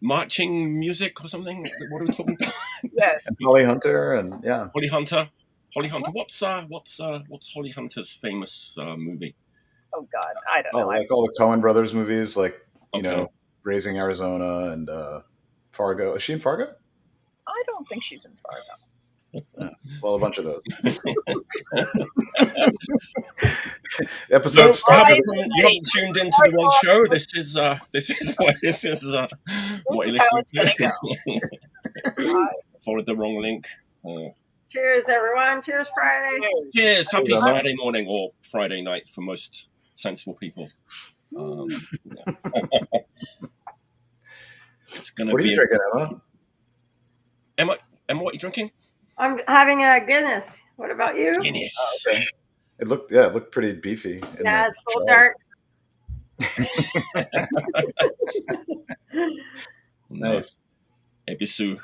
marching music or something. What are we talking about? Yes. And Holly Hunter, and yeah. Holly Hunter. Holly Hunter. What's Holly Hunter's famous movie? Oh God, I don't know. Like all the Coen Brothers movies, like you know, Raising Arizona and Fargo. Is she in Fargo? I don't think she's in Fargo. Well, a bunch of those. Episode started. You haven't tuned into the wrong show. This is what you're how it's gonna go. Followed the wrong link. Cheers, everyone. Cheers, Friday. Cheers. Happy Saturday morning or Friday night for most sensible people. It's gonna What are be. you drinking, Emma? Emma, what are you drinking? I'm having a Guinness. What about you? Guinness. Oh, okay. It looked pretty beefy. Yeah, it's a little dark. Nice. Ebisu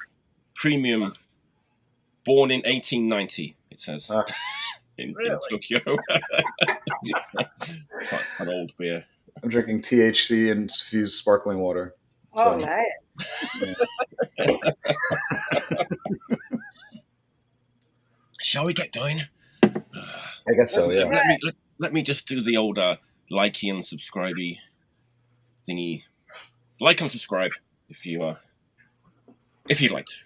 Premium, born in 1890. It says in Tokyo. An old beer. I'm drinking THC infused sparkling water. Oh, nice. Yeah. Shall we get going? I guess so. Yeah. Let me just do the old likey and subscribey thingy. Like and subscribe if you'd like to.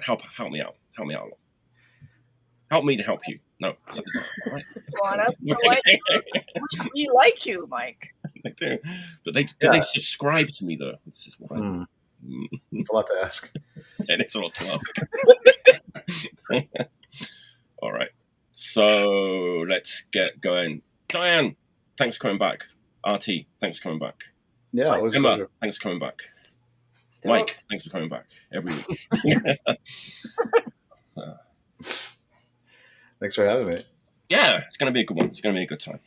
Help me out. Help me out. Help me to help you. No, right. Want us to like you? We like you, Mike. They do, but they subscribe to me though. This is what It's a lot to ask. And it's a lot to ask. All right, so let's get going. Diane, thanks for coming back. Artie, thanks for coming back. Yeah, it was Emma, a pleasure. thanks for coming back. Mike, thanks for coming back every week. Thanks for having me. Yeah, it's going to be a good one. It's going to be a good time.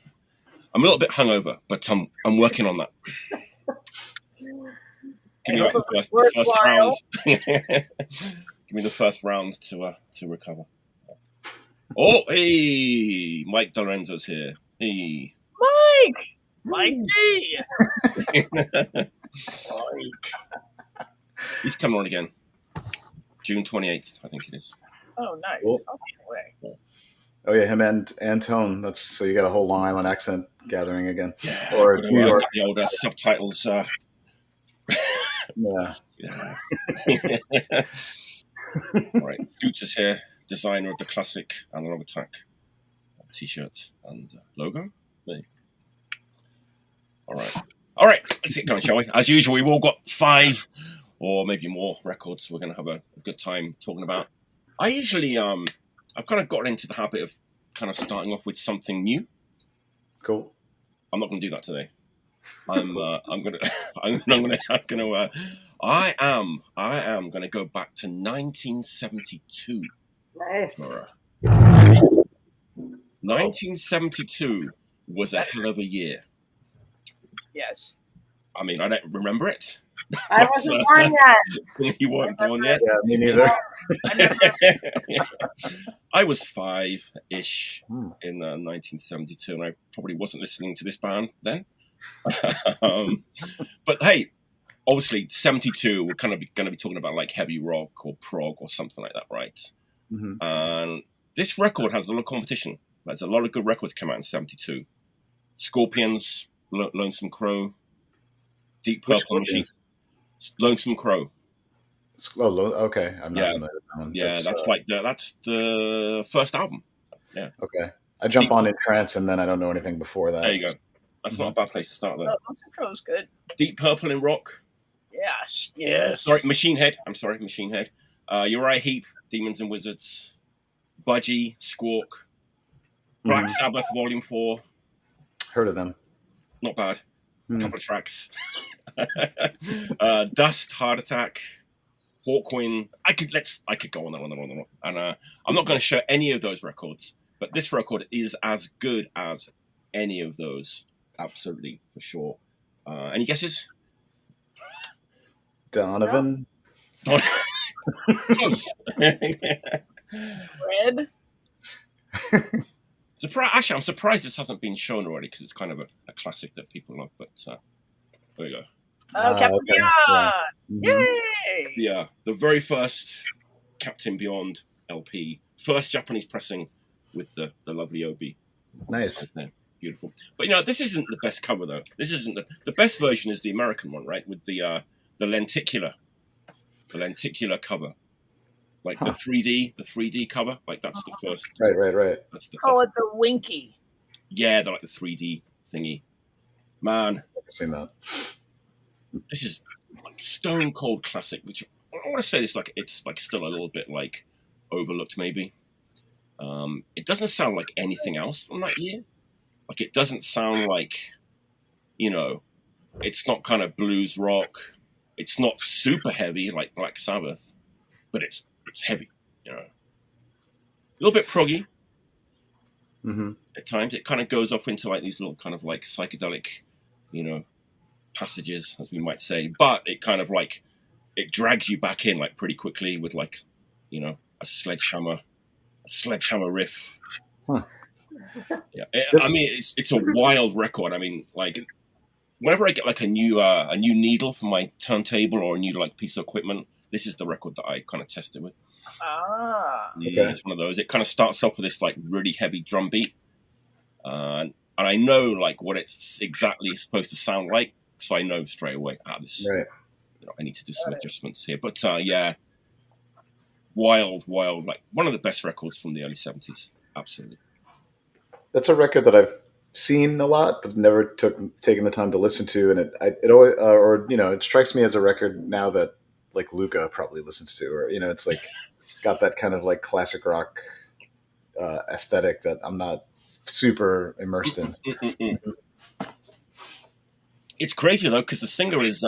I'm a little bit hungover, but I'm working on that. Give me the first round. Give me the first round to recover. Oh, hey, Mike Lorenzo's here. Hey, Mike D. He's coming on again. June 28th, I think it is. Oh, nice. Cool. I'll be away. Oh yeah, him and Tone. That's so you got a whole Long Island accent gathering again. Yeah, or New York. The older subtitles. Yeah. All right, Scoots is here, designer of the classic Analog Attack t-shirt and logo. There. All right, let's get going, shall we? As usual, we've all got 5 or maybe more records we're going to have a good time talking about. I usually, I've kind of gotten into the habit of kind of starting off with something new. Cool. I'm not going to do that today. I am going to go back to 1972. Nice. Nora. 1972 was a hell of a year. Yes. I mean, I don't remember it. I wasn't born yet. You weren't born yet? Yeah, me neither. I was 5-ish in 1972, and I probably wasn't listening to this band then. But hey, obviously, 72, we're kind of going to be talking about like heavy rock or prog or something like that, right? Mm-hmm. And this record has a lot of competition. There's a lot of good records came out in 72. Scorpions, Lonesome Crow, Deep Purple Machine. Lonesome Crow. Oh, okay. I'm not familiar with that one. Yeah, that's the first album. Yeah. Okay. I jump on in trance and then I don't know anything before that. There you go. That's not a bad place to start there. Lonesome Crow's good. Deep Purple in rock. Yes. Sorry, Machine Head. Uriah Heep, Demons and Wizards. Budgie, Squawk. Black Sabbath, Volume 4. Heard of them. Not bad. A couple of tracks. Dust, Heart Attack, Hawkwind. I could go on and on and on and on. And I'm not going to show any of those records, but this record is as good as any of those. Absolutely, for sure. Any guesses? Donovan? No. Close. Red? Actually, I'm surprised this hasn't been shown already because it's kind of a classic that people love. But there you go. Captain okay. Beyond. Yeah. Mhm. Yay! Yeah, the very first Captain Beyond LP, first Japanese pressing with the lovely Obi. Nice. Beautiful. But this isn't the best cover though. This isn't the best version is the American one, right? With the lenticular cover. Like the 3D cover. Like that's the first. Right. That's the Call it the Winky. Yeah, they're like the 3D thingy. Man, I've seen that. this is like stone cold classic, which I want to say this like it's like still a little bit like overlooked maybe. It doesn't sound like anything else from that year. Like it doesn't sound like, it's not kind of blues rock. It's not super heavy like Black Sabbath, but it's heavy, A little bit proggy at times. It kind of goes off into like these little kind of like psychedelic, passages, as we might say. But it kind of like it drags you back in like pretty quickly with like, a sledgehammer riff. Huh. Yeah, it's a wild record. I mean, like, whenever I get like a new needle for my turntable or a new like piece of equipment, this is the record that I kind of test it with. Okay. It's one of those. It kind of starts off with this like really heavy drum beat, and I know like what it's exactly supposed to sound like, so I know straight away. This, Right. I need to do some adjustments here. But yeah, wild, like one of the best records from the early '70s. Absolutely. That's a record that I've seen a lot, but never taken the time to listen to, and it always it strikes me as a record now that like Luca probably listens to, or it's like got that kind of like classic rock aesthetic that I'm not super immersed in. It's crazy though, because the singer is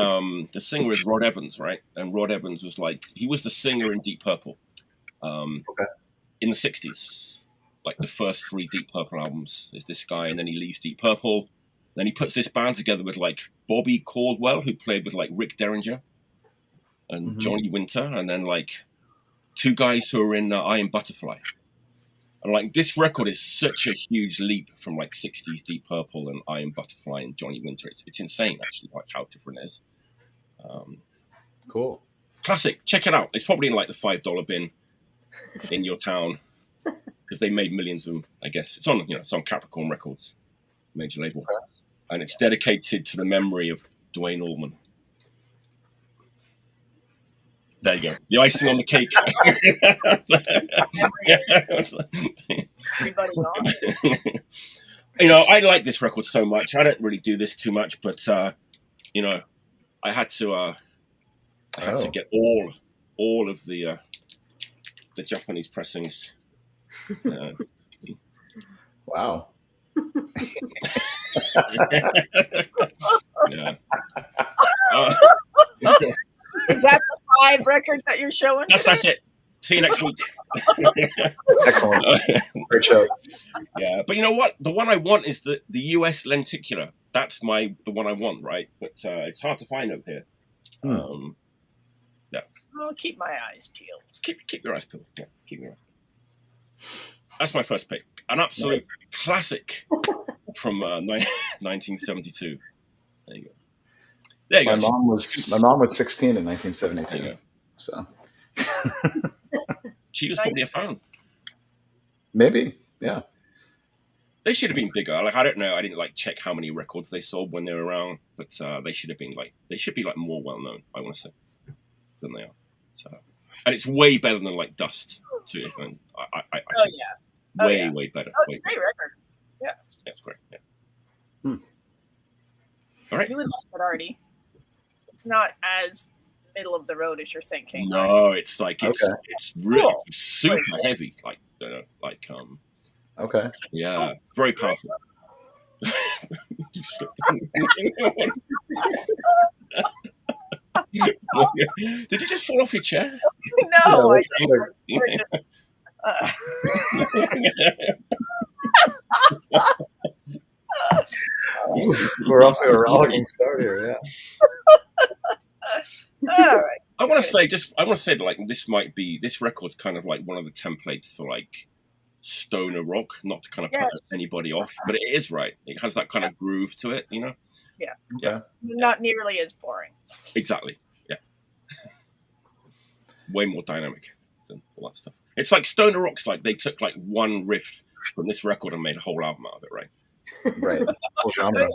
Rod Evans, right? And Rod Evans he was the singer in Deep Purple, in the '60s. Like the first 3 Deep Purple albums is this guy, and then he leaves Deep Purple. Then he puts this band together with like Bobby Caldwell, who played with like Rick Derringer and Johnny Winter, and then like 2 guys who are in I Am Butterfly. And like this record is such a huge leap from like '60s Deep Purple and I Am Butterfly and Johnny Winter. It's insane actually, like how different it is. Cool. Classic. Check it out. It's probably in like the $5 bin in your town. Because they made millions of them, I guess. It's on, it's on Capricorn Records, major label, and it's dedicated to the memory of Duane Allman. There you go, the icing on the cake. Everybody on. I like this record so much. I don't really do this too much, but I had to get all of the Japanese pressings. Wow. Yeah. Is that the 5 records that you're showing? That's it. See you next week. Excellent. Great show. Yeah, but you know what? The one I want is the US lenticular. That's the one I want, right? But it's hard to find over here. Yeah. I'll keep my eyes peeled. Keep your eyes peeled. Yeah, keep your eyes peeled. That's my first pick. An absolute classic from 1972. There you go. There you My go. mom was 16 in 1972. So she was probably a fan. Maybe, yeah. They should have been bigger. Like I don't know. I didn't like check how many records they sold when they were around, but they should be more well known. I want to say than they are. So, and it's way better than like Dust too. And I think way better. Oh, it's a great record. Yeah, it's great. Yeah. All right. You would like it, Artie. It's not as middle of the road as you're thinking. No, it's like it's really super heavy. Okay. Yeah, very powerful. Did you just fall off your chair? No, Yeah, I think we're just. We're off to a rollicking start here, yeah. All right. I want to say that like this record's kind of like one of the templates for like stoner rock, not to kind of put anybody off, but it is right. It has that kind of groove to it, Okay. Not nearly as boring. Exactly. Yeah. Way more dynamic than all that stuff. It's like Stoner Rock's like they took like one riff from this record and made a whole album out of it, right? Right. Whole genre.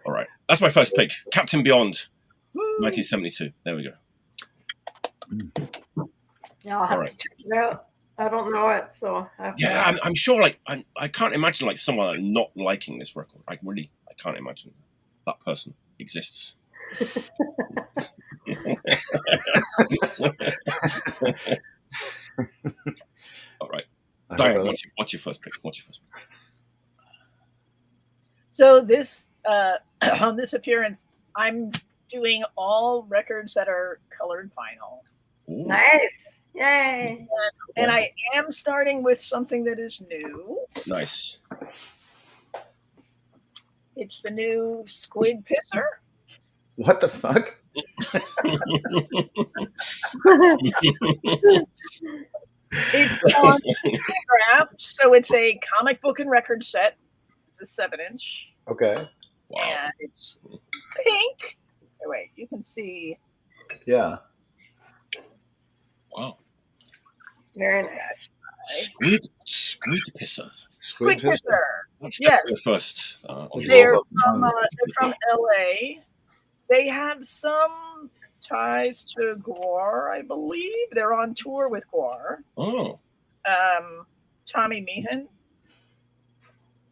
All right. That's my first pick. Captain Beyond, 1972. There we go. Yeah, I'll have All right. to check it out. I don't know it, so I have to Yeah, watch. I'm sure. Like, I can't imagine like someone not liking this record. I can't imagine that person exists. All right, Diane, what's your first pick? So this on this appearance, I'm doing all records that are colored vinyl. Ooh. Nice. Yay. And I am starting with something that is new. Nice. It's the new Squid Pisser. What the fuck? It's on Graft, so it's a comic book and record set. It's a 7-inch. Okay. Wow. And it's pink. Oh, wait, you can see. Yeah. Wow. Very nice. Squid Pisser. Squid Pisser. That's Yes. the first. They're from LA. They have some ties to GWAR, I believe. They're on tour with GWAR. Oh. Tommy Meehan.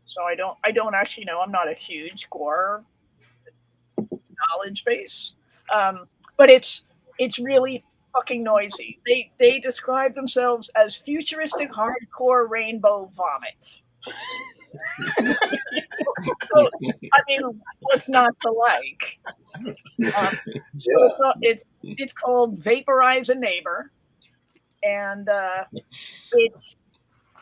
So I don't actually know. I'm not a huge GWAR knowledge base. But it's really fucking noisy. They describe themselves as futuristic hardcore rainbow vomit. So I mean, what's not to like? So it's called Vaporize a Neighbor, and it's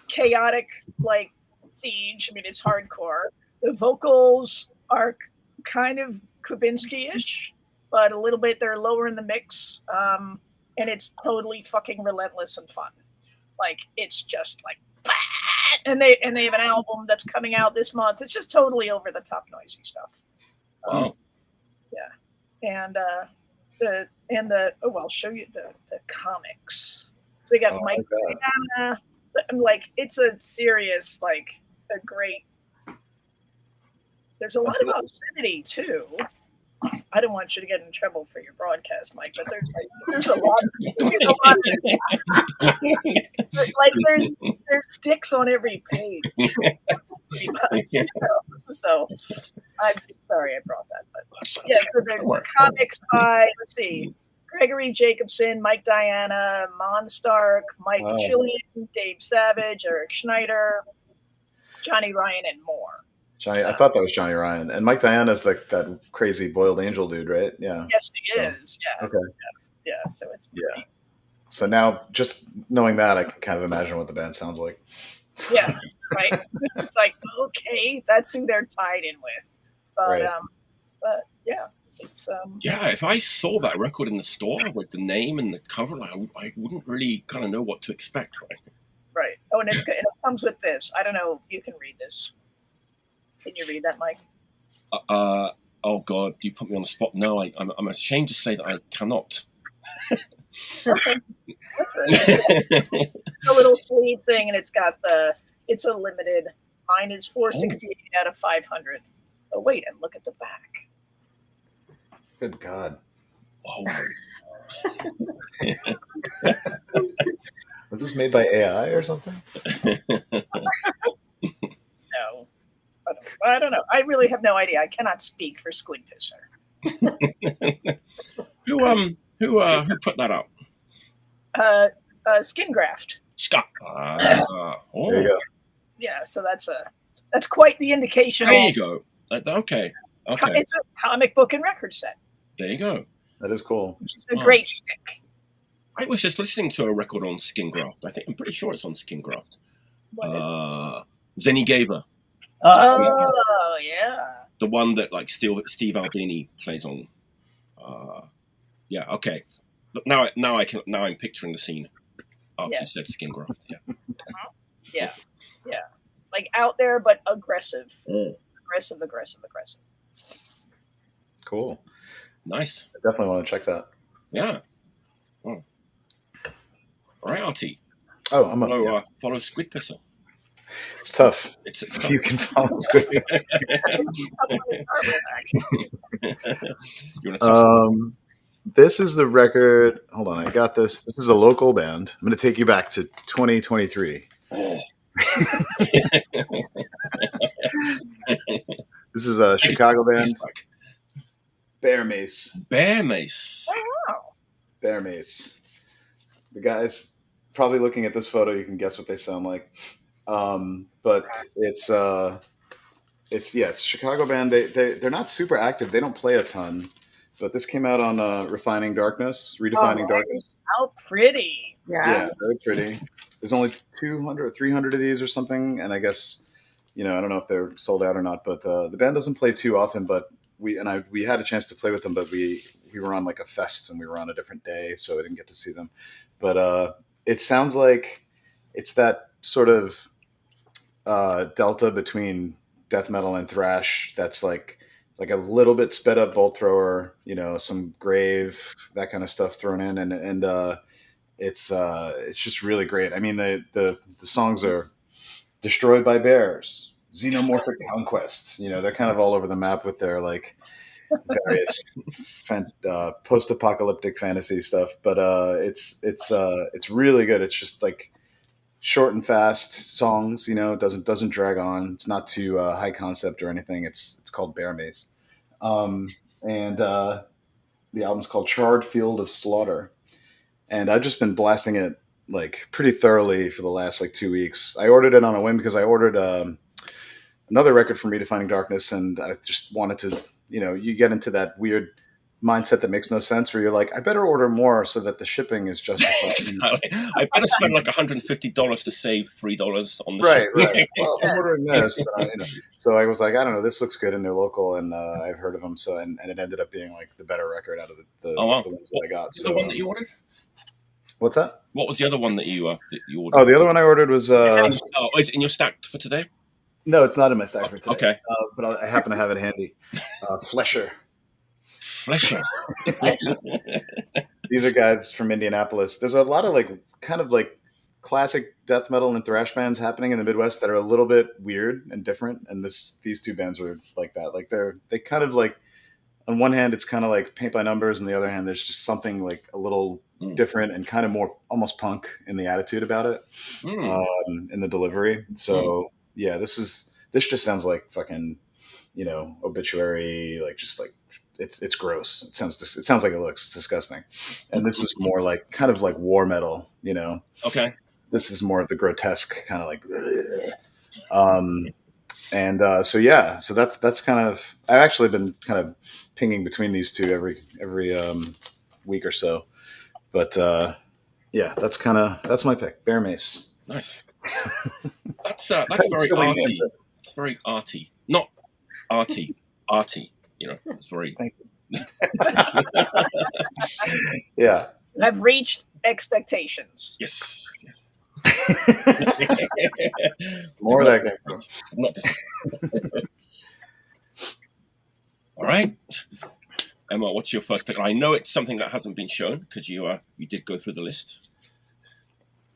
chaotic like Siege. I mean, it's hardcore. The vocals are kind of Kubinski-ish, but a little bit they're lower in the mix, and it's totally fucking relentless and fun. Like it's just like. And they have an album that's coming out this month. It's just totally over the top noisy stuff. Wow. And I'll show you the comics. So we got Mike Diana. Like it's a serious, like a great. There's a lot of obscenity too. I don't want you to get in trouble for your broadcast, Mike, but there's a lot. Like there's dicks on every page. So I'm sorry I brought that, but yeah. So there's comics by Gregory Jacobson, Mike Diana, Monstark, Mike Chillian, Dave Savage, Eric Schneider, Johnny Ryan, and more. Johnny, I thought that was Johnny Ryan. And Mike Diana's like that crazy boiled angel dude, right? Yeah. Yes, he is. Yeah. Okay. Yeah. So it's pretty. So now, just knowing that, I can kind of imagine what the band sounds like. Yeah. Right. It's like, okay, that's who they're tied in with. But but yeah, it's yeah. If I saw that record in the store with the name and the cover, like, I wouldn't really kind of know what to expect, right? Right. Oh, and it comes with this. I don't know if you can read this. Can you read that, Mike? Oh God, you put me on the spot. No, I'm ashamed to say that I cannot. A little sleeve thing, and it's a limited. Mine is 468 out of 500. Oh wait, and look at the back. Good God. Oh. Was this made by AI or something? No. I don't know. I really have no idea. I cannot speak for Squid Pisser. Who put that out? Skin Graft. Scott. There you go. Yeah, so that's quite the indication. There you go. Okay. It's a comic book and record set. There you go. That is cool. Which is a great stick. I was just listening to a record on Skin Graft. I'm pretty sure it's on Skin Graft. Zenny Gaver. Oh yeah. The one that like Steve Albini plays on. Yeah. Okay. But now I'm picturing the scene after you said Skin Graft. Yeah. Yeah. like out there but aggressive, Mm. aggressive. Cool. Nice. I definitely want to check that. Yeah. Oh. All right, Artie. Oh, I'm up. Follow, Yeah. follow Squid Pistol. It's tough. It's If you can follow Squid. You want to toss This is the record. Hold on, I got this. This is a local band. I'm going to take you back to 2023. Oh. This is a Chicago band. Bear Mace. Bear Mace. Wow. Bear Mace. The guys probably looking at this photo, you can guess what they sound like. But it's a Chicago band. They're not super active. They don't play a ton. But this came out on Redefining Darkness. How pretty. Yeah, very pretty. There's only 200 or 300 of these or something, and I guess, I don't know if they're sold out or not, but the band doesn't play too often, but we had a chance to play with them, but we were on like a fest and we were on a different day, so I didn't get to see them. But it sounds like it's that sort of delta between death metal and thrash that's like a little bit sped up bolt thrower, some grave, that kind of stuff thrown in, and it's just really great. I mean, the songs are Destroyed by Bears, Xenomorphic Conquest. They're kind of all over the map with their like various post-apocalyptic fantasy stuff. But it's really good. It's just like short and fast songs. Doesn't drag on. It's not too high concept or anything. It's called Bear Mace, and the album's called Charred Field of Slaughter. And I've just been blasting it like pretty thoroughly for the last like 2 weeks. I ordered it on a whim because I ordered another record from Redefining Darkness, and I just wanted to, you get into that weird mindset that makes no sense where you're like, I better order more so that the shipping is justified. I better spend like $150 to save $3 on the right. shipping. Well, I'm ordering this. So I was like, I don't know, this looks good, and they're local, and I've heard of them. So and it ended up being like the better record out of the ones that I got. So the one that you ordered? What's that? What was the other one that you ordered? Oh, the other one I ordered was. Is it in your stack for today? No, it's not in my stack for today. Okay. But I happen to have it handy. Flesher. These are guys from Indianapolis. There's a lot of like kind of like classic death metal and thrash bands happening in the Midwest that are a little bit weird and different. And these two bands were like that. Like they kind of like, on one hand, it's kind of like paint by numbers, and the other hand, there's just something like a little different and kind of more almost punk in the attitude about it, in the delivery. So yeah, this just sounds like fucking, obituary, like just like it's gross. It sounds like it looks disgusting. And this was more like kind of like war metal, Okay. This is more of the grotesque kind of like, so that's kind of, I've actually been kind of pinging between these two every week or so, but that's my pick, Bear Mace. Nice. That's very arty. It's very arty, not arty. It's very. Thank you. Yeah. I've reached expectations. Yes. More of that came from. Not this. All right, Emma, what's your first pick? I know it's something that hasn't been shown because you did go through the list.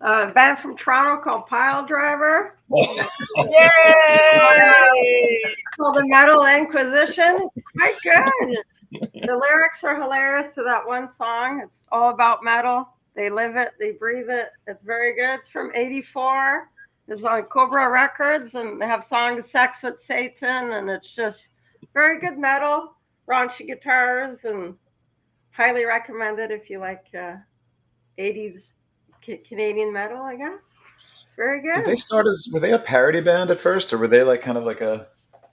A band from Toronto called Pile Driver. Oh. Yay! Called the Metal Inquisition. Quite good. The lyrics are hilarious to that one song. It's all about metal. They live it, they breathe it. It's very good. It's from '84. It's on Cobra Records, and they have songs Sex with Satan, and it's just very good metal, raunchy guitars, and highly recommended if you like 80s Canadian metal, I guess. It's very good. Did they start were they a parody band at first, or were they like kind of like a...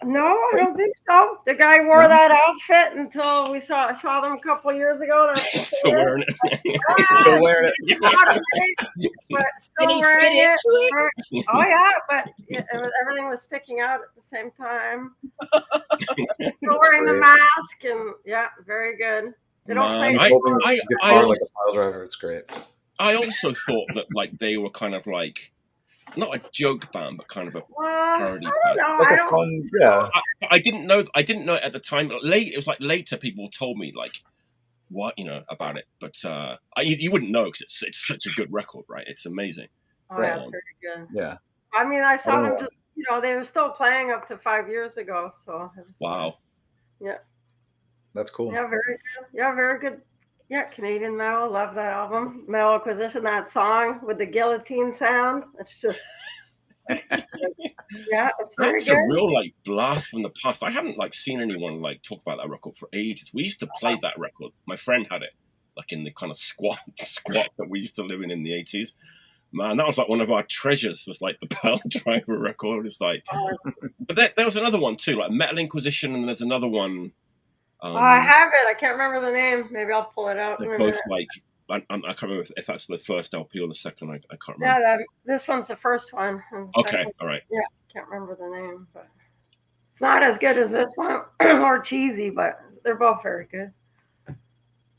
No, I don't think so. The guy wore that outfit until I saw them a couple years ago. That's Still wearing it. He's still wearing it. But still wearing it. Oh yeah, but everything was sticking out at the same time. Still wearing the mask, and yeah, very good. They don't play guitar like a pile driver. It's great. I also thought that like they were kind of like not a joke band, but kind of a Well, parody I don't band. know. Like I a don't. fun, yeah. I didn't know it at the time. It was like later people told me like what about it, but you wouldn't know because it's such a good record, right? It's amazing. Oh, that's very good. Yeah. I mean, I saw don't them know. just, they were still playing up to 5 years ago. So it was, Wow. Yeah. That's cool. Yeah, very good. Yeah, very good. Yeah, Canadian metal. Love that album. Metal Acquisition, that song with the guillotine sound. It's just, yeah, it's very That's good. a real like blast from the past. I haven't like seen anyone like talk about that record for ages. We used to play that record. My friend had it like in the kind of squat that we used to live in the 80s. Man, that was like one of our treasures. Was like the Pile Driver record. It's like, but there was another one too, like Metal Inquisition, and there's another one. I have it. I can't remember the name. Maybe I'll pull it out. They're both like I can't remember if that's the first LP or the second. I can't remember. Yeah, this one's the first one. Okay, second, all right. Yeah, can't remember the name, but it's not as good as this one or cheesy, but they're both very good.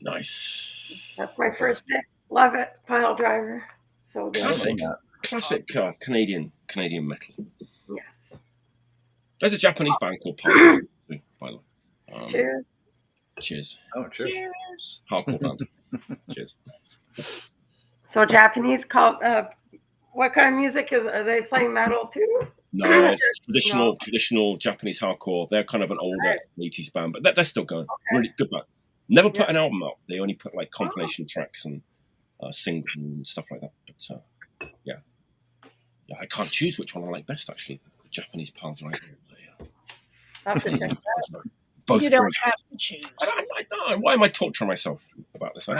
Nice. That's my first pick. Love it. Pile Driver. So good. Classic Canadian metal. Yes. There's a Japanese band called Pile. By the way. Cheers. Cheers. Oh, cheers. Cheers. Hardcore band. Cheers. So Japanese called. What kind of music are they playing? Metal too? No, traditional Japanese hardcore. They're kind of an older 80s band, but they're still going. Okay. Really good band. Never put an album out. They only put like compilation tracks and singles and stuff like that. But yeah, I can't choose which one I like best. Actually, the Japanese Pile Driver. Have to check that. Both you don't have to choose. I know. Why am I torturing myself about this? Hey,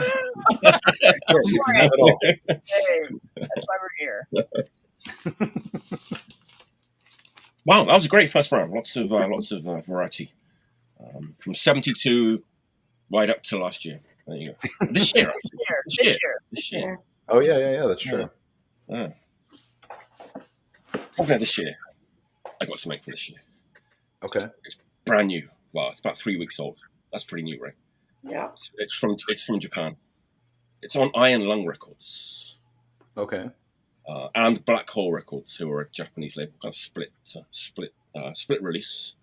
that's why we're here. Wow, that was a great first round. Lots of variety from 72 right up to last year. There you go. This year. Oh yeah. That's true. Okay, this year. I got something for this year. Okay. It's brand new. Well, it's about 3 weeks old. That's pretty new, right? Yeah. It's from Japan. It's on Iron Lung Records. Okay. And Black Hole Records, who are a Japanese label, kind of split release.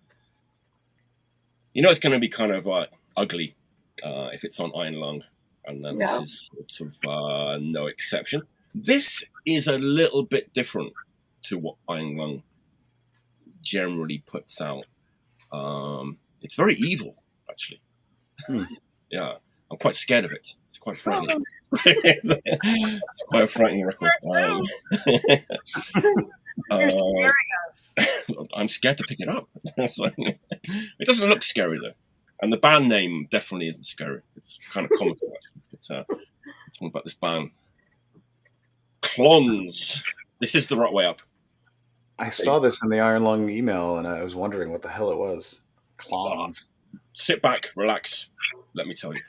It's going to be kind of ugly if it's on Iron Lung, and then this is sort of no exception. This is a little bit different to what Iron Lung generally puts out. It's very evil, actually. Yeah, I'm quite scared of it. It's quite frightening. It's quite a frightening record. You're scaring us. I'm scared to pick it up. It doesn't look scary though, and the band name definitely isn't scary. It's kind of comical actually. But talking about this band, Klonns. This is the right way up. I saw this in the Iron Lung email, and I was wondering what the hell it was. Klonns. Sit back, relax. Let me tell you.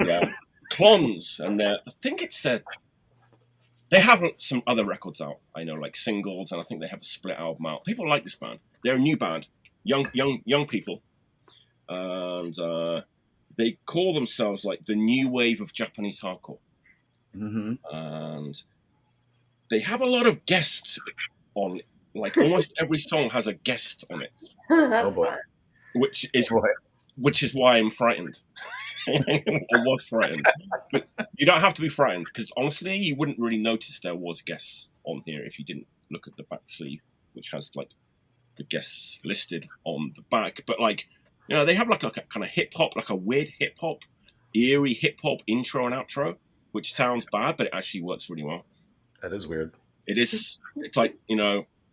Yeah, Klonns, and I think it's they have some other records out. I know, like singles, and I think they have a split album out. People like this band. They're a new band, young people, and they call themselves like the new wave of Japanese hardcore. Mm-hmm. And they have a lot of guests on. Like almost every song has a guest on it. That's fun. Which is why I'm frightened. I was frightened, but you don't have to be frightened because honestly, you wouldn't really notice there was guests on here if you didn't look at the back sleeve, which has like the guests listed on the back. But like, they have like a kind of hip hop, like a weird hip hop, eerie hip hop intro and outro, which sounds bad, but it actually works really well. That is weird. It is. It's like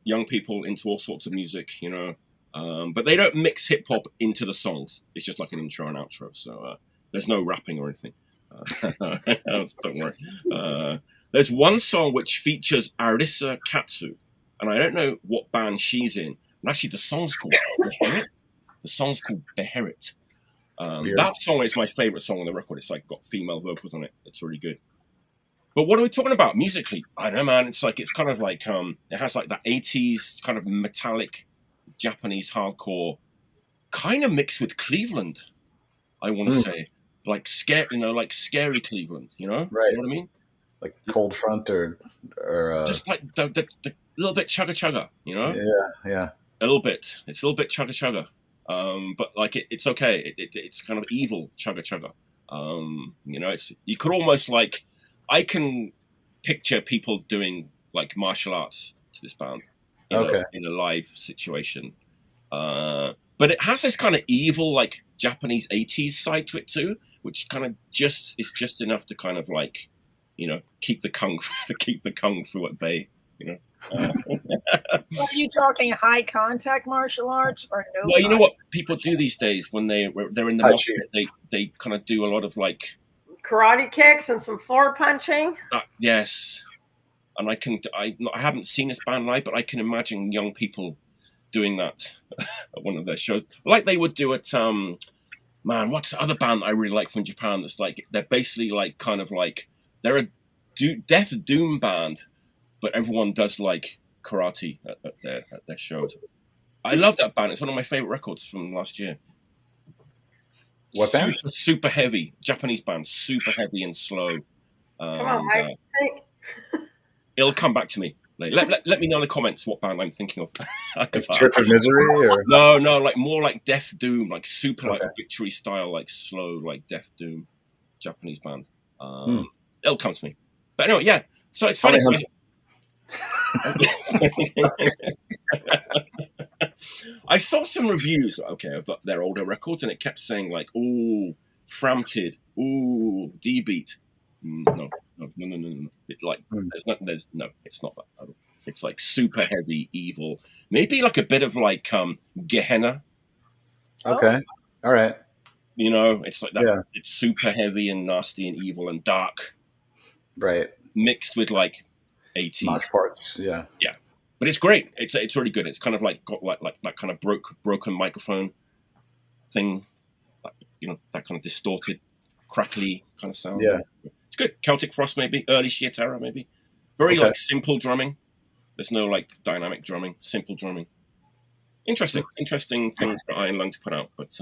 young people into all sorts of music, but they don't mix hip hop into the songs. It's just like an intro and outro. So there's no rapping or anything. Don't worry. There's one song which features Arisa Katsu, and I don't know what band she's in. And actually, the song's called Beherit. Beherit. That song is my favorite song on the record. It's like got female vocals on it. It's really good. But what are we talking about musically? I don't know, man. It's kind of like it has like that 80s kind of metallic Japanese hardcore, kind of mixed with Cleveland. I want to say like scary Cleveland. Right? You know what I mean? like cold front or just like the little bit chugga chugga, you know? Yeah. A little bit. It's a little bit chugga chugga. But like it's okay. It's kind of evil chugga chugga. You know, you could almost like, I can picture people doing like martial arts to this band in a live situation. But it has this kind of evil, like Japanese 80s side to it too, which kind of is just enough to kind of like, you know, keep the kung fu at bay. You know. Are you talking high contact martial arts or no? Well, you know what people do these days when they're in the mosh pit, they kind of do a lot of like karate kicks and some floor punching. Yes, and I haven't seen this band live, but I can imagine young people doing that at one of their shows, like they would do at man, what's the other band I really like from Japan? That's like they're basically like kind of like they're a death doom band, but everyone does like karate at their shows. I love that band. It's one of my favorite records from last year. What band? Super heavy Japanese band, super heavy and slow. Come on, Mike. It'll come back to me. Let me know in the comments what band I'm thinking of. Trip of Misery, or no, like more like Death Doom, like super like Victory style, like slow, like Death Doom, Japanese band. It'll come to me. But anyway, yeah. So it's funny. I saw some reviews, of their older records, and it kept saying like, "Ooh, framted, ooh, D-beat." No. It's like it's not that at all. It's like super heavy, evil. Maybe like a bit of like Gehenna. Okay, all right. You know, it's like that. Yeah. It's super heavy and nasty and evil and dark. Right. Mixed with like 80s mosh parts. Yeah. But it's great. It's really good. It's kind of like got like that kind of broken microphone thing, like, you know, that kind of distorted, crackly kind of sound. Yeah. It's good. Celtic Frost, maybe. Early Sheer Terror, maybe. Very like simple drumming. There's no like dynamic drumming. Simple drumming. Interesting things for Iron Lung to put out. But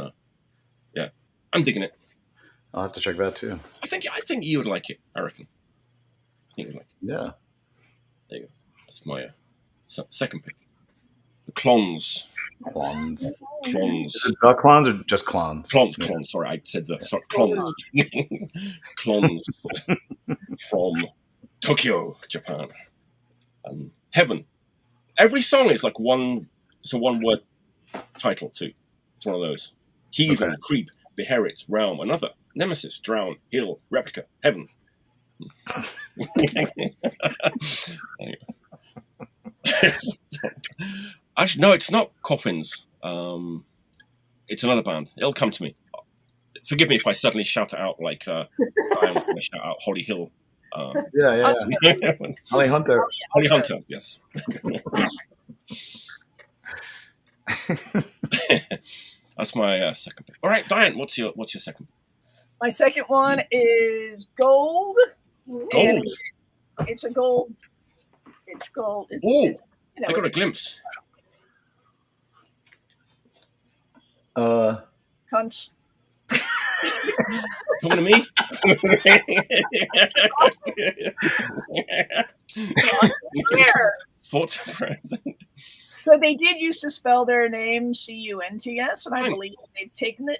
yeah, I'm digging it. I'll have to check that too. I think you would like it. I reckon. I think you'd like it. Yeah. There you go. That's my second pick. The Klonns. Klonns. Is it the Klonns or just Klonns? Klonns. Sorry, I said Klonns. Klonns from Tokyo, Japan. Heaven. Every song is like it's a one-word title too. It's one of those. Heathen, creep, beherit, realm, another, nemesis, drown, hill, replica, heaven. Actually, no, it's not Coffins. It's another band. It'll come to me. Forgive me if I suddenly shout it out like I was going to shout out Holly Hill. Yeah. Holly Hunter. Holly Hunter, yes. That's my second pick. All right, Diane, what's your second? My second one is Gold. Gold. It's a gold. It's gold. I got a glimpse. Cunts. Talking to me? Thoughts are present. So they did used to spell their name CUNTS, and I believe they've taken the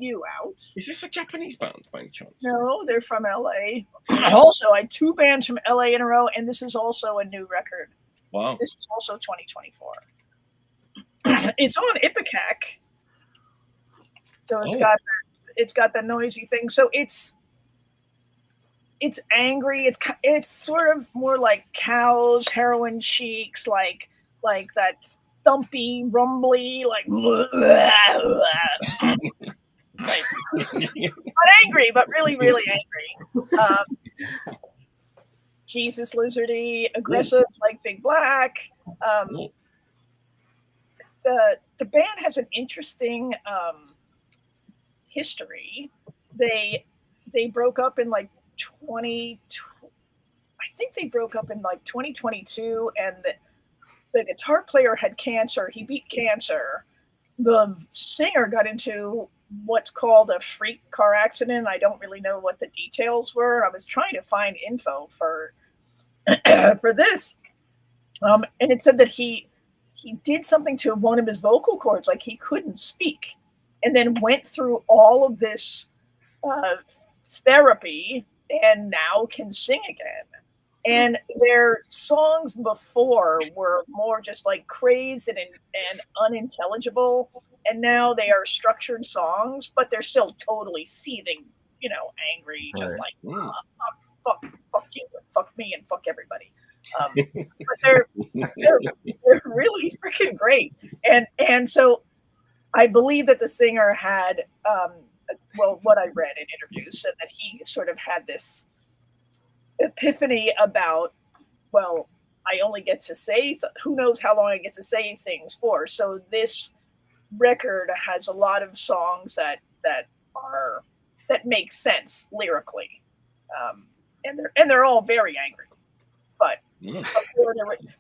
U out. Is this a Japanese band by any chance? No, they're from LA. Also, I had 2 bands from LA in a row, and this is also a new record. Wow. This is also 2024. It's on Ipecac. So it's got the noisy thing. So it's angry. It's sort of more like Cows, Heroin Sheiks, like that thumpy, rumbly, like not angry, but really, really angry. Jesus Lizardy, aggressive like Big Black. The band has an interesting history. They broke up in like 2022, and the guitar player had cancer. He beat cancer. The singer got into what's called a freak car accident. I don't really know what the details were. I was trying to find info for for this, and it said that he did something to one of his vocal cords, like he couldn't speak, and then went through all of this therapy and now can sing again. And their songs before were more just like crazed and unintelligible. And now they are structured songs, but they're still totally seething, angry, just like, fuck you, fuck me, and fuck everybody. But they're really freaking great. And so I believe that the singer had, what I read in interviews said that he sort of had this epiphany about, well, I only get to say, who knows how long I get to say things for. So this record has a lot of songs that make sense lyrically, and they're all very angry. But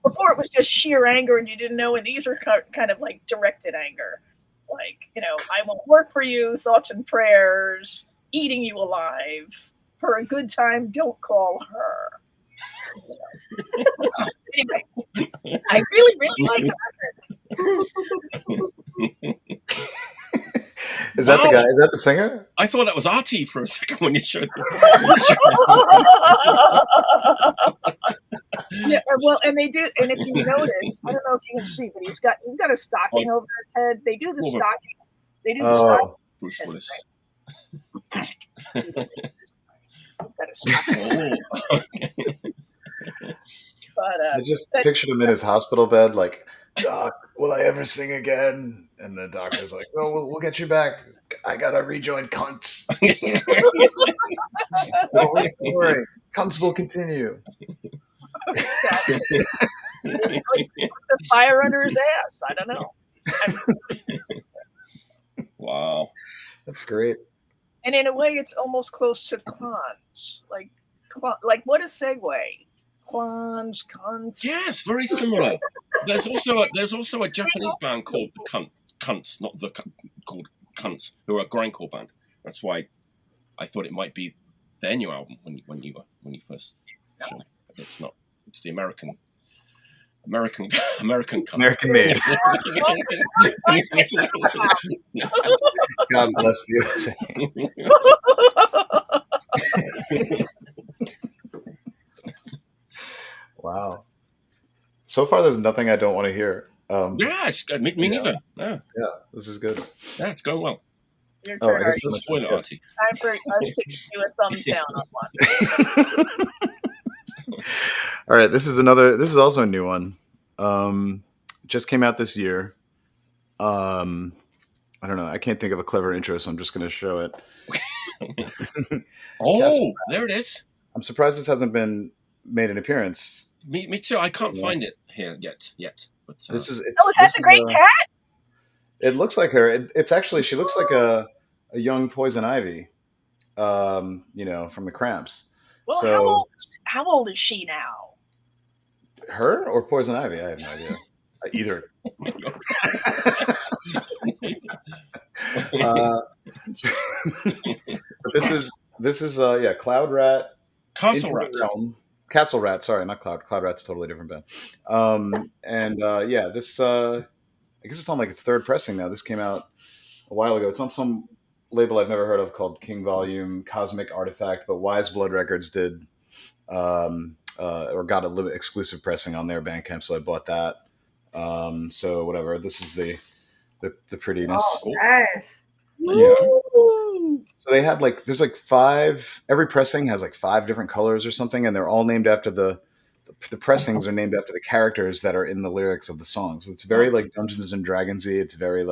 before it was just sheer anger, and you didn't know. And these are kind of like directed anger, like I won't work for you, thoughts and prayers, eating you alive. For a good time, don't call her. Anyway, I really, really like the record. Is that the guy? Is that the singer? I thought that was Artie for a second when you showed them. Yeah, well, and they do, and if you notice, I don't know if you can see, but he's got a stocking over his head. They do the stocking. They do the stocking. Bruce Willis. He's got a stocking. But I just pictured him in his hospital bed, like, Doc, will I ever sing again? And the doctor's like, "Oh, we'll get you back. I gotta rejoin cunts." Don't worry, cunts will continue. Exactly. Like the fire under his ass. I don't know. Wow, that's great. And in a way, it's almost close to Klonns. Like what a segue. Klonns, cunts. Yes, very similar. There's also a Japanese band called the Cunts, not the called Cunts, who are a grindcore band. That's why I thought it might be their new album when you first showed it. But it's not. It's the American Cunts. American made. God bless the USA. Wow. So far, there's nothing I don't want to hear. Yeah, it's good. Me neither. Yeah, this is good. Yeah, it's going well. Your turn, I guess Artie. Spoiler, Artie. Time for us to give you a thumbs down on one. All right, this is also a new one. Just came out this year. I don't know. I can't think of a clever intro, so I'm just going to show it. There it is. I'm surprised this hasn't been made an appearance. Me too. I can't find it here yet. But this is. That's a great cat. It looks like her. It's actually, she looks like a young Poison Ivy. From the Cramps. Well, so, how old is she now? Her or Poison Ivy? I have no idea. Either. But this is Cloud Rat. Castle Rat. Castle Rat. Sorry, not Cloud. Cloud Rat's a totally different band. This I guess it's on like its third pressing now. This came out a while ago. It's on some label I've never heard of called King Volume Cosmic Artifact, but Wise Blood Records did or got a little exclusive pressing on their Bandcamp, so I bought that. So whatever. This is the prettiness. Oh, nice. Yeah. So they had there's 5. Every pressing has 5 different colors or something, and they're all named after the pressings are named after the characters that are in the lyrics of the songs. So it's very Dungeons and Dragons-y. It's very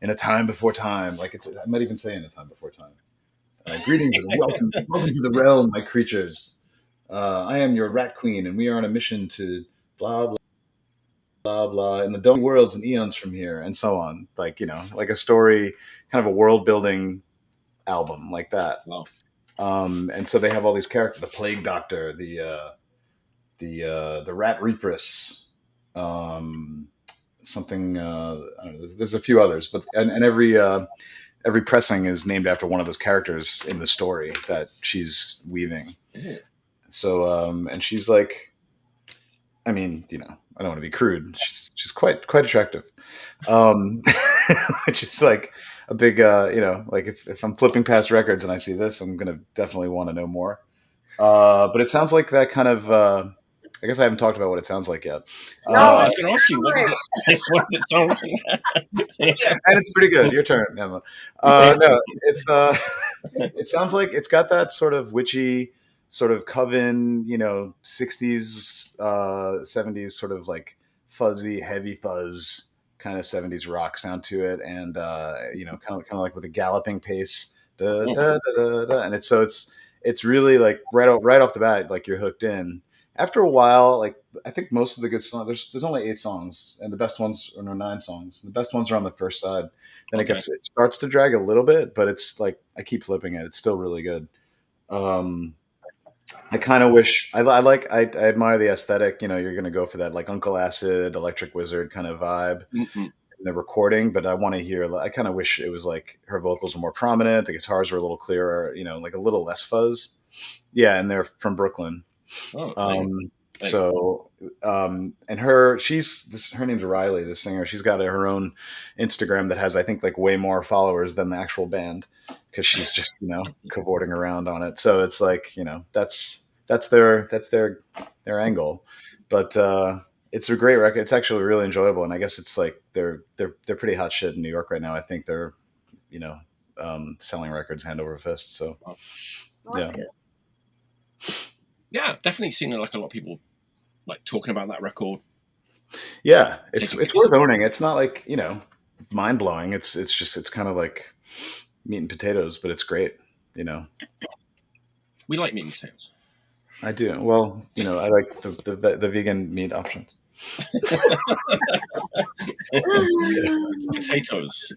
in a time before time. I might even say in a time before time. Greetings and welcome to the realm, my creatures. I am your rat queen, and we are on a mission to blah blah blah blah in the dome worlds and eons from here, and so on. Like a story, kind of a world building album like that. Wow. And so they have all these characters: the Plague Doctor, the Rat Repress, something. I don't know. There's a few others, but and every every pressing is named after one of those characters in the story that she's weaving. Ooh. So, and she's like, I mean, I don't want to be crude. She's quite attractive, which is like a big, like if I'm flipping past records and I see this, I'm gonna definitely want to know more. But it sounds like that kind of. I guess I haven't talked about what it sounds like yet. No, I was going to ask you, what does it sound like? And it's pretty good. Your turn, Emma. No, it's it sounds like it's got that sort of witchy, sort of coven, 60s, 70s, sort of like fuzzy, heavy fuzz kind of 70s rock sound to it, and kind of like with a galloping pace, da, da, da, da, da. And it's really like right off the bat, like you're hooked in. After a while, like I think most of the good songs, there's only 8 songs, and the best ones are 9 songs. The best ones are on the first side. Then it starts to drag a little bit, but it's like I keep flipping it. It's still really good. I kind of wish I admire the aesthetic. You're gonna go for that like Uncle Acid, Electric Wizard kind of vibe in the recording, but I want to hear. I kind of wish it was like her vocals were more prominent, the guitars were a little clearer, like a little less fuzz. Yeah, and they're from Brooklyn. Oh, and her name's Riley, the singer. She's got her own Instagram that has, I think, like way more followers than the actual band, because she's just cavorting around on it. So it's like that's their angle, but it's a great record. It's actually really enjoyable, and I guess it's like they're pretty hot shit in New York right now. I think they're selling records hand over fist. So yeah. Yeah, definitely seen like a lot of people like talking about that record. Yeah, it's worth owning. It's not like mind blowing. It's kind of like meat and potatoes, but it's great. We like meat and potatoes. I do. Well, I like the vegan meat options. Potatoes.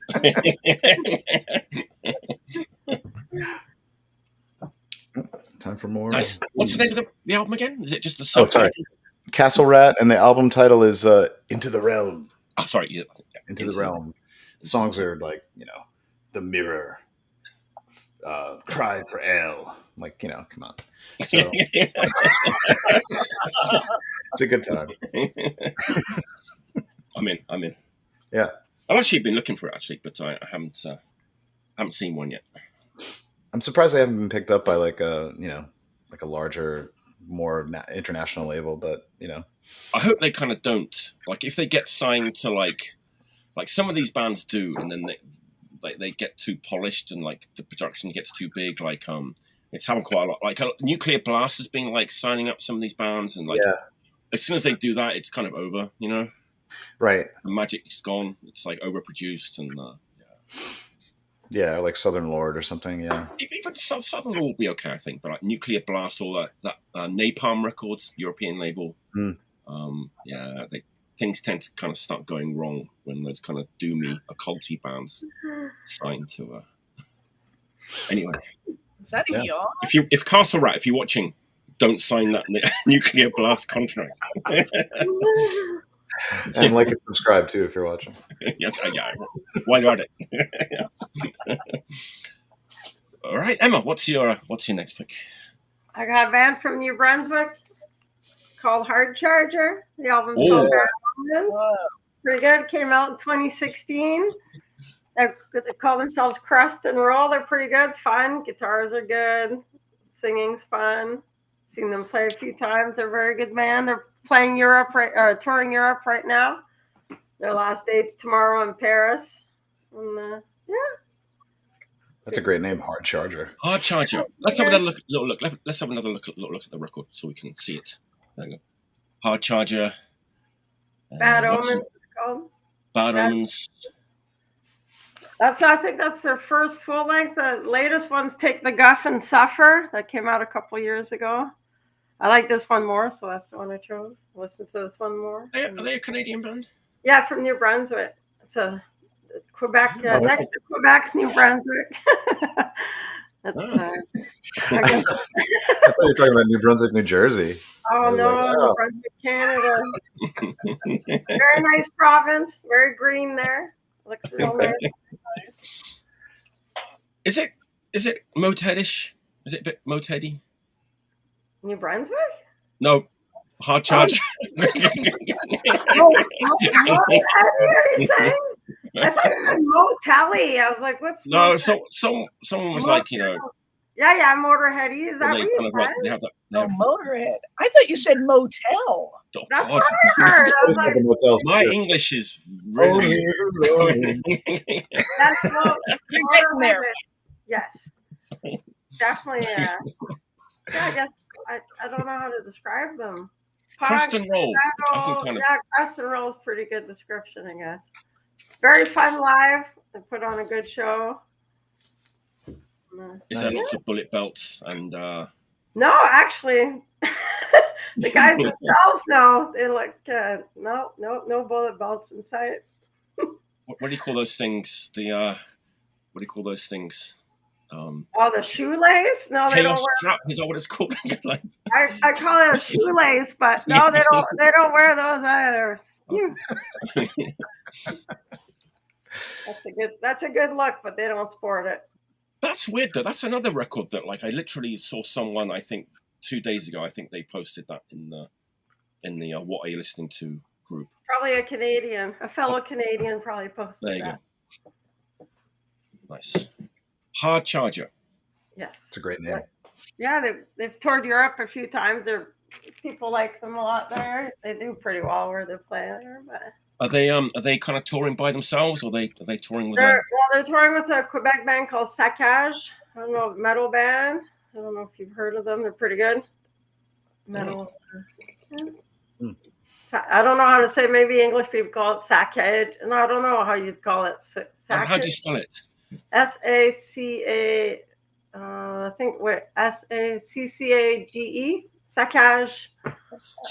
Time for more. Nice. What's the name of the album again? Is it just the song? Oh, sorry. Castle Rat, and the album title is Into the Realm. Oh, sorry. Yeah. Into the Realm. The songs are like, The Mirror, Cry for Ale. Like, come on. So, it's a good time. I'm in. Yeah. I've actually been looking for it, but I haven't seen one yet. I'm surprised they haven't been picked up by like a larger, more international label, but I hope they kind of don't. Like if they get signed to like some of these bands do, and then they get too polished and like the production gets too big. Like it's happened quite a lot. Like Nuclear Blast has been like signing up some of these bands, and like as soon as they do that, it's kind of over. Right. The magic is gone. It's like overproduced and yeah, like Southern Lord or something. Yeah, even Southern Lord will be okay, I think. But like Nuclear Blast or that Napalm Records, European label, things tend to kind of start going wrong when those kind of doomy, occulty bands sign to. Anyway, is that a yawn? If Castle Rat, if you're watching, don't sign that Nuclear Blast contract. And like and subscribe too if you're watching. Yeah, while you're at it. All right, Emma, what's your next pick? I got a band from New Brunswick called Hard Charger. The album's called Parasites. Pretty good. Came out in 2016. They call themselves Crust and Roll. They're pretty good. Fun. Guitars are good. Singing's fun. Seen them play a few times. They're a very good band. They're playing touring Europe right now. Their last date's tomorrow in Paris. And, that's a great name, Hard Charger. Hard Charger. Let's have another look. Let's have another look at the record so we can see it. There you go. Hard Charger. Bad Omens. It's called. Bad Omens. I think that's their first full length. The latest one's Take the Guff and Suffer. That came out a couple years ago. I like this one more, so that's the one I chose. Listen to this one more. Are they a Canadian band? Yeah, from New Brunswick. It's a Quebec, next to Quebec's New Brunswick. That's, I thought you were talking about New Brunswick, New Jersey. Oh, no, like, New Brunswick, Canada. Very nice province. Very green there. Looks real nice. Is it Motorheadish? Is it a bit Motorheady? New Brunswick? No, Hard Charge. Motorhead, are you saying? I thought you said Motelly. I was like, what's No, Motelly? someone was like, Yeah, Motorheady. Is that they what you kind of like said? they have that. Oh, Motorhead. I thought you said motel. Oh, That's God. what I heard. I was like, The motels My too. English is Oh, really. that's You're getting there. Yes, definitely. Yeah, I guess I don't know how to describe them. Crust and roll. I can kind of. Yeah, crust and roll is pretty good description, I guess. Very fun live. They put on a good show. Is there lots of bullet belts and? No, actually, the guys themselves know. They look no bullet belts in sight. What do you call those things? What do you call those things? The shoelace? No, they don't Chaos wear. strap. Is that what it's called? Like, I call it a shoelace, but no, they don't. They don't wear those either. That's a good look, but they don't sport it. that's weird though. That's another record that like I literally saw someone, I think 2 days ago. I think they posted that in the What Are You Listening To group. Probably a fellow Canadian probably posted There you that. go. Nice. Hard Charger. Yes. It's a great name. Yeah, they've toured Europe a few times. People like them a lot there. They do pretty well where they play there, but Are they kind of touring by themselves, or are they touring with? they're touring with a Quebec band called Saccage. I don't know, metal band. I don't know if you've heard of them. They're pretty good. Metal. Hmm. I don't know how to say. Maybe English people call it Saccage, and I don't know how you'd call it. How do you spell it? SACA. I think SACCAGE. Saccage.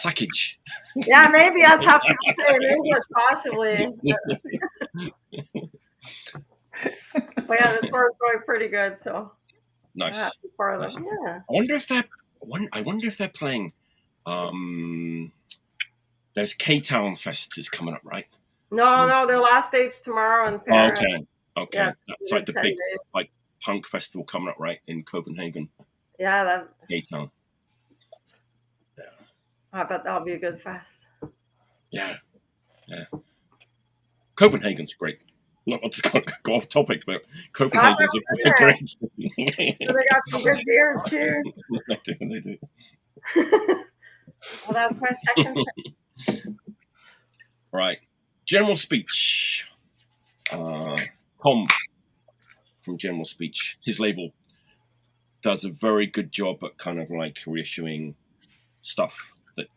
Sackage. Yeah, maybe that's how people say it in English, possibly. But yeah, the tour is going pretty good, so Nice. nice. Yeah. I wonder if they're playing. There's K-Town Fest is coming up, right? No, their last date's tomorrow in Paris. Okay. Yeah, That's like the 10 big days. punk festival coming up, right, in Copenhagen. Yeah, that. K-Town. I bet that'll be a good fest. Yeah. Copenhagen's great. Not to go off topic, but Copenhagen's a great. So they got some good beers too. They do. Well, that's my second. Right. General Speech. Tom from General Speech, his label, does a very good job at kind of like reissuing stuff that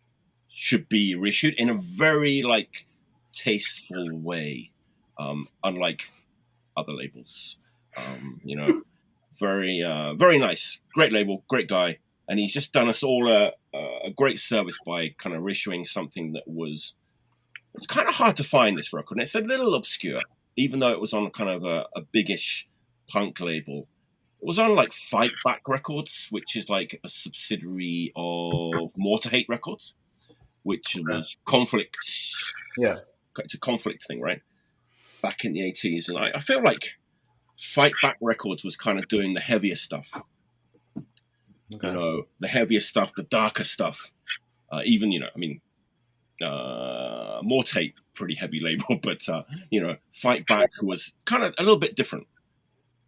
should be reissued in a very like tasteful way, unlike other labels. Very nice, great label, great guy, and he's just done us all a great service by kind of reissuing something that it's kind of hard to find, this record, and it's a little obscure, even though it was on kind of a biggish punk label. It was on like Fight Back Records, which is like a subsidiary of More to Hate Records, which was Conflict. Yeah. It's a Conflict thing, right? Back in the 80s. And I feel like Fight Back Records was kind of doing the heavier stuff. Okay. The heavier stuff, the darker stuff. More to Hate, pretty heavy label, but, Fight Back was kind of a little bit different.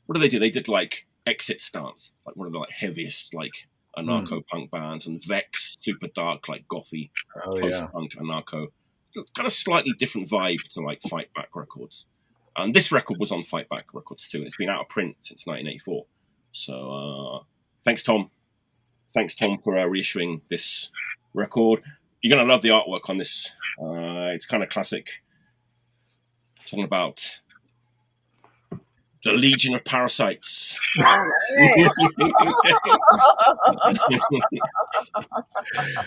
What did they do? They did like Exit Stance, like one of the like heaviest like anarcho-punk bands, and Vex, super dark, like gothy, post-punk anarcho. Kind of slightly different vibe to like Fight Back Records. And this record was on Fight Back Records too. It's been out of print since 1984. So thanks, Tom. Thanks, Tom, for reissuing this record. You're going to love the artwork on this. It's kind of classic. Talking about the Legion of Parasites.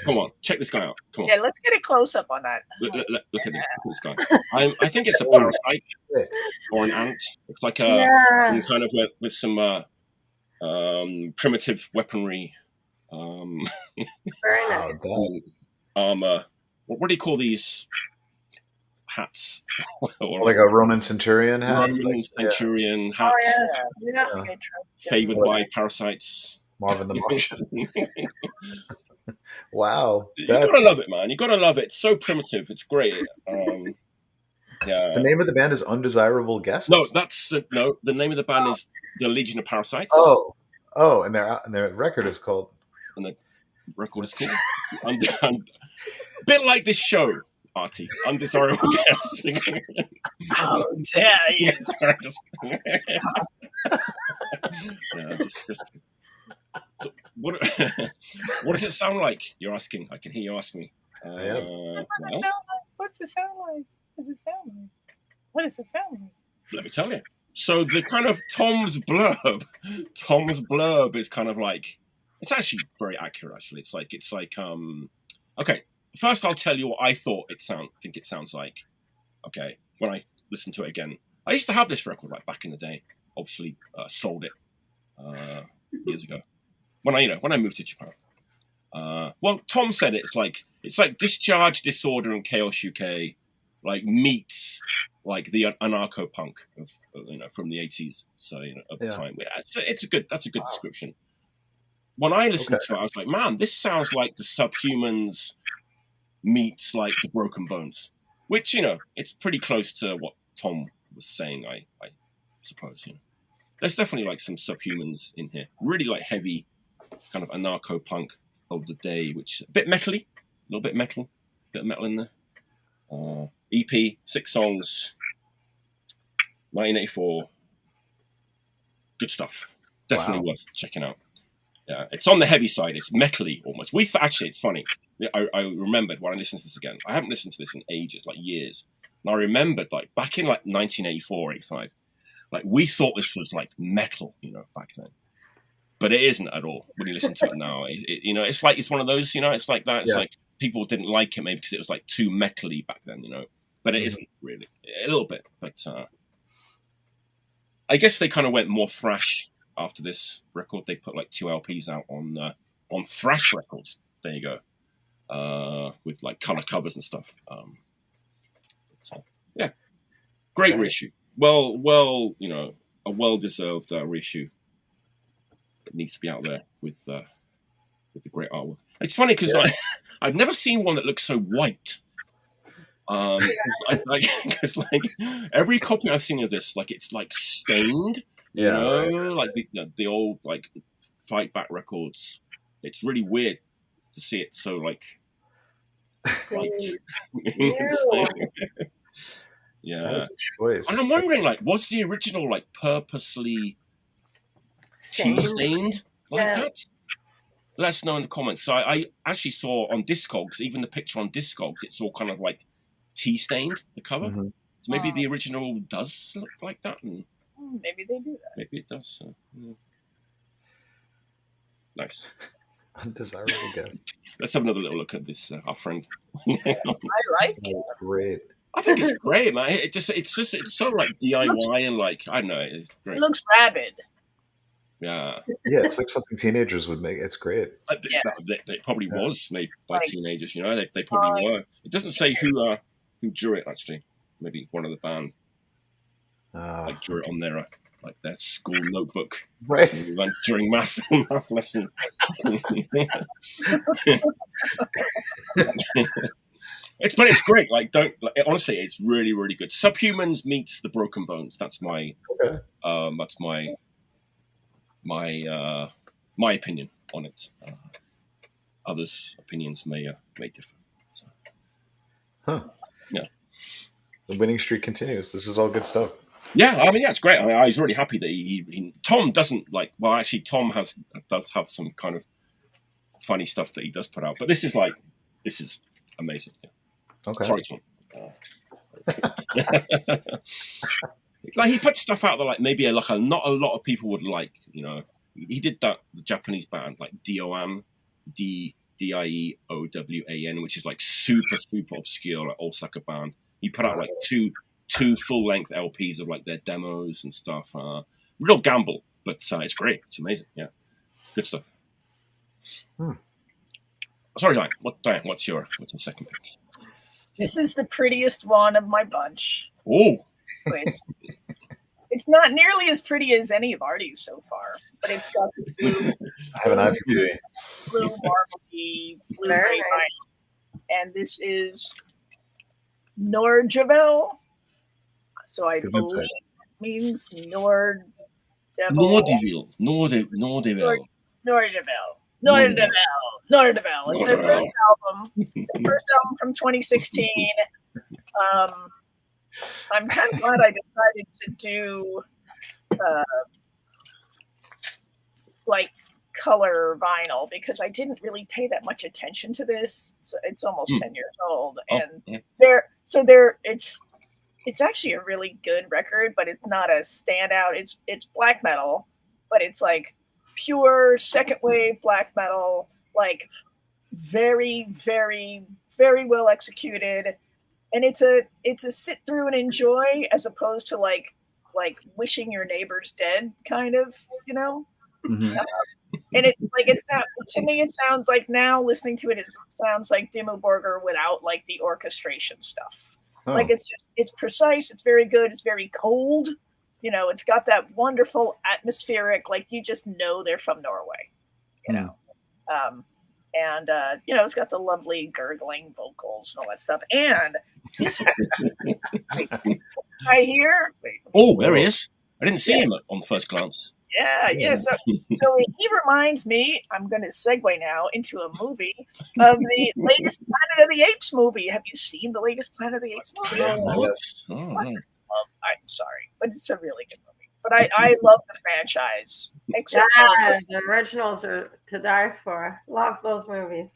Come on, check this guy out. Come on. Yeah, let's get a close up on that. Look at this guy. I think it's a parasite or an ant. Looks like kind of with some primitive weaponry. Very nice. Armor. What do you call these? hats. Or like a Roman centurion hat. Roman centurion Oh, hat. yeah. Okay, true. Favored by Parasites. Marvin the Martian. Wow. You gotta love it, man. You gotta love it. It's so primitive. It's great. Yeah. The name of the band is Undesirable Guests? No, the name of the band is The Legion of Parasites. Oh, and their record is called. And the record is called. A bit like this show, Artie. Undesirable Guests. How dare you? Just so what does it sound like? You're asking. I can hear you asking me. Well, What's it sound like? What does it sound like? let me tell you. So the kind of Tom's blurb is kind of like, it's actually very accurate. Actually, it's like okay. First, I'll tell you what I think it sounds like. Okay, when I listen to it again, I used to have this record like back in the day. Obviously, sold it years ago when I moved to Japan. Well, Tom said it. It's like Discharge, Disorder, and Chaos UK, like meets like the anarcho punk of from the 80s. So at the time, that's a good description. When I listened to it, I was like, man, this sounds like the Subhumans meets like the Broken Bones, which it's pretty close to what Tom was saying. I suppose there's definitely like some Subhumans in here, really like heavy kind of anarcho punk of the day, which is a bit metally, a little bit of metal in there. EP, 6 songs, 1984. Good stuff. Definitely worth checking out. Yeah, it's on the heavy side. It's metally almost. Actually, it's funny. I remembered when I listened to this again. I haven't listened to this in ages, like years. And I remembered like back in like 1984, 85, like we thought this was like metal, back then. But it isn't at all when you listen to it now. It's like it's one of those, it's like that. It's like people didn't like it maybe because it was like too metally back then, But it isn't really. A little bit. But I guess they kind of went more thrash after this record. They put like 2 LPs out on Thrash Records. There you go. With like color covers and stuff. Yeah. Great reissue. Well, a well-deserved reissue. It needs to be out there with the great artwork. It's funny because I've never seen one that looks so white. Because like every copy I've seen of this, like it's like stained. Like the old like Fight Back records. It's really weird to see it so like white. Yeah, that is a choice. And I'm wondering, like, was the original like purposely tea stained like that? Let us know in the comments. So I actually saw on Discogs, even the picture on Discogs, it's all kind of like tea stained, the cover. Mm-hmm. So maybe the original does look like that. And maybe they do that. Maybe it does. So, yeah. Nice. Undesirable guest. Let's have another little look at this, our friend. I like it. That's great. I think it's great, man. It's so like DIY and like, I don't know. It's great. It looks rabid. Yeah. Yeah, it's like something teenagers would make. It's great. It probably was made by teenagers, They probably were. It doesn't say who drew it, actually. Maybe one of the band drew it on their school notebook. Right. During math lesson. But it's great. Honestly, it's really, really good. Subhumans meets the Broken Bones. That's my my opinion on it. Others' opinions may differ. So. Yeah. The winning streak continues. This is all good stuff. Yeah, it's great. I was really happy that he Tom doesn't like. Well, actually, Tom does have some kind of funny stuff that he does put out, but this is amazing. Yeah. Okay. Sorry, Tom. Like he puts stuff out that like maybe not a lot of people would like. He did the Japanese band like DOAN, DIEOWAN, which is like super obscure, like Osaka band. He put out like two full-length LPs of like their demos and stuff. Real gamble, but it's great. It's amazing. Yeah, good stuff. Sorry, Diane. What's your second pick? This is the prettiest one of my bunch. Oh, It's not nearly as pretty as any of Artie's so far, but it's got the blue, I have an eye for beauty. blue marbly, blue Very grapevine. And this is Nordjevel. So I Good believe insight. it means Nordjevel. Nordjevel. Nordjevel. It's their first album. The first album from 2016. I'm kind of glad I decided to do like color vinyl because I didn't really pay that much attention to this. It's almost 10 years old, and it's actually a really good record, but it's not a standout. It's black metal, but it's like pure second wave black metal, like very, very, very well executed. And it's a sit through and enjoy as opposed to like wishing your neighbor's dead kind of, you know. Mhm. And to me it sounds like, now listening to it, it sounds like Dimmu Borgir without like the orchestration stuff. Oh. Like it's precise, it's very good, it's very cold. You know, it's got that wonderful atmospheric, like you just know they're from Norway. You know. And you know, it's got the lovely gurgling vocals and all that stuff. And this right here. Oh, there he is. I didn't see him on first glance. Yeah. So he reminds me, I'm going to segue now into a movie of the latest Planet of the Apes movie. Have you seen the latest Planet of the Apes movie? I'm sorry, but it's a really good movie. But I love the franchise. Except the originals are to die for. Love those movies.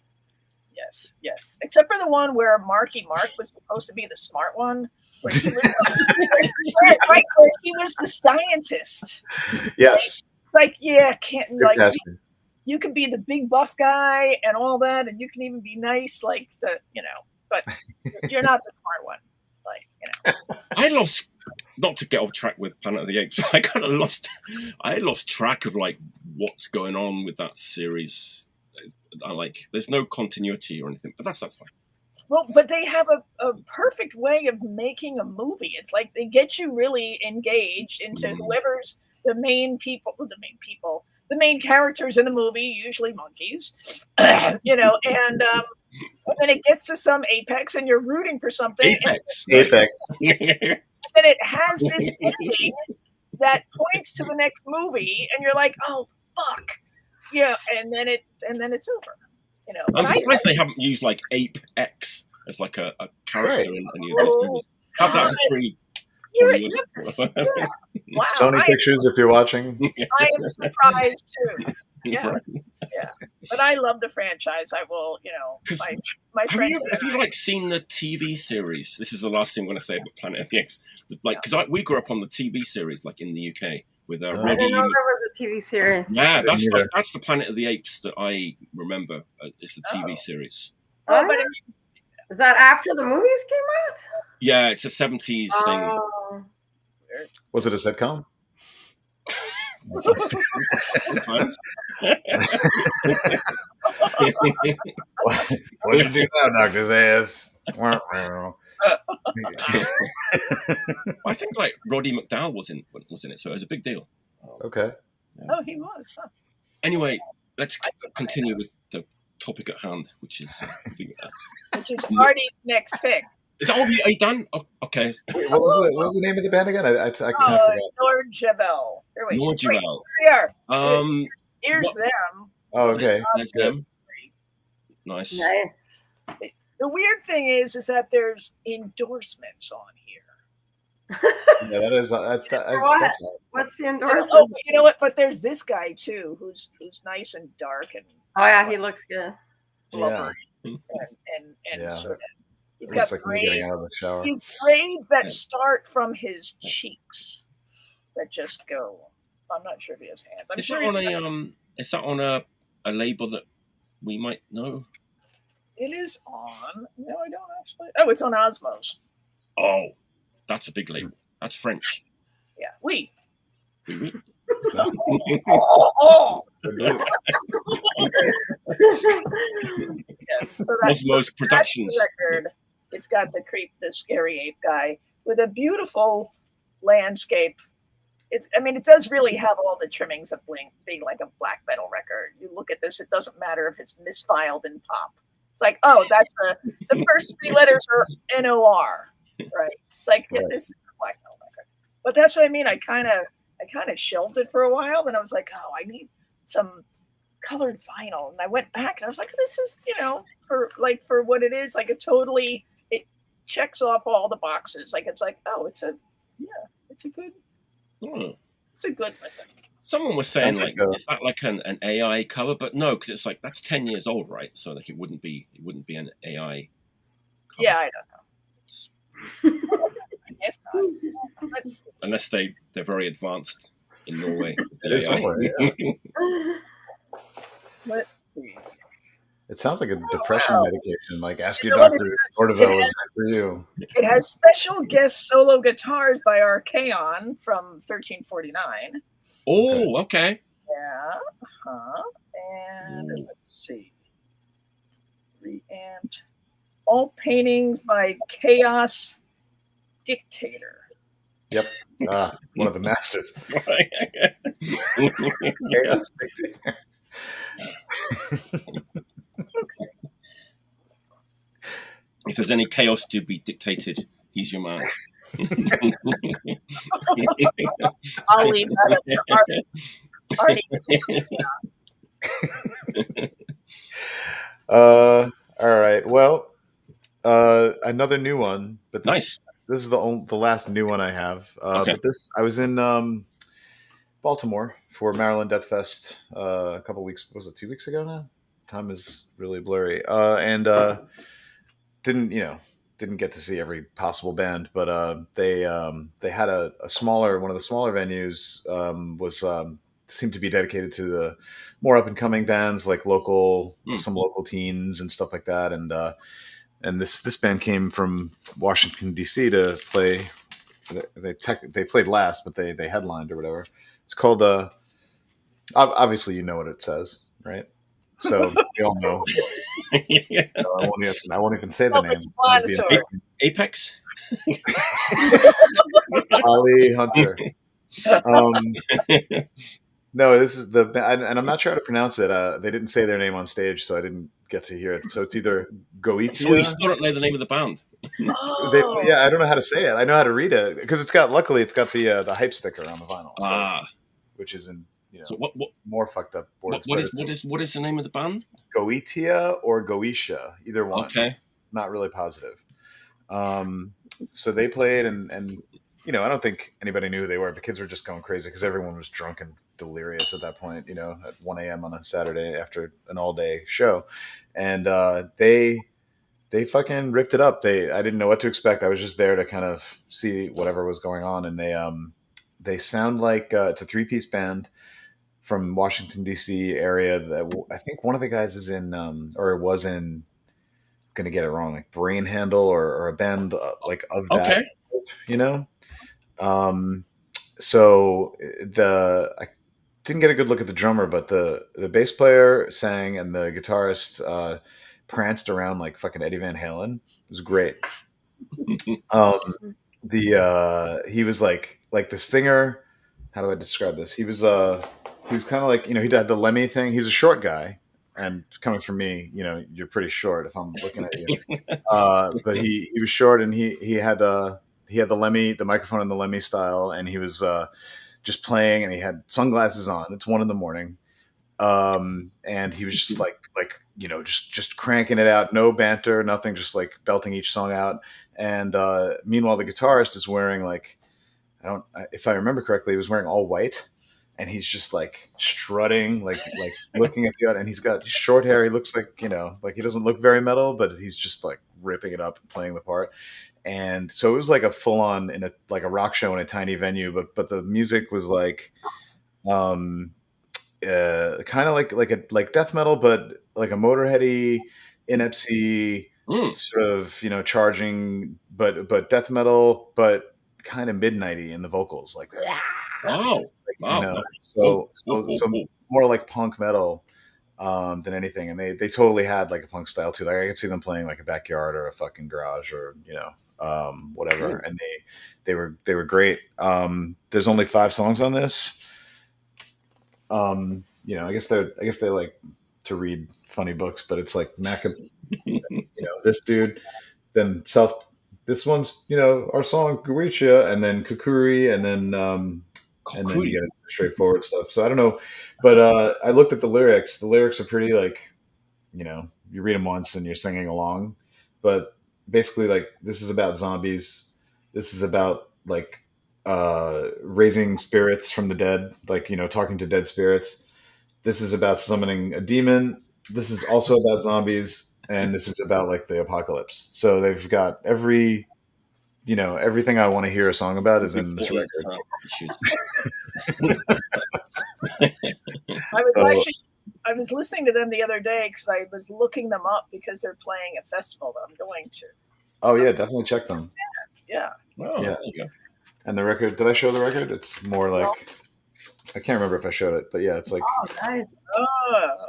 Yes. Except for the one where Marky Mark was supposed to be the smart one. Where he was, where he was the scientist. Yes. Like you could be the big buff guy and all that, and you can even be nice, like but you're not the smart one. Like, you know. I lost, not to get off track with Planet of the Apes, I lost track of like what's going on with that series. There's no continuity or anything, but that's fine. Well, but they have a perfect way of making a movie. It's like they get you really engaged into whoever's the main characters in the movie, usually monkeys, you know, and then it gets to some apex and you're rooting for something. Apex. And it has this ending that points to the next movie, and you're like, oh fuck, yeah, and then it's over. You know, I'm surprised they haven't used like Apex as like a character in any of those movies. Have that free. Wow, Sony Pictures, if you're watching. I am surprised too. Yeah. But I love the franchise. I will, you know, my friends. Have you like seen the TV series? This is the last thing I'm going to say about Planet of the Apes. Like, because we grew up on the TV series, like in the UK, with I didn't know there was a TV series. Yeah, that's the Planet of the Apes that I remember. It's the TV series. Oh, but is that after the movies came out? Yeah, it's a 70s thing. Was it a sitcom? What did you do now, Dr. Zayas? I think like Roddy McDowall was in it, so it was a big deal. Okay. Yeah. Oh, he was. Huh? Anyway, let's continue with the topic at hand, which is Artie's next pick. Is that all you done? Oh, okay. Wait, what was the name of the band again? I kind of forgot. Nordjevel. Nordjevel. Here. Here's what? them. Oh, okay. There's them. Nice. The weird thing is that there's endorsements on here. Yeah, that is. What's the endorsement? Oh, you know what? But there's this guy too, who's nice and dark and. Oh yeah, he looks good. Blubbery Yeah. and sort of. He's Looks got like me getting out of the shower. He's braids that start from his cheeks that just go. I'm not sure if he has hands. Is that on a label that we might know? It is on. No, I don't actually. Oh, it's on Osmose. Oh, that's a big label. That's French. Yeah, oui. Oui. Yes, so that's Osmose Productions. That's the record. It's got the scary ape guy with a beautiful landscape. It does really have all the trimmings of being like a black metal record. You look at this, it doesn't matter if it's misfiled in pop. It's like, oh, that's the first 3 letters are NOR, right? It's like, yeah, this is a black metal record. But that's what I mean. I kind of shelved it for a while, and I was like, oh, I need some colored vinyl. And I went back, and I was like, this is, for what it is, like it checks off all the boxes. Like, it's like, oh, it's a good. It's a good listen. Someone was saying, like, is that like an AI cover? But no, because it's like that's 10 years old, right? So like it wouldn't be an AI cover. Yeah, I don't know. I guess not. Unless they're very advanced in Norway. Let's see. It sounds like a depression medication. Like, ask your doctor. Nordjevel is for you. It has special guest solo guitars by Archeon from 1349. Oh, okay. Yeah. And let's see. Reamped. All paintings by Chaos Dictator. Yep. One of the masters. Chaos Dictator. Okay. If there's any chaos to be dictated, he's your man. I'll leave that up to Artie. All right. Well, another new one, but this is the last new one I have. But I was in Baltimore for Maryland Death Fest a couple weeks. Was it 2 weeks ago now? Time is really blurry. And didn't get to see every possible band, but they had one of the smaller venues seemed to be dedicated to the more up and coming bands, like some local teens and stuff like that. And this band came from Washington D.C. to play. They played last, but they headlined or whatever. It's called obviously you know what it says, right? So we all know. I won't even say the name. Apex. Ali Hunter. No, this is and I'm not sure how to pronounce it. They didn't say their name on stage, so I didn't get to hear it. So it's either Goitia. So you still don't know the name of the band. I don't know how to say it. I know how to read it because luckily it's got the hype sticker on the vinyl, which is in so what more fucked up boards. What is the name of the band? Goitia or Goetia, either one. Okay, not really positive. So they played, and I don't think anybody knew who they were. The kids were just going crazy because everyone was drunk and delirious at that point. At 1 a.m. on a Saturday after an all-day show, and they fucking ripped it up. I didn't know what to expect. I was just there to kind of see whatever was going on, and they sound like it's a 3-piece band from Washington D.C. area. That I think one of the guys is in or was in. Going to get it wrong, like Brain Handle or a band like of that. Okay. So I didn't get a good look at the drummer, but the bass player sang and the guitarist pranced around like fucking Eddie Van Halen. It was great. He was like the singer. How do I describe this? He was kind of like, he had the Lemmy thing. He was a short guy, and coming from me, you're pretty short if I'm looking at you. But he was short, and he had the Lemmy, the microphone in the Lemmy style, and he was just playing, and he had sunglasses on. It's 1 a.m. And he was just just cranking it out, no banter, nothing, just like belting each song out. And meanwhile, the guitarist is wearing if I remember correctly, he was wearing all white, and he's just like strutting, like looking at the other, and he's got short hair. He looks like like he doesn't look very metal, but he's just like ripping it up and playing the part. And so it was like a full on in a rock show in a tiny venue, but the music was like kind of like death metal, but like a Motorheady, Inepsy sort of charging, but death metal, but kind of midnighty in the vocals, like wow. So more like punk metal. than anything. And they totally had like a punk style too. Like I could see them playing like a backyard or a fucking garage or whatever. And they were great. There's only 5 songs on this. I guess they like to read funny books, but it's like this dude, then this one's our song Guricha, and then Kukuri, and then you get straightforward stuff. So I don't know, but I looked at the lyrics. The lyrics are pretty like, you read them once and you're singing along, but basically like this is about zombies. This is about like raising spirits from the dead, like talking to dead spirits. This is about summoning a demon. This is also about zombies. And this is about like the apocalypse. So they've got everything I want to hear a song about is in this record. I was listening to them the other day because I was looking them up because they're playing a festival that I'm going to. Oh yeah, definitely check them. Yeah. Oh, yeah. There you go. And the record, did I show the record? It's more like, I can't remember if I showed it, but yeah, it's like Nice.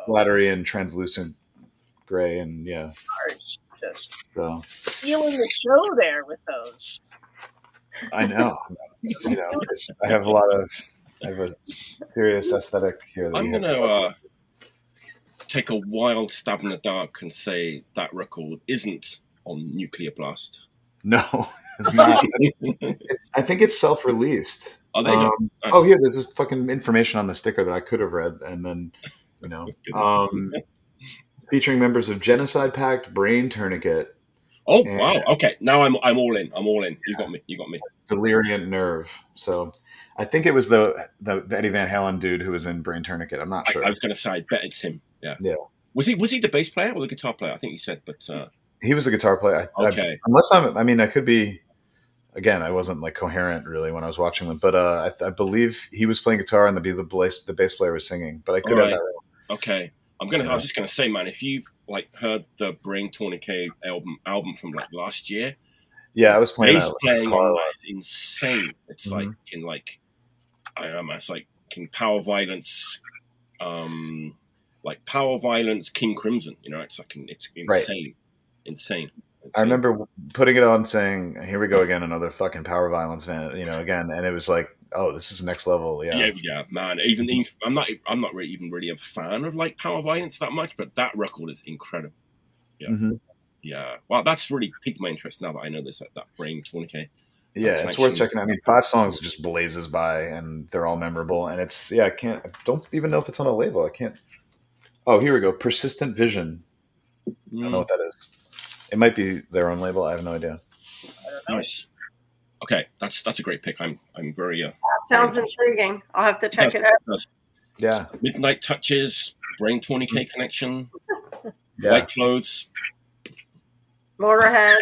splattery and translucent gray, and Just so feeling the show there with those. I know. I have a serious aesthetic here. I'm gonna take a wild stab in the dark and say that record isn't on Nuclear Blast. No, it's not. I think it's self-released. Oh, they know. Here, there's this fucking information on the sticker that I could have read, and then featuring members of Genocide Pact, Brain Tourniquet. Oh wow! Okay, now I'm all in. I'm all in. You got me. Deliriant Nerve. So, I think it was the Eddie Van Halen dude who was in Brain Tourniquet. I'm not sure. I was going to say, I bet it's him. Yeah. Yeah. Was he the bass player or the guitar player? I think you said, but he was the guitar player. Okay. I could be. Again, I wasn't like coherent really when I was watching them, but I believe he was playing guitar and the bass player was singing. But I could have that wrong. Okay. I was just gonna say, man, if you've like heard the Brain Tourniquet album from like last year, yeah, I was playing bass that. Playing on that is insane. It's like in like I don't know, man, it's like in Power Violence, King Crimson. It's like it's insane, right. insane. I remember putting it on, saying, "Here we go again, another fucking Power Violence fan." Again, and it was like, "Oh, this is next level." Yeah, man. Even I'm not really a fan of like Power Violence that much, but that record is incredible. Yeah, yeah. Well, that's really piqued my interest now that I know this that Brain Tourniquet. Yeah, it's worth checking out. I mean, 5 songs just blazes by, and they're all memorable. And it's I don't even know if it's on a label. I can't. Oh, here we go. Persistent Vision. I don't know what that is. It might be their own label. I have no idea. Nice. Okay, that's a great pick. I'm very. That sounds intriguing. I'll have to check it out. Yeah. Midnight Touches, Brain Tourniquet Connection, Yeah. White Clothes. Motorhead.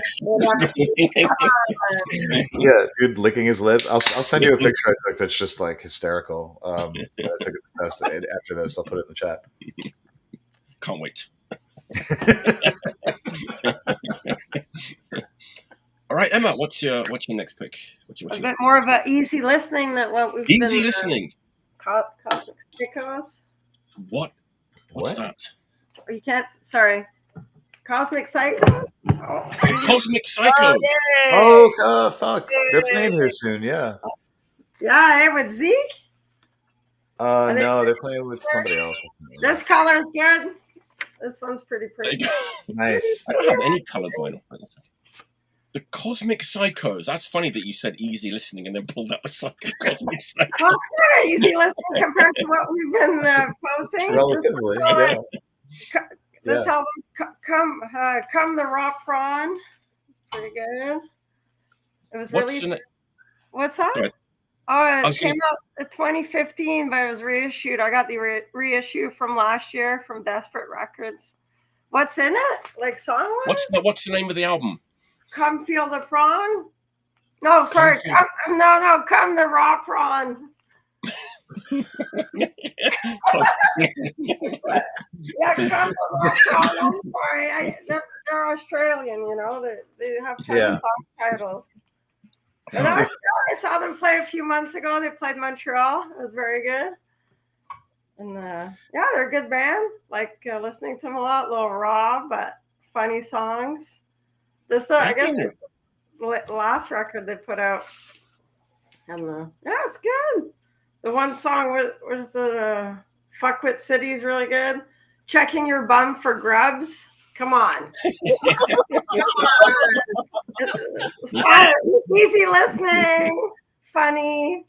Yeah, dude licking his lip. I'll send you a picture I took that's just like hysterical. I took a test after this. I'll put it in the chat. Can't wait. All right, Emma, what's your next pick? A bit more of an easy listening than what we've been. Easy listening. Cosmic Psychos. What's that? You can't. Sorry. Cosmic Psychos. Oh. Cosmic Psycho. Oh, fuck! They're playing here soon. Yeah. Yeah, with Zeke. No, they're playing with somebody else. This color's good. This one's pretty. Nice. I don't have any colored vinyl. The Cosmic Psychos. That's funny that you said easy listening and then pulled out the Cosmic Psychos. Well, it's pretty easy listening compared to what we've been posting. Relatively, yeah. This album, Come the Rock Prawn. Pretty good. It was released. What's that? Oh, it came out in 2015, but it was reissued. I got the reissue from last year from Desperate Records. What's in it? Like song-wise? What's the name of the album? Come Feel the Prawn? No, sorry. Come the Raw Prawn. Yeah, Come the Raw Prawn. I'm sorry. They're Australian, They have song titles. And I saw them play a few months ago. They played Montreal. It was very good. And yeah, they're a good band. Like listening to them a lot, a little raw, but funny songs. I guess this the last record they put out. And yeah, it's good. The one song was the Fuckwit City's really good. Checking your bum for grubs. Come on. Come on. It's easy listening. Funny.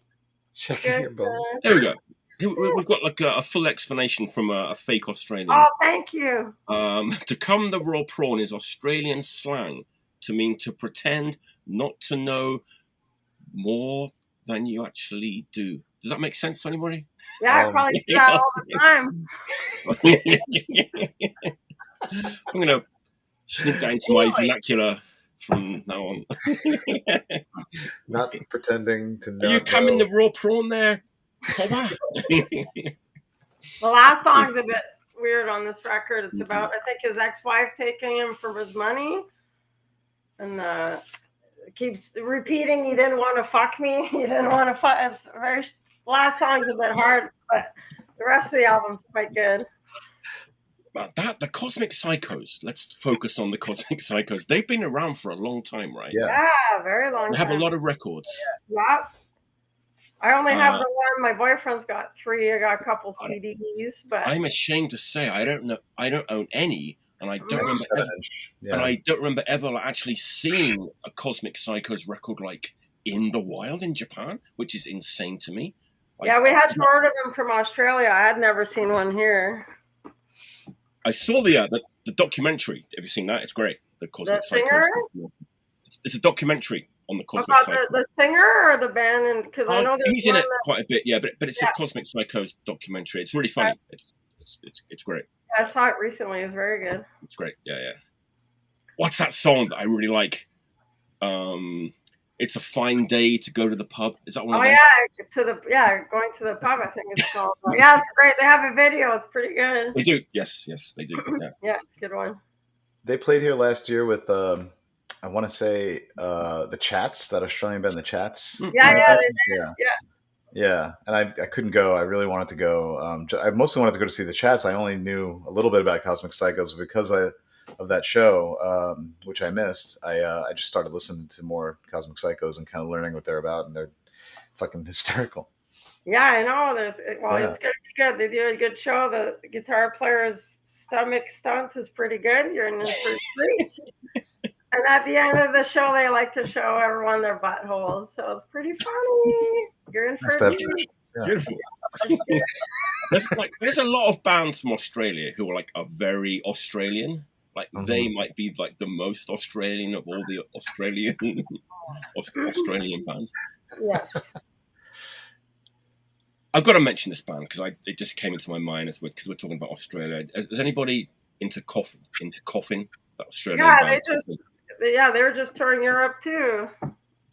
Checking your bum. There we go. We've got like a full explanation from a fake Australian. Oh, thank you. To come the raw prawn is Australian slang to mean to pretend not to know more than you actually do. Does that make sense to anybody? Yeah, I probably do that all the time. I'm going to sneak that into my vernacular from now on. Not pretending to know. Are you coming the raw prawn there? The last song's a bit weird on this record. It's about, I think, his ex-wife taking him for his money. And keeps repeating, "You didn't want to fuck me. You didn't want to fuck." It's very. Last song's a bit hard, but the rest of the album's quite good. The Cosmic Psychos. Let's focus on the Cosmic Psychos. They've been around for a long time, right? Yeah, very long time. They have a lot of records. Yeah. I only have the one. My boyfriend's got 3. I got a couple CDs, but I'm ashamed to say I don't know. I don't own any, and I don't remember. And I don't remember ever actually seeing a Cosmic Psychos record like in the wild in Japan, which is insane to me. Like, yeah, we had to order them from Australia. I had never seen one here. I saw the documentary. Have you seen that? It's great. The Cosmic singer? Psychos. It's a documentary on the Cosmic About Psychos. the singer or the band? And because I know he's in it quite a bit, yeah. But it's a Cosmic Psychos documentary. It's really funny. It's great. I saw it recently. It was very good. It's great. Yeah. What's that song that I really like? It's a fine day to go to the pub. Is that one? Oh yeah, going to the pub. I think it's called. Yeah, it's great. They have a video. It's pretty good. They do. Yes, they do. Yeah, it's a good one. They played here last year with I want to say the Chats, that Australian band, the Chats. Yeah. Yeah, and I couldn't go. I really wanted to go. I mostly wanted to go to see the Chats. I only knew a little bit about Cosmic Psychos because of that show, which I missed. I just started listening to more Cosmic Psychos and kind of learning what they're about, and they're fucking hysterical. Yeah, I know. It's going to be good. They do a good show. The guitar player's stomach stunt is pretty good. You're in the first treat. And at the end of the show, they like to show everyone their buttholes. So it's pretty funny. You're in for a treat. Beautiful. There's a lot of bands from Australia who are very Australian. They might be the most Australian of all the Australian bands. Yes. I've got to mention this band because it just came into my mind because we're talking about Australia. Is anybody into Coffin? That Australian band? They were just touring Europe too.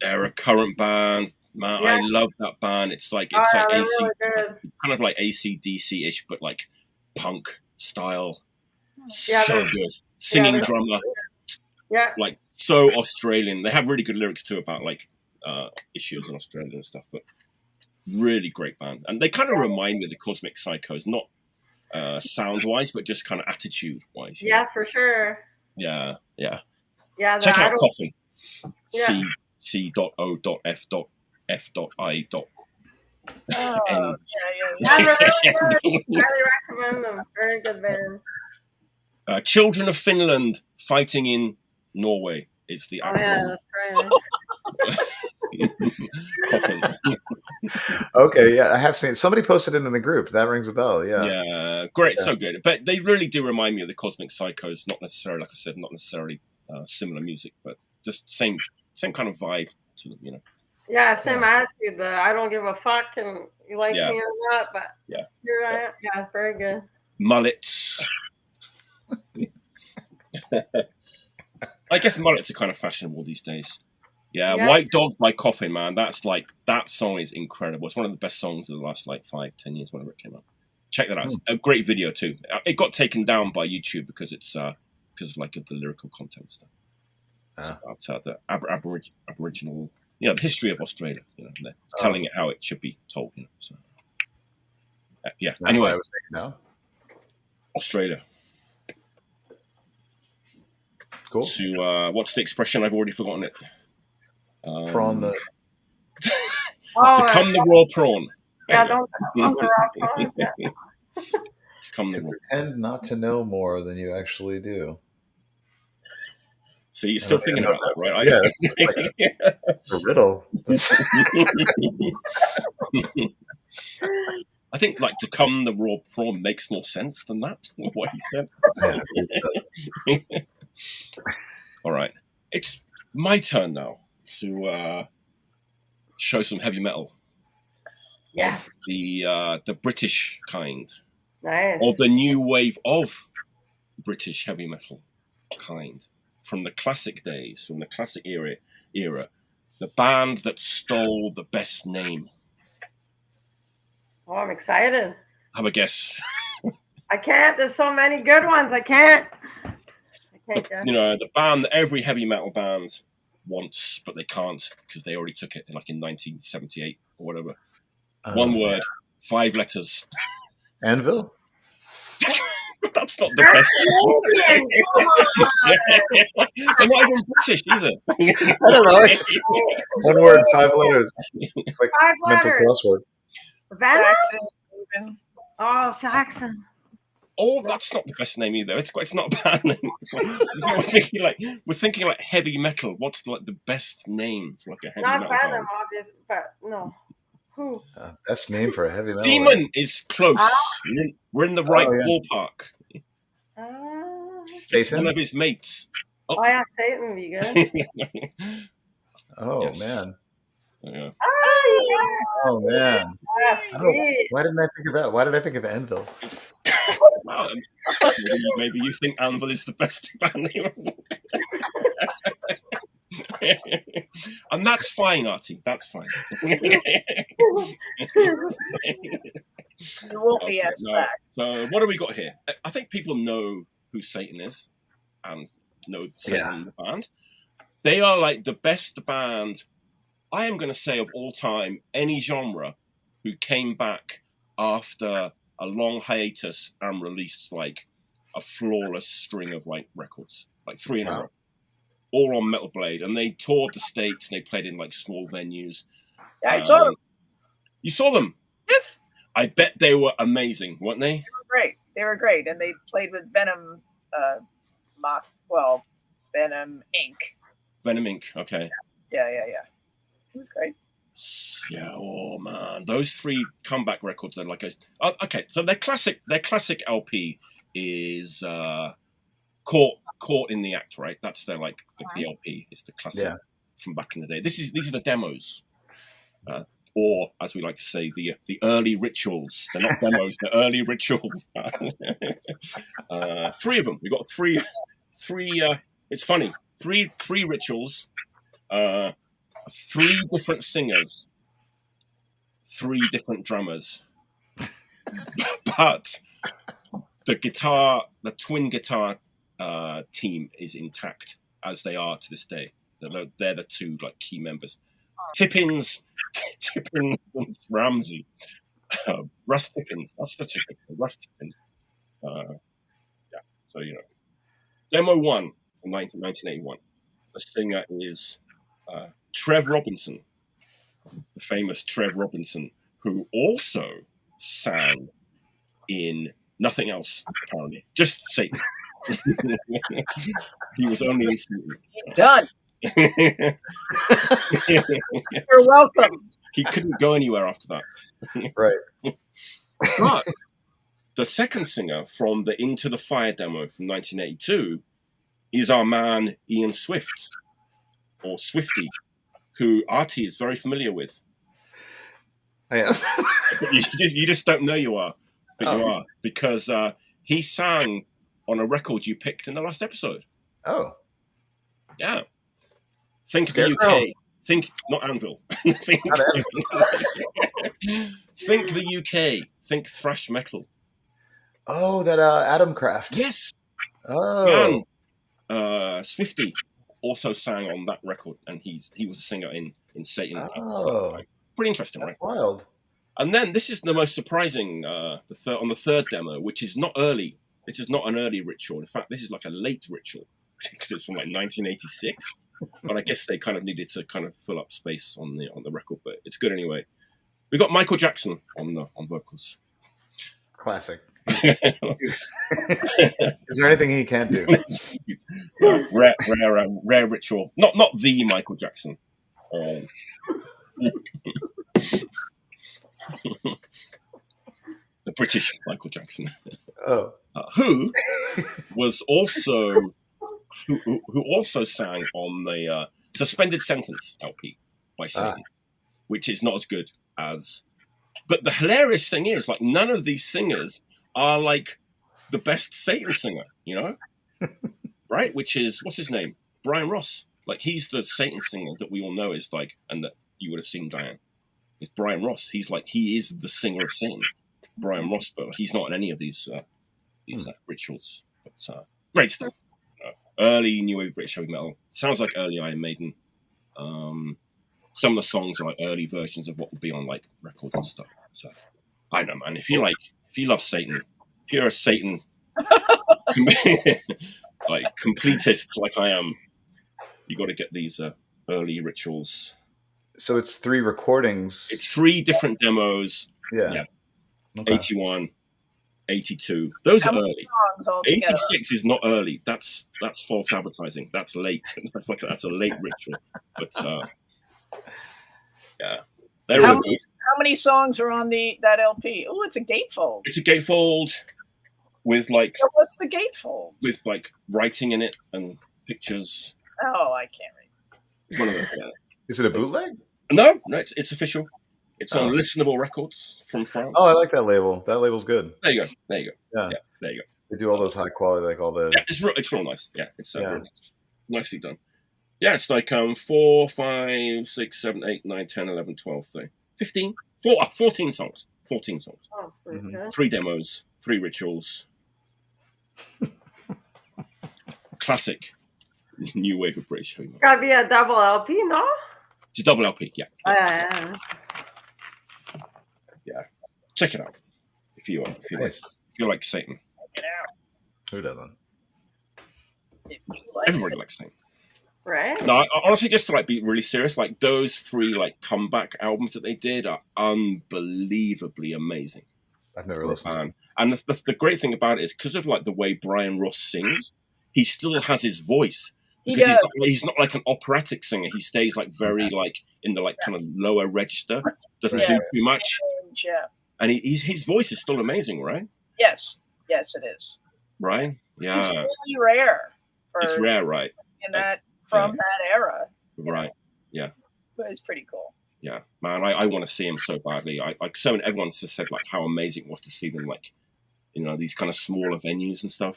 They're a current band. Man, I love that band. It's AC, really kind of like AC/DC-ish, but punk style. So good. Singing drummer. Yeah. So Australian. They have really good lyrics too about issues in Australia and stuff, but really great band. And they kind of remind me of the Cosmic Psychos, not sound-wise, but just kind of attitude-wise. Yeah, for sure. Yeah. Check out Coffin. C.O.F.I. Oh, yeah. They're really good. Highly recommend them. Very good band. Children of Finland fighting in Norway. It's the acronym. That's right. Okay, yeah, I have seen. Somebody posted it in the group. That rings a bell. Yeah, great, so good. But they really do remind me of the Cosmic Psychos. Not necessarily, like I said, not necessarily similar music, but just same kind of vibe to them. Yeah, same attitude. I don't give a fuck, and you like me or not, but here I am. Yeah, very good. Mullets. I guess mullets are kind of fashionable these days. Yeah, White Dog by Coffin, man. That song is incredible. It's one of the best songs of the last 5-10 years, whenever it came out. Check that out. It's a great video too. It got taken down by YouTube because it's of the lyrical content stuff. It's about the Aboriginal, the history of Australia. They're telling it how it should be told. So, That's Anyway. why I was thinking no. Australia. Cool. To what's the expression? I've already forgotten it. Prawn the. Oh, To come the raw prawn. yeah, don't come the raw prawn. Yeah. To come the To raw. pretend not to know more than you actually do. So you're still thinking about that, right? Yeah, it's like a riddle. I think like to come the raw prawn makes more sense than that. What he said. All right, it's my turn now to show some heavy metal. Yes. Of the British kind, Nice. or the new wave of British heavy metal kind, from the classic days, from the classic era, the band that stole the best name. Oh, I'm excited. Have a guess. I can't. There's so many good ones. I can't guess. You know, the band that every heavy metal band wants, but they can't because they already took it like in 1978 or whatever. One word, 5 letters. Anvil? That's not the best. They're not even British either. I don't know. It's one word, 5 letters. It's like 5 mental letters. crossword. Venom? Saxon, even. Oh, Saxon. Oh, that's not the best name either. It's not a bad name. We're thinking like heavy metal. What's like the best name for like a heavy Not metal Venom, band? obviously, but no. Who? Best name for a heavy metal. Demon is close. We're in the right ballpark. It's one Satan? of his mates. Oh, yeah, Satan would be good. Oh, Yes. man. Yeah. Oh, man. Yes, I don't know. Why didn't I think of that? Why did I think of Anvil? Well, maybe you think Anvil is the best band name. And that's fine, Artie. That's fine. You won't be asked back. So what do we got here? I think people know who Satan is and know Satan the band. They are like the best band, I am going to say, of all time, any genre, who came back after a long hiatus and released like a flawless string of like records, like 3 in a row, all on Metal Blade. And they toured the States and they played in like small venues. Yeah, I saw them. You saw them? Yes. I bet they were amazing, weren't they? They were great. They were great. And they played with Venom, Venom Inc. Venom Inc. Okay. Yeah. It was great. Yeah, oh man, those 3 comeback records are like okay. So their classic LP is Caught in the Act, right? That's their like the LP. It's the classic from back in the day. These are the demos, or as we like to say, the early rituals. They're not demos; they're early rituals. 3 of them. We got three. It's funny. Three rituals. 3 different singers, 3 different drummers, but the twin guitar team is intact as they are to this day. They're the 2 like key members. Tippins and Ramsey, Russ Tippins. That's such a good thing. Russ Tippins. So you know, demo 1 from 1981. The singer is Trev Robinson, the famous Trev Robinson, who also sang in nothing else, apparently. Just Satan. He was only in Satan. He's done. You're welcome. He couldn't go anywhere after that. Right. But the second singer from the Into the Fire demo from 1982 is our man Ian Swift, or Swifty, who Artie is very familiar with. I am. You just don't know you are, but you are, because he sang on a record you picked in the last episode. Oh. Yeah. Think Scarecrow. the UK. Think, not Anvil. Think the UK. Think thrash metal. Oh, that Adam Craft. Yes. Oh. And Swifty also sang on that record, and he was a singer in Satan. Oh. Pretty interesting, That's right? wild. And then this is the most surprising, on the third demo, which is not early. This is not an early ritual. In fact, this is like a late ritual because it's from like 1986. But I guess they kind of needed to kind of fill up space on the record. But it's good anyway. We got Michael Jackson on vocals. Classic. Is there anything he can't do? Rare ritual. Not the Michael Jackson. The British Michael Jackson. Oh. Who also sang on the Suspended Sentence LP by Satan, which is not as good as. But the hilarious thing is, like, none of these singers are like the best Satan singer, you know? Right? Which is, what's his name? Brian Ross. Like, he's the Satan singer that we all know is like, and that you would have seen, Diane. It's Brian Ross. He is the singer of Satan. Brian Ross, but he's not in any of these rituals. But great stuff. Early new wave British heavy metal. Sounds like early Iron Maiden. Some of the songs are like early versions of what would be on like records and stuff. So I don't know, man. If you love Satan, if you're a Satan like completist like I am, you got to get these early rituals. So it's 3 recordings. It's 3 different demos. Yeah. Okay. 81, 82. Those are early. 86 is not early. That's false advertising. That's late. That's a late ritual. But yeah, how many songs are on that LP? Oh, it's a gatefold. It's a gatefold with like. So what's the gatefold? With like writing in it and pictures. Oh, I can't read. One of them. Yeah. Is it a bootleg? No, it's official. It's on Listenable Records from France. Oh, I like that label. That label's good. There you go. Yeah, there you go. They do all those high quality, like all the. Yeah, it's real nice. Yeah, it's real nice. Nicely done. Yeah, it's like 4, 5, 6, 7, 8, 9, 10, 11, 12, 13, 15, 14 songs. 14 songs. Oh, that's pretty good. 3 demos, 3 rituals. Classic new wave of British heavy metal. Gotta be a double LP, no? It's a double LP, yeah. Yeah. Check it out if you like Satan. Check it out. Who doesn't? Everybody likes Satan. Right? No, honestly, just to like be really serious, like those 3 like comeback albums that they did are unbelievably amazing. I've never listened. And the great thing about it is because of like the way Brian Ross sings, he still has his voice. Because he's not like an operatic singer. He stays like very like in the like kind of lower register. Doesn't do too much. Yeah. And his voice is still amazing, right? Yes, it is. Right? Yeah. It's really rare. It's rare, right? In that from that era. Right. Yeah. But it's pretty cool. Yeah, man, I want to see him so badly. Everyone's just said like how amazing it was to see them like, you know, these kind of smaller venues and stuff.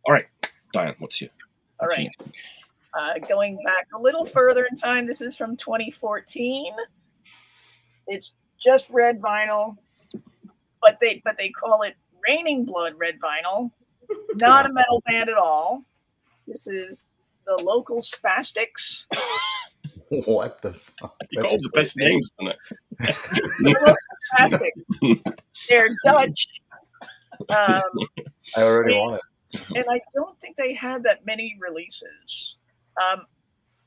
All right, Diane, what's your? All right. Going back a little further in time, this is from 2014. It's just red vinyl, but they call it Raining Blood red vinyl. Not a metal band at all. This is the local Spastics. What the fuck? You got all the best names, isn't it? Spastics. They're Dutch. I already want it. And I don't think they had that many releases.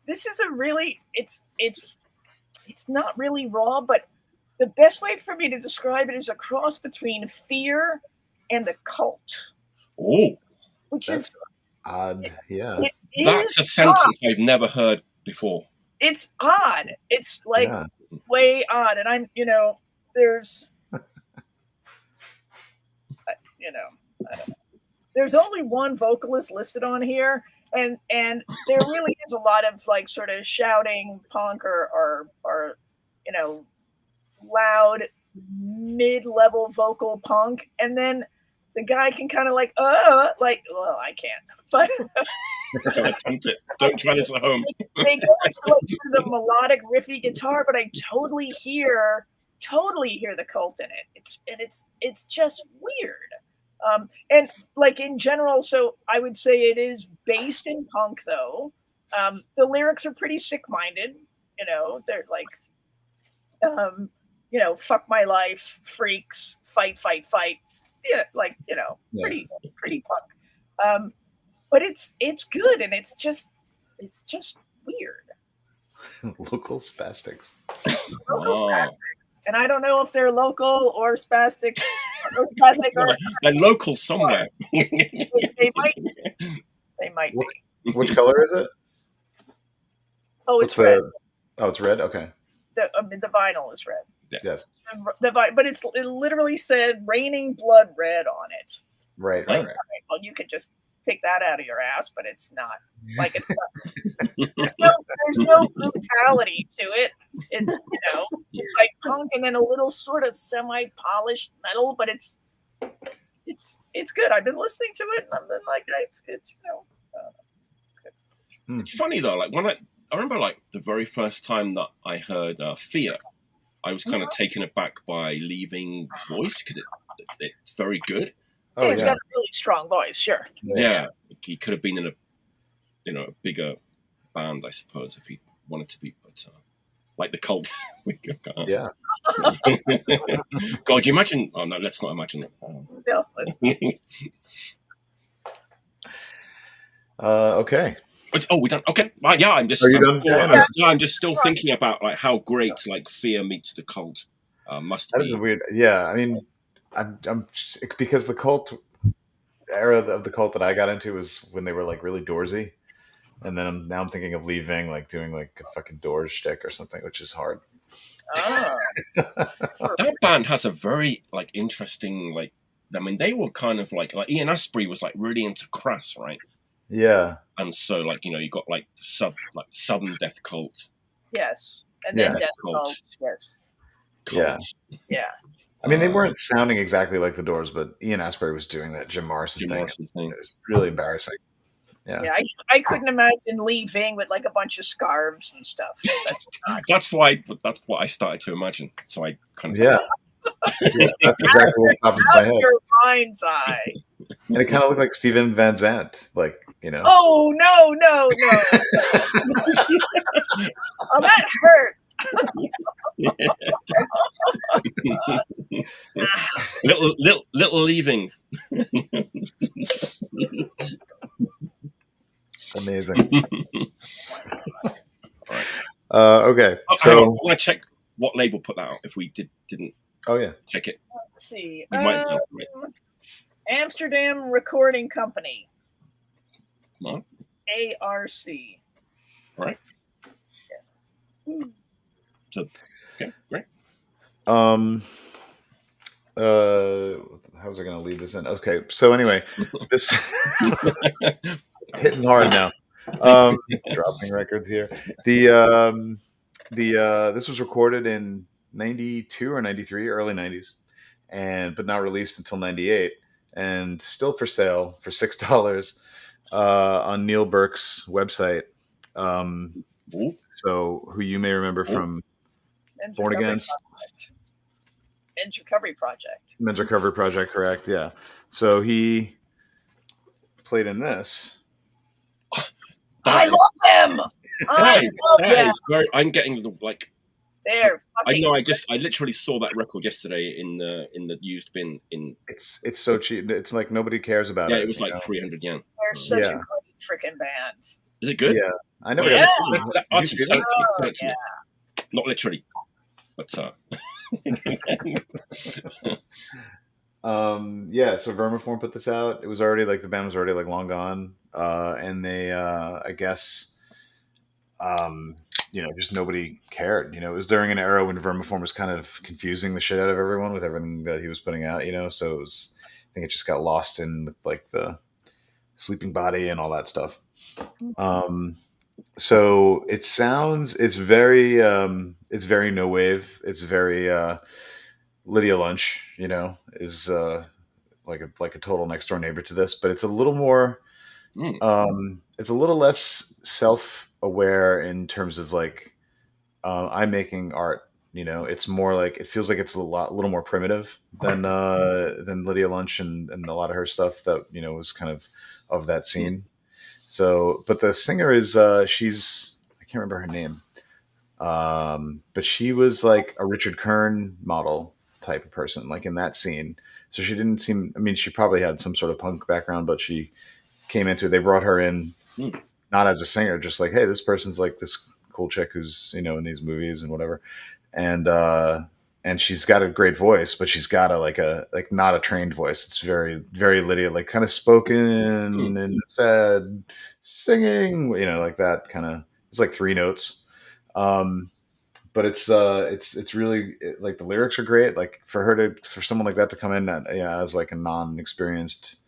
This is a really, it's not really raw, but the best way for me to describe it is a cross between Fear and the Cult. Oh, which is odd. Yeah, that's a sentence I've never heard before. It's odd. It's like way odd, and I'm, there's, I don't know. There's only one vocalist listed on here, and there really is a lot of like sort of shouting punk or loud mid-level vocal punk, and then the guy can kind of well, I can't, but don't attempt it. Don't try this at home. They go to the melodic riffy guitar, but I totally hear the Cult in it. It's just weird. And like in general, so I would say it is based in punk, though. The lyrics are pretty sick-minded. They're like fuck my life, freaks, fight. Yeah, pretty punk. But it's good, and it's just weird. Local Spastics. Local Spastics, and I don't know if they're local or Spastics. Or Spastic or they're local somewhere. They might be. Which color is it? Oh, it's red. Oh, it's red. Okay. The vinyl is red. Yes. But it literally said "Raining Blood Red" on it. Right. Well, you could just pick that out of your ass, but it's not. Like it's not, there's no brutality to it. It's it's like punk and then a little sort of semi-polished metal, but it's good. I've been listening to it, and I've been like, it's good. It's funny though, like when I remember like the very first time that I heard Fear, I was kind of taken aback by Leaving's voice because it's very good. Oh, he's got a really strong voice, sure. Yeah, he could have been in a bigger band, I suppose, if he wanted to be, but like the Cult. Yeah. God, you imagine? Oh no, let's not imagine it. No, let's okay. Oh, we done. Okay, right, yeah. I'm just. Are you done? I'm just still thinking about like how great like Fear meets the Cult must be. That is a weird. Yeah, I mean, I'm because the Cult era of the Cult that I got into was when they were like really Doorsy, and then I'm thinking of leaving, like doing like a fucking Doors shtick or something, which is hard. That band has a very like interesting like. I mean, they were kind of like Ian Astbury was like really into Crass, right? Yeah. And so like you got like Southern Death Cult. Yes, and then Death Cult. Yes. Cults. Yeah. I mean, they weren't sounding exactly like the Doors, but Ian Astbury was doing that Jim Morrison thing. It was really embarrassing. Yeah, I couldn't imagine leaving with like a bunch of scarves and stuff. That's what I started to imagine. So I kind of that's exactly what popped into my head. Your mind's eye. And it kind of looked like Steven Van Zandt, like Oh no! Oh, that hurt. little leaving. Amazing. All right. Okay. So I want to check what label put that out. If we didn't. Oh yeah. Check it. Let's see. We might have done it. Amsterdam Recording Company. What? ARC. Right. Yes. So, okay, great. How's I going to lead this in? Okay, so anyway, this hitting hard now. Dropping records here. The this was recorded in 92 or 93, early 90s, but not released until 98, and still for sale for $6 on Neil Burke's website. So who you may remember from Born Against. Men's Recovery Project. Men's Recovery Project, correct? Yeah. So he played in this. I love them. That is very. I'm getting the like. They're I know. I literally saw that record yesterday in the used bin. It's so cheap. It's like nobody cares about it. Yeah, it was like 300 yen. They're such a great freaking band. Is it good? Yeah, I never got to see that. Artie sent it to me. Yeah. Not literally, but. Yeah, so Vermiform put this out. It was already like the band was already like long gone, and they I guess just nobody cared. It was during an era when Vermiform was kind of confusing the shit out of everyone with everything that he was putting out. So I think it just got lost in with like the Sleeping Body and all that stuff. So it's very no wave. It's very Lydia Lunch, is like a total next door neighbor to this, but it's a little more, it's a little less self-aware in terms of like, I'm making art, it's more like, it feels like it's a little more primitive than Lydia Lunch and a lot of her stuff that, was kind of that scene. So, but the singer is, I can't remember her name. But she was like a Richard Kern model type of person, like in that scene. So she didn't seem. I mean, she probably had some sort of punk background, but she came into it. They brought her in not as a singer, just like, hey, this person's like this cool chick who's in these movies and whatever, and she's got a great voice, but she's got like not a trained voice. It's very very Lydia, like kind of spoken and sad singing, like that kind of. It's like three notes. But it's really like the lyrics are great. Like for someone like that to come in as like a non-experienced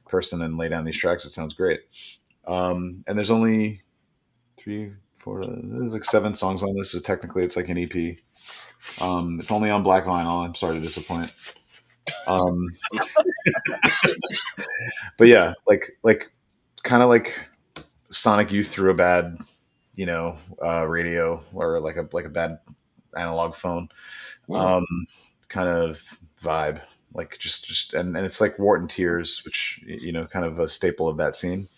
person and lay down these tracks, it sounds great. And there's only there's like 7 songs on this, so technically it's like an EP. It's only on black vinyl. I'm sorry to disappoint. But yeah, like kind of like Sonic Youth through a bad radio or like a bad analog phone kind of vibe, like just and it's like Wart and Tears, which kind of a staple of that scene.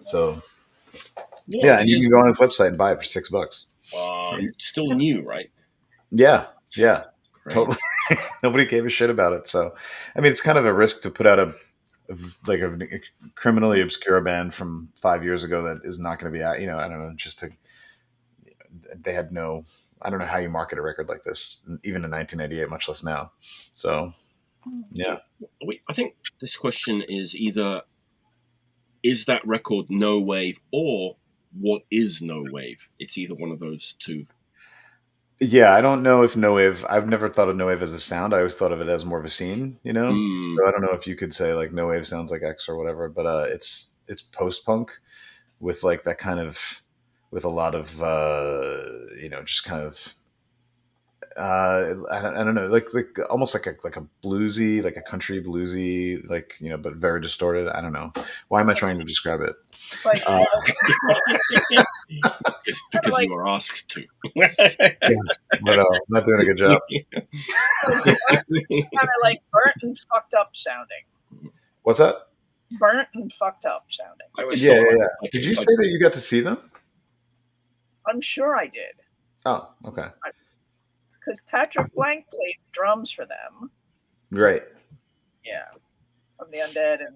So yeah, and you can go on his website and buy it for $6. Still new, right? Yeah Great. Totally. Nobody gave a shit about it. So I mean, it's kind of a risk to put out a criminally obscure band from 5 years ago that is not going to be out. I don't know, they had no. I don't know how you market a record like this, even in 1998, much less now. So, yeah. I think this question is either, is that record no wave, or what is no wave? It's either one of those two. Yeah, I don't know if no wave. I've never thought of no wave as a sound. I always thought of it as more of a scene. So I don't know if you could say like no wave sounds like X or whatever, but it's post punk with like that kind of. With a lot of, just kind of, I don't know, like almost like a bluesy, like a country bluesy, like, but very distorted. I don't know. Why am I trying to describe it? Like, it's because you were asked to. Yes, but I'm not doing a good job. kind of like burnt and fucked up sounding. What's that? Burnt and fucked up sounding. Yeah. Did you say that you got to see them? I'm sure I did. Oh, okay. Because Patrick Blank played drums for them. Right. Yeah. From the Undead and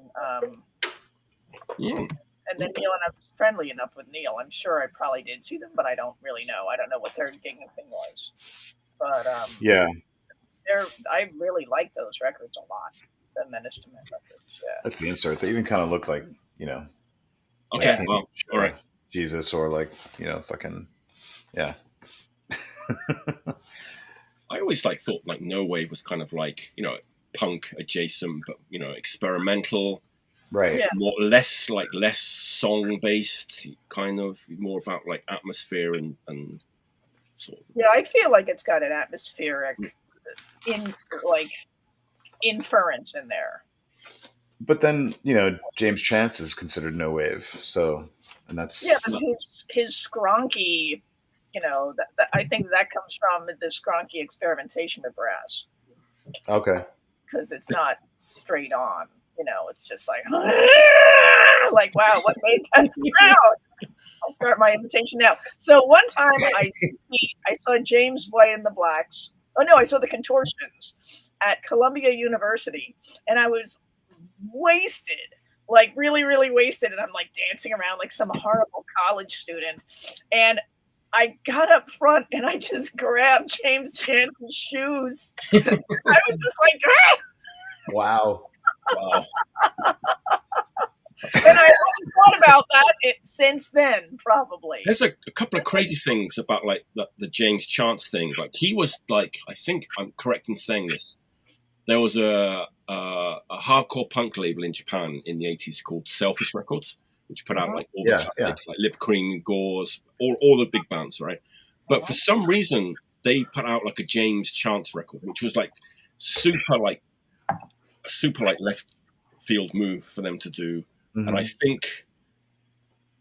then Neil, and I was friendly enough with Neil. I'm sure I probably did see them, but I don't really know. I don't know what their gigging thing was. But yeah. I really like those records a lot. The Menace to Men records. Yeah. That's the insert. They even kind of look like, Okay, like well, all right. Jesus or like, fucking, yeah. I always thought like no wave was kind of like, punk adjacent, but, experimental. Right. Yeah. Less song based, kind of more about like atmosphere and sort of. Yeah, I feel like it's got an atmospheric inference in there. But then, James Chance is considered no wave. So, and that's. Yeah, but his skronky, that I think that comes from the skronky experimentation with brass. Okay. Because it's not straight on. It's just like, wow, what made that sound? I'll start my invitation now. So one time I saw James White and the Blacks. Oh no, I saw the Contortions at Columbia University, and I was wasted, like really, really wasted. And I'm like dancing around like some horrible college student. And I got up front and I just grabbed James Chance's shoes. I was just like, ah! Wow. And I haven't thought about that since then, probably. There's a couple of crazy things about like the James Chance thing. Like he was like, I think I'm correct in saying this. There was a hardcore punk label in Japan in the 80s called Selfish Records, which put out like all the classics, like Lip Cream, Gauze, all the big bands, right? But for some reason, they put out like a James Chance record, which was like super like left field move for them to do. Mm-hmm. And I think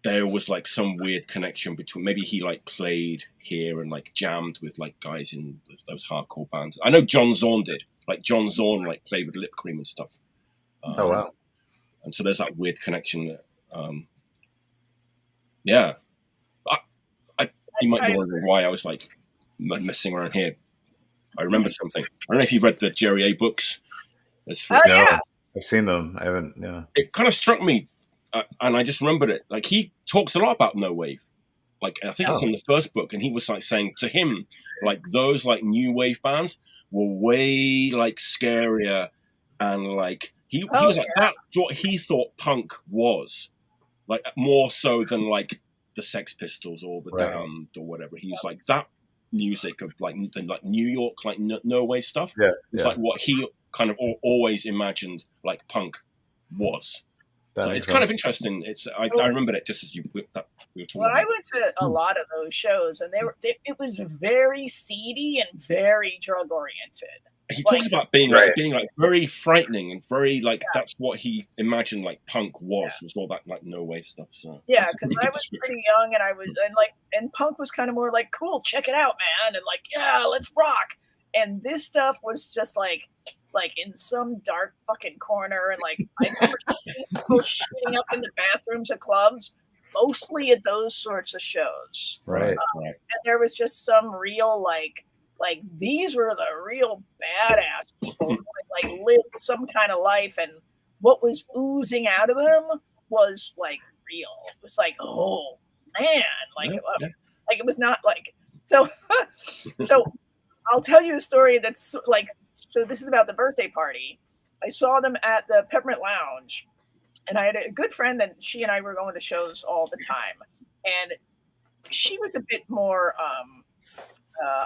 there was like some weird connection between, maybe he like played here and like jammed with like guys in those hardcore bands. I know John Zorn did. Like John Zorn like played with Lip Cream and stuff. Oh wow! And so there's that weird connection there. Yeah, You might be wondering why I was like messing around here. I remember something. I don't know if you read the Jerry A books. Yeah. I've seen them. I haven't. Yeah. It kind of struck me, and I just remembered it. Like he talks a lot about no wave. Like I think it's in the first book, and he was like saying to him, like those like new wave bands were way like scarier, and like he was like that's what he thought punk was, like more so than like the Sex Pistols or the Damned or whatever. He was like that music of like New York like no wave stuff. Yeah, it's like what he kind of always imagined like punk was. So it's kind of interesting. I remember it just as we were talking. Well, I went to a lot of those shows, and it was very seedy and very drug oriented. He talks about being like very frightening and very like that's what he imagined like punk was all that like no wave stuff. So yeah, because I was pretty young, and punk was kind of more like cool, check it out, man, and like let's rock. And this stuff was just like in some dark fucking corner, and like I remember people shooting up in the bathrooms of clubs, mostly at those sorts of shows. Right. And there was just some real like these were the real badass people who had like lived some kind of life, and what was oozing out of them was like real. It was like, oh man, like it was not like so. So I'll tell you a story that's like. So this is about the birthday party. I saw them at the Peppermint Lounge, and I had a good friend that she and I were going to shows all the time. And she was a bit more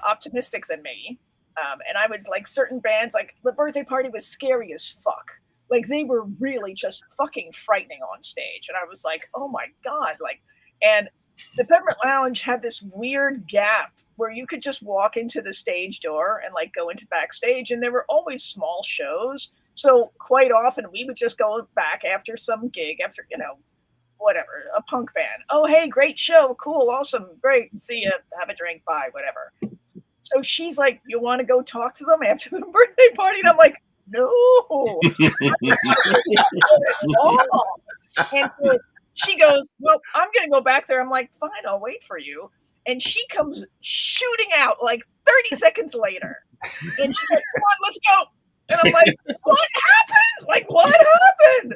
optimistic than me. And I was like certain bands, like the birthday party was scary as fuck. Like they were really just fucking frightening on stage. And I was like, oh my God. Like, and the Peppermint Lounge had this weird gap where you could just walk into the stage door and like go into backstage, and there were always small shows. So quite often we would just go back after some gig, after, whatever, a punk band. Oh, hey, great show. Cool. Awesome. Great. See you. Have a drink. Bye. Whatever. So she's like, you want to go talk to them after the birthday party? And I'm like, no. And so she goes, well, I'm going to go back there. I'm like, fine, I'll wait for you. And she comes shooting out like 30 seconds later. And she's like, come on, let's go. And I'm like, what happened? Like, what happened?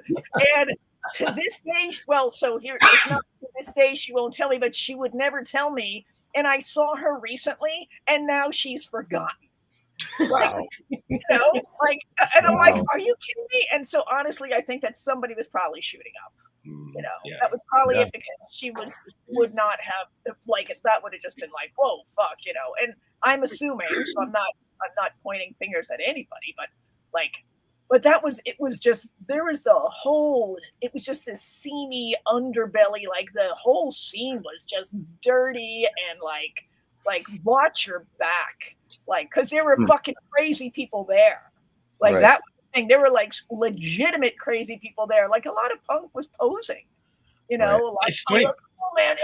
And to this day, well, so here, it's not to this day, she won't tell me, but she would never tell me. And I saw her recently, and now she's forgotten. Wow. And I'm like, are you kidding me? And so honestly, I think that somebody was probably shooting up. That was probably it, because she would not have like that would have just been like, whoa, fuck, and I'm assuming, so I'm not pointing fingers at anybody, but it was just this seamy underbelly, like the whole scene was just dirty, and like watch your back, like, because there were fucking crazy people there, like that was the thing. There were like legitimate crazy people there. Like a lot of punk was posing, a lot of punk, oh man,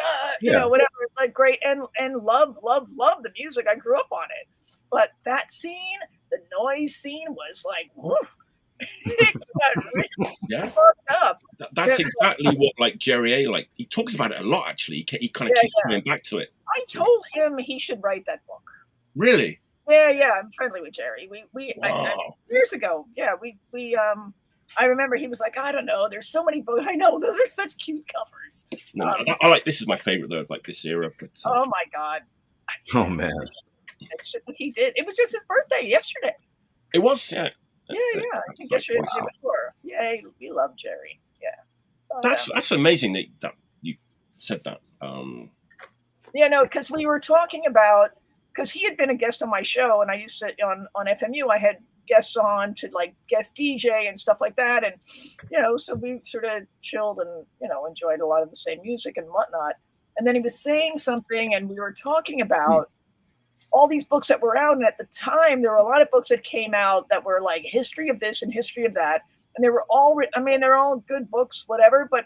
whatever. It's like great, and love the music. I grew up on it, but that scene, the noise scene, was like, woof. It got really fucked up. That's exactly what like Jerry A. like. He talks about it a lot. Actually, he kind of keeps coming back to it. I told him he should write that book. Really? Yeah, I'm friendly with Jerry. Years ago, I remember he was like, I don't know, there's so many books. I know, those are such cute covers. No, I like, this is my favorite though, like this era. But, oh my God. Oh man. That's what he did. It was just his birthday yesterday. It was, yeah. Yeah. I think yesterday was the day before. Yeah, we love Jerry. Yeah. That's amazing that you said that. Because we were talking about, because he had been a guest on my show, and I used to on FMU, I had guests on to like guest DJ and stuff like that, and so we sort of chilled and enjoyed a lot of the same music and whatnot. And then he was saying something, and we were talking about all these books that were out, and at the time there were a lot of books that came out that were like history of this and history of that, and they were all they're all good books, whatever, but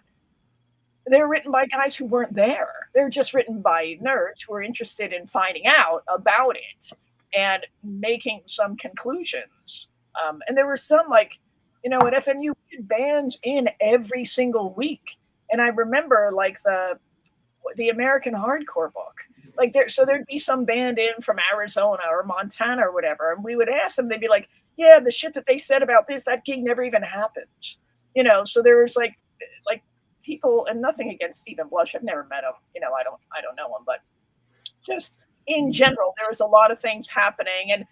they were written by guys who weren't there. They were just written by nerds who were interested in finding out about it and making some conclusions. And there were some, like, at FMU, we had bands in every single week. And I remember, like, the American Hardcore book. Like so there'd be some band in from Arizona or Montana or whatever, and we would ask them. They'd be like, "Yeah, the shit that they said about that gig never even happened." So there was like people, and nothing against Stephen Blush. I've never met him. I don't know him, but just in general, there was a lot of things happening, and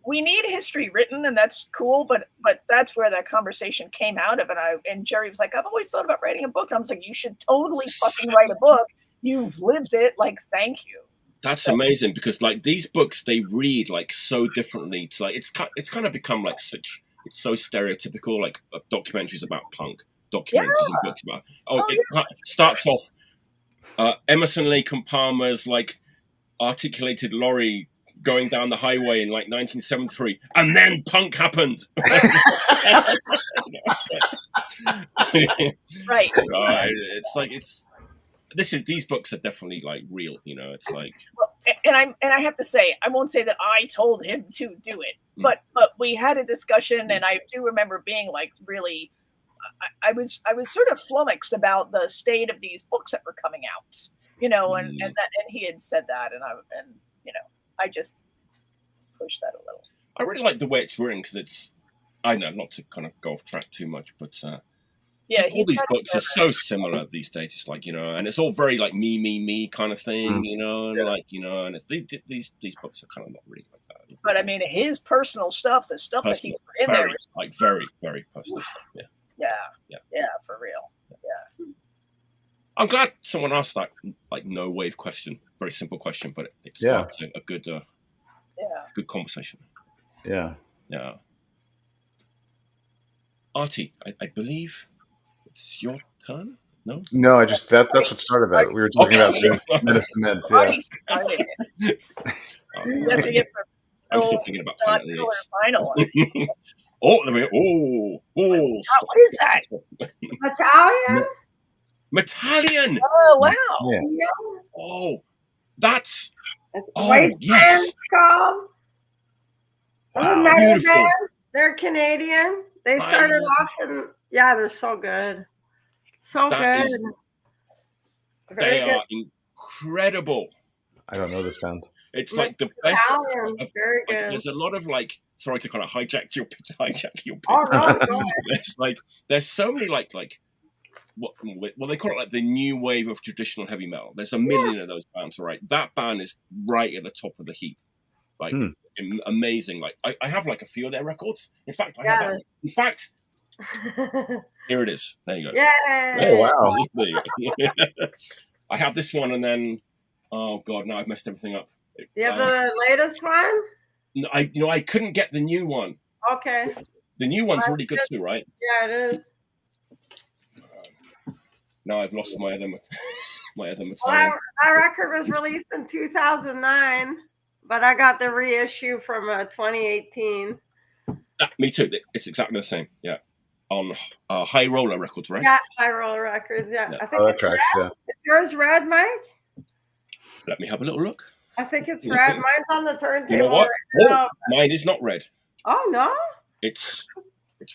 we need history written, and that's cool. But that's where that conversation came out of, and Jerry was like, "I've always thought about writing a book." And I was like, "You should totally fucking write a book. You've lived it. Like, thank you." That's amazing, because like these books, they read like so differently. To like it's kind of become like such. It's so stereotypical, like documentaries about punk, documentaries and books about. It starts off Emerson, Lake and Palmer's like articulated lorry going down the highway in like 1973, and then punk happened. Right. It's like these books are definitely like real. It's like. Well, and I have to say, I won't say that I told him to do it, but we had a discussion, and I do remember being like really. I was sort of flummoxed about the state of these books that were coming out, and he had said that, and I just pushed that a little. I really like the way it's written, because I know, not to kind of go off track too much, but all these books are so similar these days. It's like, and it's all very like me kind of thing, and like, and these books are kind of not really like that. But I mean, his personal stuff, the stuff personal, that he put in there, is like very, very personal stuff. Yeah, for real. Yeah. I'm glad someone asked that like no wave question. Very simple question, but it sparked a good good conversation. Yeah. Artie, I believe it's your turn. No, I just that's what started that. We were talking about Menace to Mint. Yeah. I'm still thinking about Planet of the Apes. Final. What is that? Metallion. Oh wow! Yeah. Oh, that's yes. Called. Beautiful. They're Canadian. They started off in they're so good, good. They are incredible. I don't know this band. It's like the best. Very good. There's a lot of like. Sorry to kind of hijack your pitch. Oh no! There's so many like what they call it, like the new wave of traditional heavy metal. There's a million of those bands, right? That band is right at the top of the heap. Like amazing. Like I have like a few of their records. In fact, here it is. There you go. Yeah. Oh wow. There you go. I have this one, and then oh god, now I've messed everything up. You have the latest one? No, I couldn't get the new one. Okay. The new one's really good too, right? Yeah, it is. Now I've lost my other material. Well, that record was released in 2009, but I got the reissue from 2018. Me too. It's exactly the same. Yeah, on High Roller Records, right? Yeah, High Roller Records. Yeah. I think that tracks. red. Yeah. Is yours red, Mike? Let me have a little look. I think it's red. Mine's on the turntable. You know what? Right now. Mine is not red. Oh no! It's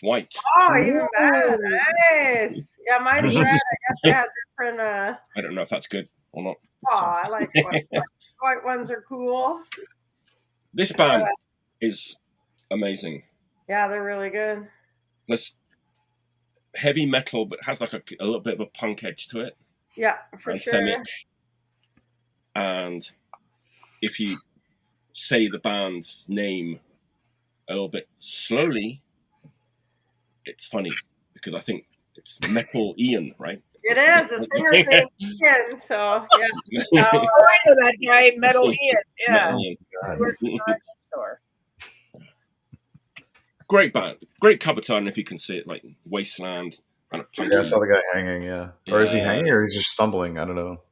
white. Oh, even better. Nice. Yeah, mine's red. I guess they have different. I don't know if that's good or not. Oh, I like white ones are cool. This band is amazing. Yeah, they're really good. There's heavy metal, but has like a little bit of a punk edge to it. Yeah, for sure. And if you say the band's name a little bit slowly, it's funny because I think it's Metal Ian, right? It is. The singer's name Ian, so yeah. I know that guy, Metal Ian. Yeah. Metal Ian. Great band, great cover art if you can see it, like Wasteland. Kind of I saw the guy hanging. Or is he hanging, or he's just stumbling? I don't know.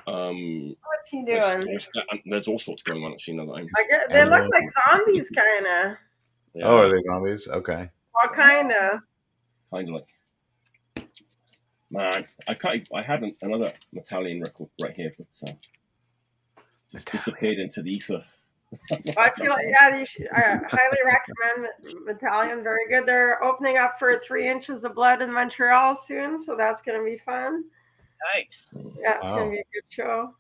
What's he doing? There's all sorts going on actually. Now that they look like zombies, kind of. Yeah. Oh, are they zombies? Okay. Well, kind of. Kind of like. Man, I had another Metallian record right here, but just disappeared into the ether. I feel you should highly recommend Metallian. Very good. They're opening up for 3 Inches of Blood in Montreal soon, so that's going to be fun. Nice. Yeah, it's going to be a good show.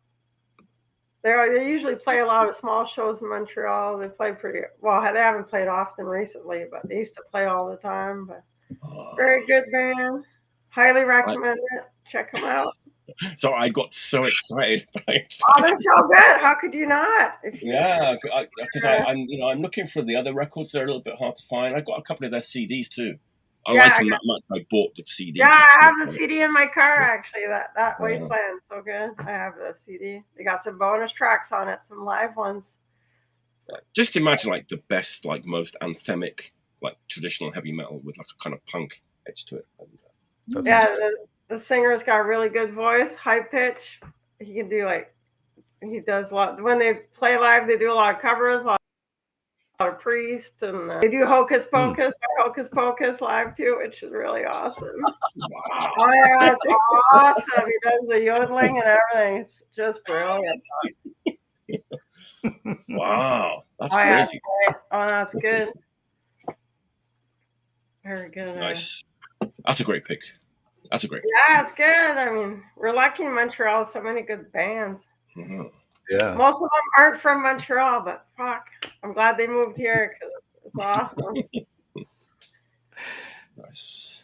They usually play a lot of small shows in Montreal. They play pretty well. They haven't played often recently, but they used to play all the time. But very good band. Highly recommend it. Check them out. So I got so excited. Oh, they're so good. How could you not? Yeah, because I'm looking for the other records. They're a little bit hard to find. I got a couple of their CDs too. I like them that much. I bought the CD. Yeah, I have the CD in my car actually. That Wasteland, so good. I have the CD. They got some bonus tracks on it, some live ones. Just imagine like the best, like most anthemic, like traditional heavy metal with like a kind of punk edge to it. And, the singer's got a really good voice, high pitch. He can do he does a lot. When they play live, they do a lot of covers, a lot of Priest, and they do Hocus Pocus, Hocus Pocus live too, which is really awesome. Wow. Oh yeah, it's awesome. He does the yodeling and everything. It's just brilliant. Wow, that's crazy. Oh, that's good. Very good. Nice. That's a great pick. Yeah, it's good. I mean, we're lucky in Montreal. So many good bands. Mm-hmm. Yeah. Most of them aren't from Montreal, but fuck, I'm glad they moved here because it's awesome. Nice.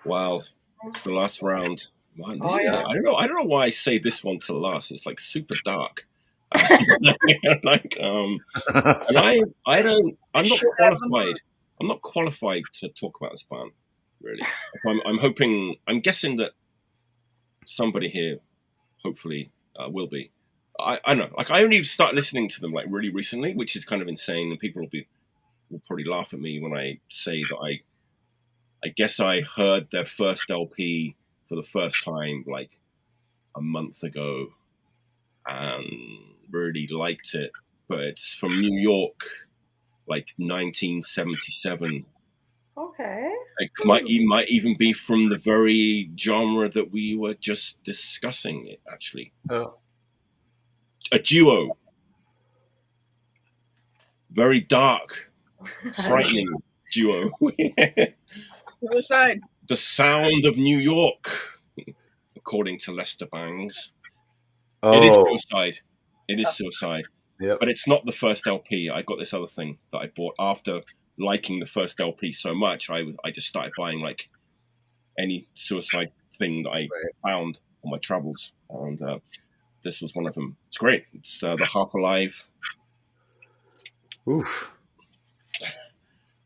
Wow, it's the last round. Man, I don't know why I say this one to last. It's like super dark. Like and I'm not qualified. I'm not qualified to talk about this band, really. I'm guessing that somebody here, hopefully, will be. I don't know. Like I only started listening to them like really recently, which is kind of insane, and people will probably laugh at me when I say that I guess I heard their first LP for the first time like a month ago, and really liked it. But it's from New York, like 1977. Okay. It might even be from the very genre that we were just discussing. Actually. Oh. A duo. Very dark, frightening duo. Suicide. The Sound of New York, according to Lester Bangs. Oh. It is Suicide. It is Suicide. Yep. But it's not the first LP. I got this other thing that I bought after liking the first LP so much. I just started buying like any Suicide thing that I found on my travels. And this was one of them. It's great. It's the Half Alive Oof.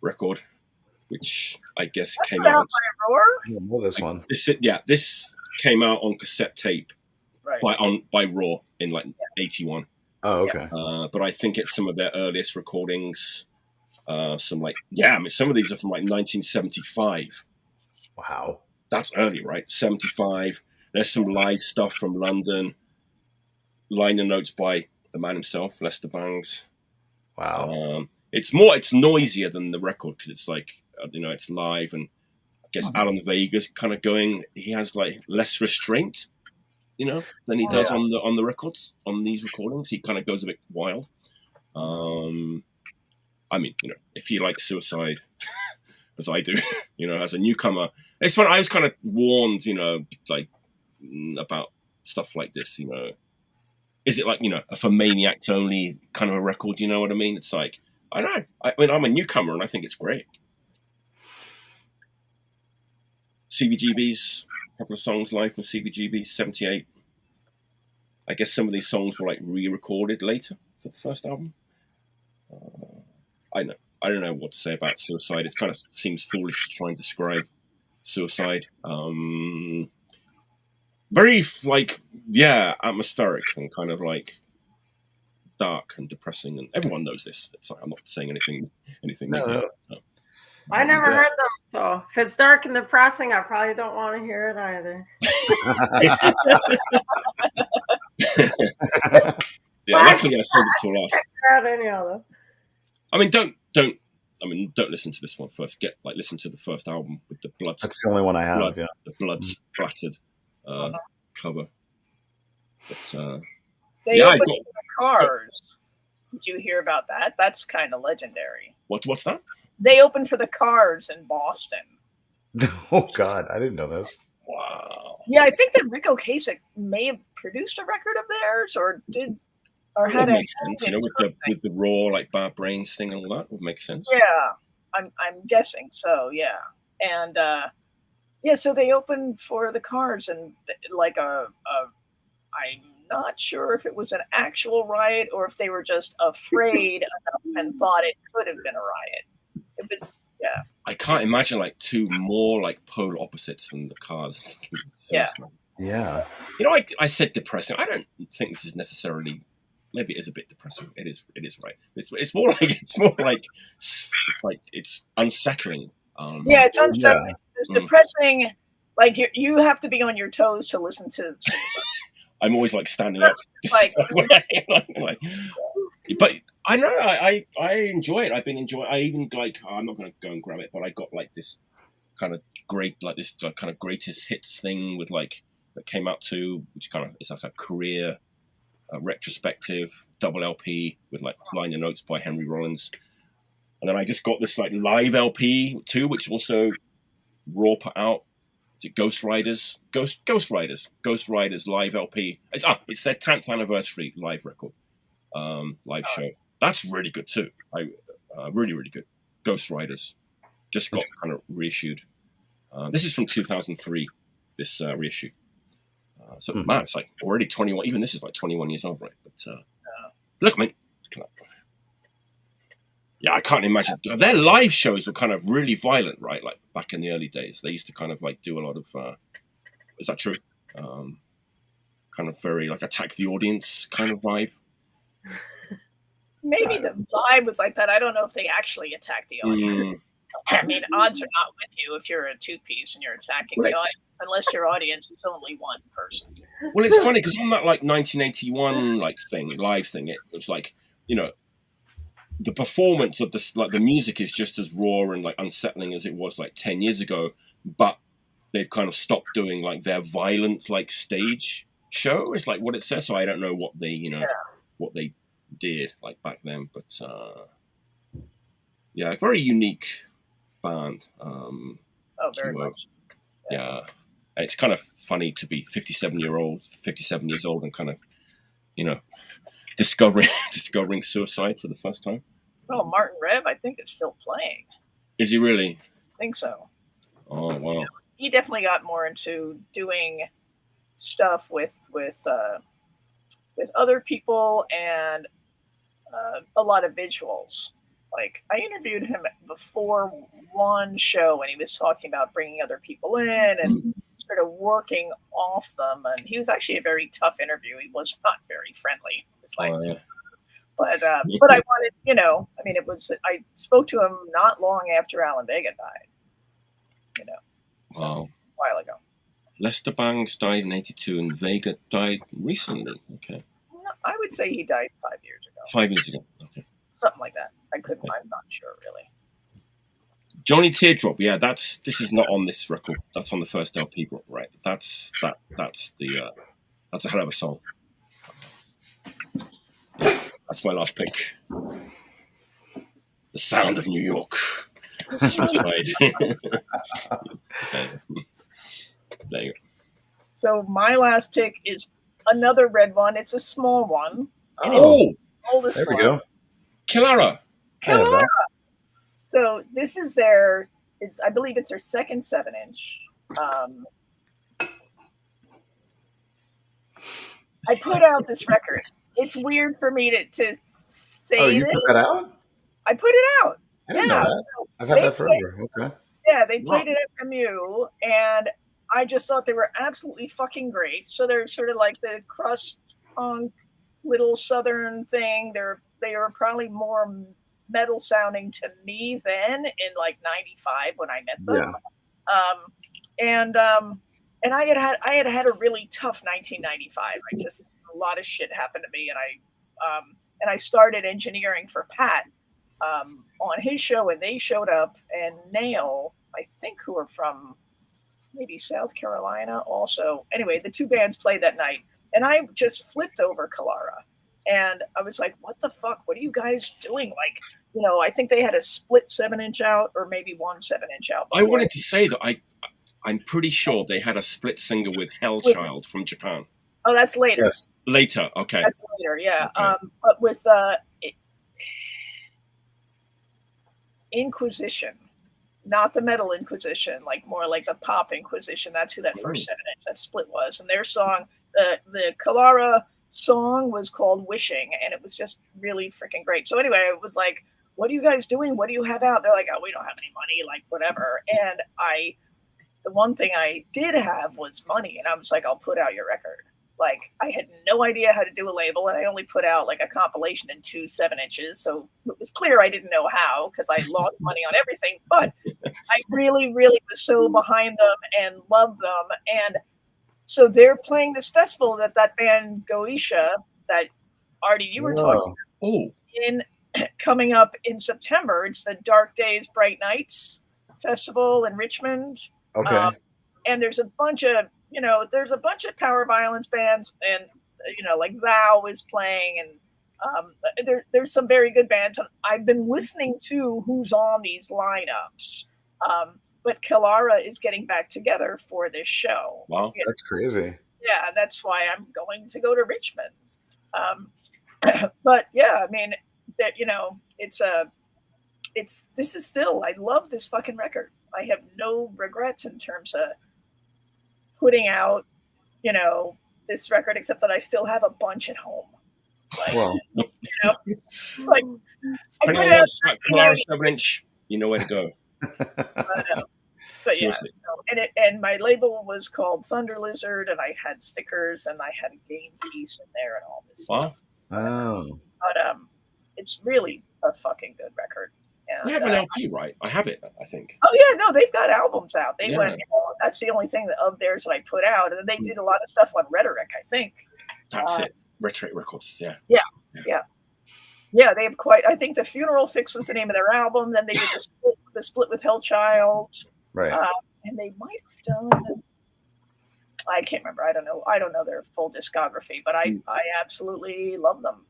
record, which I guess That's came out. ROIR? I don't know this one. This came out on cassette tape Right. by ROIR in like 81. Oh, okay. But I think it's some of their earliest recordings. Some of these are from like 1975. Wow. That's early, right? 75. There's some live stuff from London. Liner notes by the man himself, Lester Bangs. Wow. It's noisier than the record because it's like, it's live, and I guess Alan Vega's kind of going, he has like less restraint, than he does on the records, on these recordings. He kind of goes a bit wild. I mean, if you like Suicide, as I do, as a newcomer, it's fun. I was kind of warned, like about stuff like this, Is it like, for maniacs only kind of a record? You know what I mean? It's like, I don't know. I mean, I'm a newcomer and I think it's great. CBGB's, a couple of songs live from CBGB's, 78. I guess some of these songs were like re-recorded later for the first album. I don't know what to say about Suicide. It kind of seems foolish to try and describe Suicide. Very atmospheric and kind of like dark and depressing, and everyone knows this. It's like I'm not saying anything. No. So. I never heard them, so if it's dark and depressing, I probably don't want to hear it either. Luckily I saved it till last. Check out any of them. I mean, don't listen to this one first. Listen to the first album with the blood. That's the only one I have. Yeah, the blood splattered cover. But They opened for the Cars. Did you hear about that? That's kind of legendary. What's that? They opened for the Cars in Boston. Oh God, I didn't know this. Wow. Yeah, I think that Rick Ocasek may have produced a record of theirs, or had That a makes sense, hand in with the raw like Bad Brains thing and all that would make sense. Yeah, I'm guessing so. Yeah, and so they opened for the Cars, and like I'm not sure if it was an actual riot or if they were just afraid enough and thought it could have been a riot. It was, yeah. I can't imagine like two more like polar opposites than the Cars. Yeah. Yeah. You know, I said depressing. I don't think this is necessarily. Maybe it is a bit depressing. It is right. It's more like it's unsettling. Yeah, it's unsettling. Yeah. It's depressing. Like you have to be on your toes to listen to. I'm always like standing up. Like, but I know I enjoy it. I've been enjoying. I even like. I'm not going to go and grab it, but I got like this kind of kind of greatest hits thing with like that came out too, which kind of it's like a career retrospective double LP with like liner notes by Henry Rollins, and then I just got this like live LP too, which also Raw put out. Is it Ghost Riders live LP? It's their 10th anniversary live record, live show. That's really good too. Really good. Ghost Riders just got kind of reissued. This is from 2003. This reissue. So man, it's like already 21. Even this is like 21 years old, right? But look, I mean, yeah, I can't imagine. Their live shows were kind of really violent, right? Like back in the early days, they used to kind of like do a lot of. Is that true? Kind of very like attack the audience kind of vibe. Maybe the vibe was like that. I don't know if they actually attacked the audience. I mean, odds are not with you if you're a two-piece and you're attacking the audience, unless your audience is only one person. Well, it's funny because on that like 1981 like live thing, it was like, you know, the performance of this, like the music is just as raw and like unsettling as it was like 10 years ago, but they've kind of stopped doing like their violent like stage show. It's like what it says. So I don't know what they, what they did like back then, but yeah, very unique band. Very much. Yeah. It's kind of funny to be 57 years old and kind of, you know, discovering suicide for the first time. Oh, Martin Rev, I think is still playing. Is he really? I think so. Oh, wow. He definitely got more into doing stuff with other people and a lot of visuals. Like, I interviewed him before one show, and he was talking about bringing other people in and sort of working off them. And he was actually a very tough interview. He was not very friendly. It was like, but I wanted, I mean, I spoke to him not long after Alan Vega died, wow. A while ago. Lester Bangs died in 82 and Vega died recently. Okay. No, I would say he died 5 years ago. 5 years ago. Okay. Something like that. I'm not sure really. Johnny Teardrop, yeah, this is not on this record. That's on the first LP, right? That's a hell of a song. Yeah, that's my last pick. The Sound of New York. Suicide. There you go. So my last pick is another red one. It's a small one. Oh, oldest there we one. go. Kilara. Kilara. So this is I believe it's their second 7-inch. I put out this record. It's weird for me to say. Oh, you put that out? I put it out. I didn't know that. So I've had that forever. Okay. Yeah, they played it at FMU, and I just thought they were absolutely fucking great. So they're sort of like the crust punk, little southern thing. They were probably more metal sounding to me then in like 95 when I met them. Yeah. And I had had a really tough 1995. A lot of shit happened to me, and I started engineering for Pat on his show, and they showed up, and Nail, I think, who are from maybe South Carolina also. Anyway, the two bands played that night, and I just flipped over Kilara. And I was like, what the fuck? What are you guys doing? Like, I think they had a split 7-inch out or maybe one 7-inch out. I wanted to say that I'm pretty sure they had a split single with Hellchild from Japan. Oh, that's later. Yes. Later, okay. That's later, yeah. Okay. But with Inquisition, not the Metal Inquisition, like more like the Pop Inquisition. That's who that first 7-inch that split was. And their song, the Kilara song was called Wishing, and it was just really freaking great. So anyway, it was like, what are you guys doing? What do you have out? They're like, oh, we don't have any money, like whatever. And the one thing I did have was money, and I was like, I'll put out your record. Like, I had no idea how to do a label, and I only put out like a compilation in 2 7-inches. So it was clear I didn't know how because I lost money on everything. But I really, really was so behind them and loved them. And so they're playing this festival that band Goetia, that Artie, you were talking about, in coming up in September. It's the Dark Days, Bright Nights Festival in Richmond. Okay. And there's a bunch of power violence bands, and like Thou is playing, and there's some very good bands. I've been listening to who's on these lineups, but Kilara is getting back together for this show. Wow, that's crazy. Yeah, that's why I'm going to go to Richmond. But yeah, I mean, that this is still, I love this fucking record. I have no regrets in terms of putting out, this record, except that I still have a bunch at home. Like, Well, like I put it out 7-inch, you know where to go. But yeah, and my label was called Thunder Lizard, and I had stickers, and I had a game piece in there, and all this stuff. Oh. But it's really a fucking good record. And, you have an LP, right? I have it, I think. Oh yeah, no, they've got albums out. They went. That's the only thing of theirs that I put out, and then they did a lot of stuff on Rhetoric, I think. That's it. Rhetoric Records, yeah. Yeah, they have quite. I think The Funeral Fix was the name of their album. Then they did the split with Hellchild, right? And they might have done. I can't remember. I don't know their full discography, but I absolutely love them.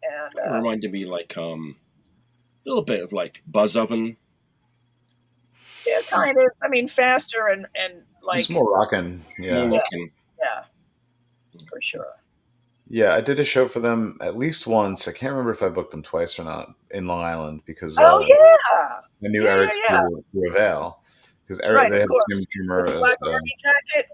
And it reminded me like a little bit of like Buzz Oven. Yeah, kind of. I mean, faster and like it's more rockin'. Yeah. More rockin'. Yeah, for sure. Yeah, I did a show for them at least once. I can't remember if I booked them twice or not in Long Island because I knew Eric through Avail because Eric they had the same drummer as jacket.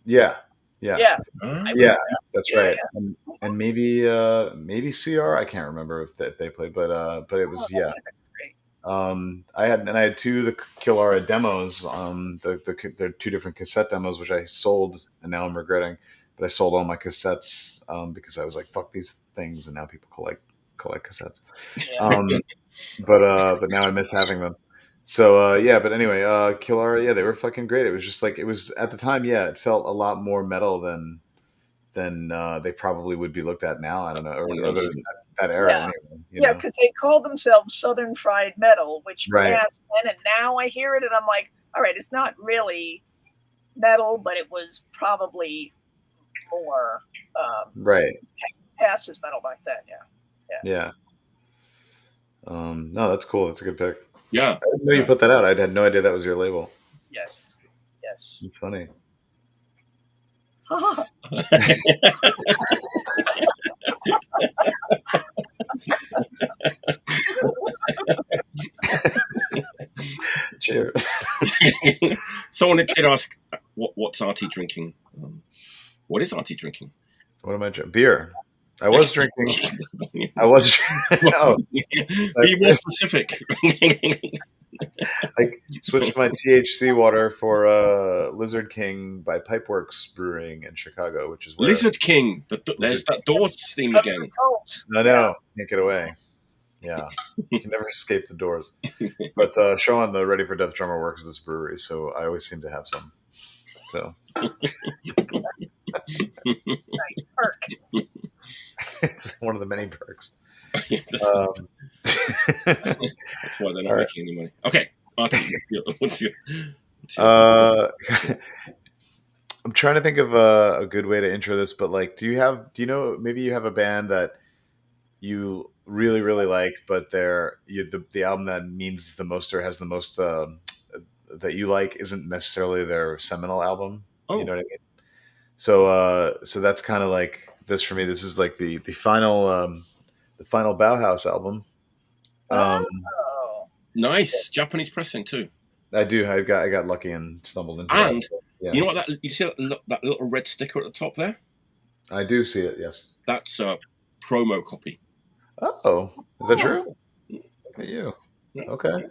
Yeah. That's right. Yeah. And maybe CR. I can't remember if they played, but it was I had 2 the Kilara demos. They're 2 different cassette demos, which I sold, and now I'm regretting. But I sold all my cassettes because I was like, "Fuck these things," and now people collect cassettes. Yeah. But now I miss having them. So but anyway, Kilara, they were fucking great. It was just like it was at the time. Yeah, it felt a lot more metal than they probably would be looked at now. I don't know, or that era. Yeah, anyway, because they call themselves Southern Fried Metal, which past then, and now I hear it and I'm like, all right, it's not really metal, but it was probably more past as metal back then. Yeah. No, that's cool. That's a good pick. Yeah. I didn't know you put that out. I had no idea that was your label. Yes. It's funny. Cheers. Someone did ask, what's Artie drinking? What is Artie drinking? What am I drinking? Beer. I was drinking. Be more specific. I switched my THC water for Lizard King by Pipeworks Brewing in Chicago, which is where Lizard King. There's that Doors theme again. I know. Can't get away. Yeah, you can never escape the doors. But Sean, the Ready for Death drummer, works at this brewery, so I always seem to have some. So. Nice perk. It's one of the many perks. That's why they're not making any money. Okay, what's your I'm trying to think of a good way to intro this, but like, do you know, maybe you have a band that you really, really like, but the album that means the most or has the most that you like isn't necessarily their seminal album. Oh. You know what I mean? So so that's kind of like this for me. This is like the final Bauhaus album. Oh. Nice Japanese pressing too. I do. I got lucky and stumbled into it. And So, yeah. you know what? You see that little red sticker at the top there? I do see it. Yes. That's a promo copy. Oh, is that true? Look at you. Okay.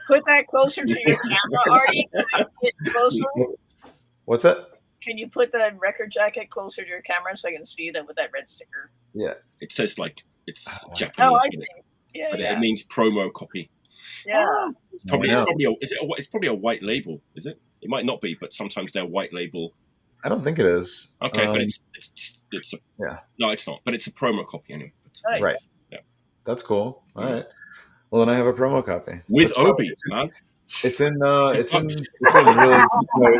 Put that closer to your camera, Artie. Get closer. What's that? Can you put the record jacket closer to your camera so I can see that with that red sticker? Yeah. It says like it's Oh, Japanese. I see. Yeah, But yeah. it means promo copy. Yeah. Probably, Yeah. it's probably a white label, is it? It might not be, but sometimes they're white label. I don't think it is. Okay, but it's a, yeah. No, it's not. But it's a promo copy anyway. Nice. Right. Yeah. That's cool. All right. Well, then I have a promo copy With That's Obi, fine. man. It's in really. No,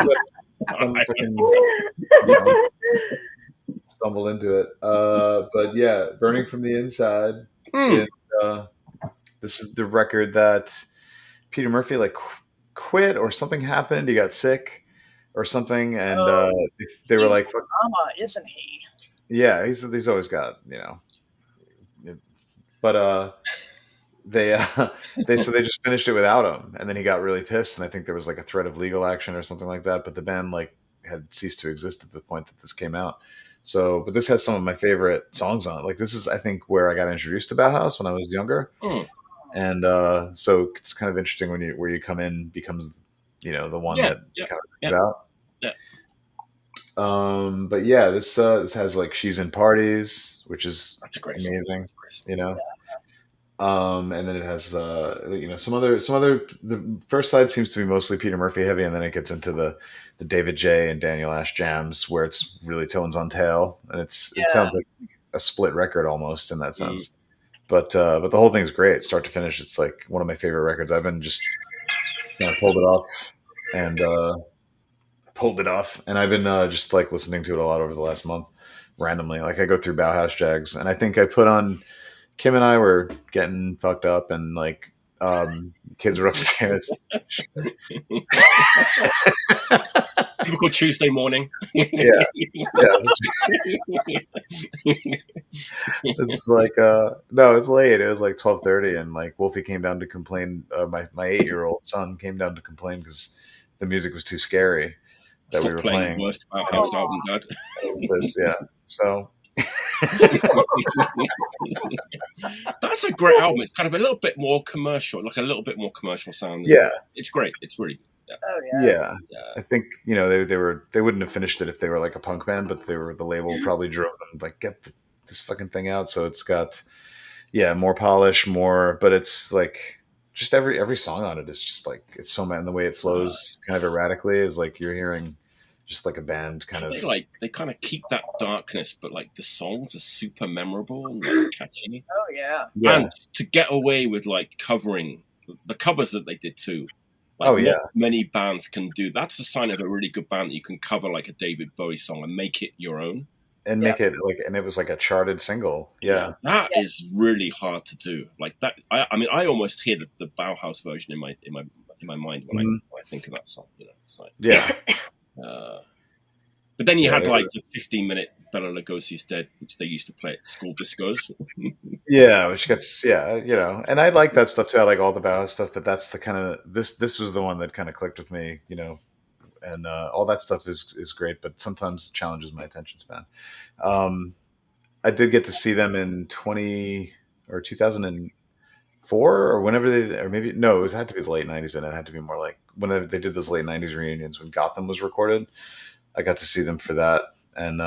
it's stumble into it. But yeah, Burning from the Inside. And, this is the record that Peter Murphy like quit or something happened. He got sick or something, and they were like, "Fuck." Drama, isn't he? Yeah, he's always got, you know. But they just finished it without him, and then he got really pissed, and I think there was like a threat of legal action or something like that. But the band like had ceased to exist at the point that this came out. So, but this has some of my favorite songs on it. Like this is, I think, where I got introduced to Bauhaus when I was younger, and so it's kind of interesting when you come in becomes, you know, the one that kind of comes out. Yeah. But yeah, this has like She's in Parties, which is amazing, you know. And then it has you know, some other the first side seems to be mostly Peter Murphy heavy, and then it gets into the David J and Daniel Ash jams where it's really tones on tail, and it sounds like a split record almost in that sense. But the whole thing's great, start to finish. It's like one of my favorite records. I've been just kind of pulled it off, and I've been just like listening to it a lot over the last month randomly. Like I go through Bauhaus Jags, and I think I put on, Kim and I were getting fucked up, and like kids were upstairs. Typical Tuesday morning. Yeah. It's like no, it's late. It was like 12:30, and like Wolfie came down to complain. My 8-year-old son came down to complain because the music was too scary that we were playing. Worst Bauhaus album, Dad. It was this, yeah. So. That's a great album. It's kind of a little bit more commercial, like a little bit more commercial sound. Yeah, it's great. It's really good. Oh yeah. I think, you know, they wouldn't have finished it if they were like a punk band, but the label probably drove them like, get this fucking thing out. So it's got more polish, but it's like just every song on it is just like, it's so mad, and the way it flows kind of erratically is like you're hearing just like a band kind of they kind of keep that darkness, but like the songs are super memorable and like catchy. Oh yeah. And to get away with like covering the covers that they did too. Like, not many bands can do. That's the sign of a really good band, that you can cover like a David Bowie song and make it your own. And make it like, and it was like a charted single. Yeah. That is really hard to do. Like that. I mean, I almost hear the Bauhaus version in my mind when I think of that song. You know, it's like, but then you had like the 15-minute Bela Lugosi's Dead, which they used to play at school discos. Which gets you know, and I like that stuff too. I like all the Bauhaus stuff, but that's the kind of this was the one that kind of clicked with me, you know. And all that stuff is great, but sometimes challenges my attention span. I did get to see them in 2004 or whenever it had to be the late 90s, and it had to be more like whenever they did those late 90s reunions when Gotham was recorded. I got to see them for that, and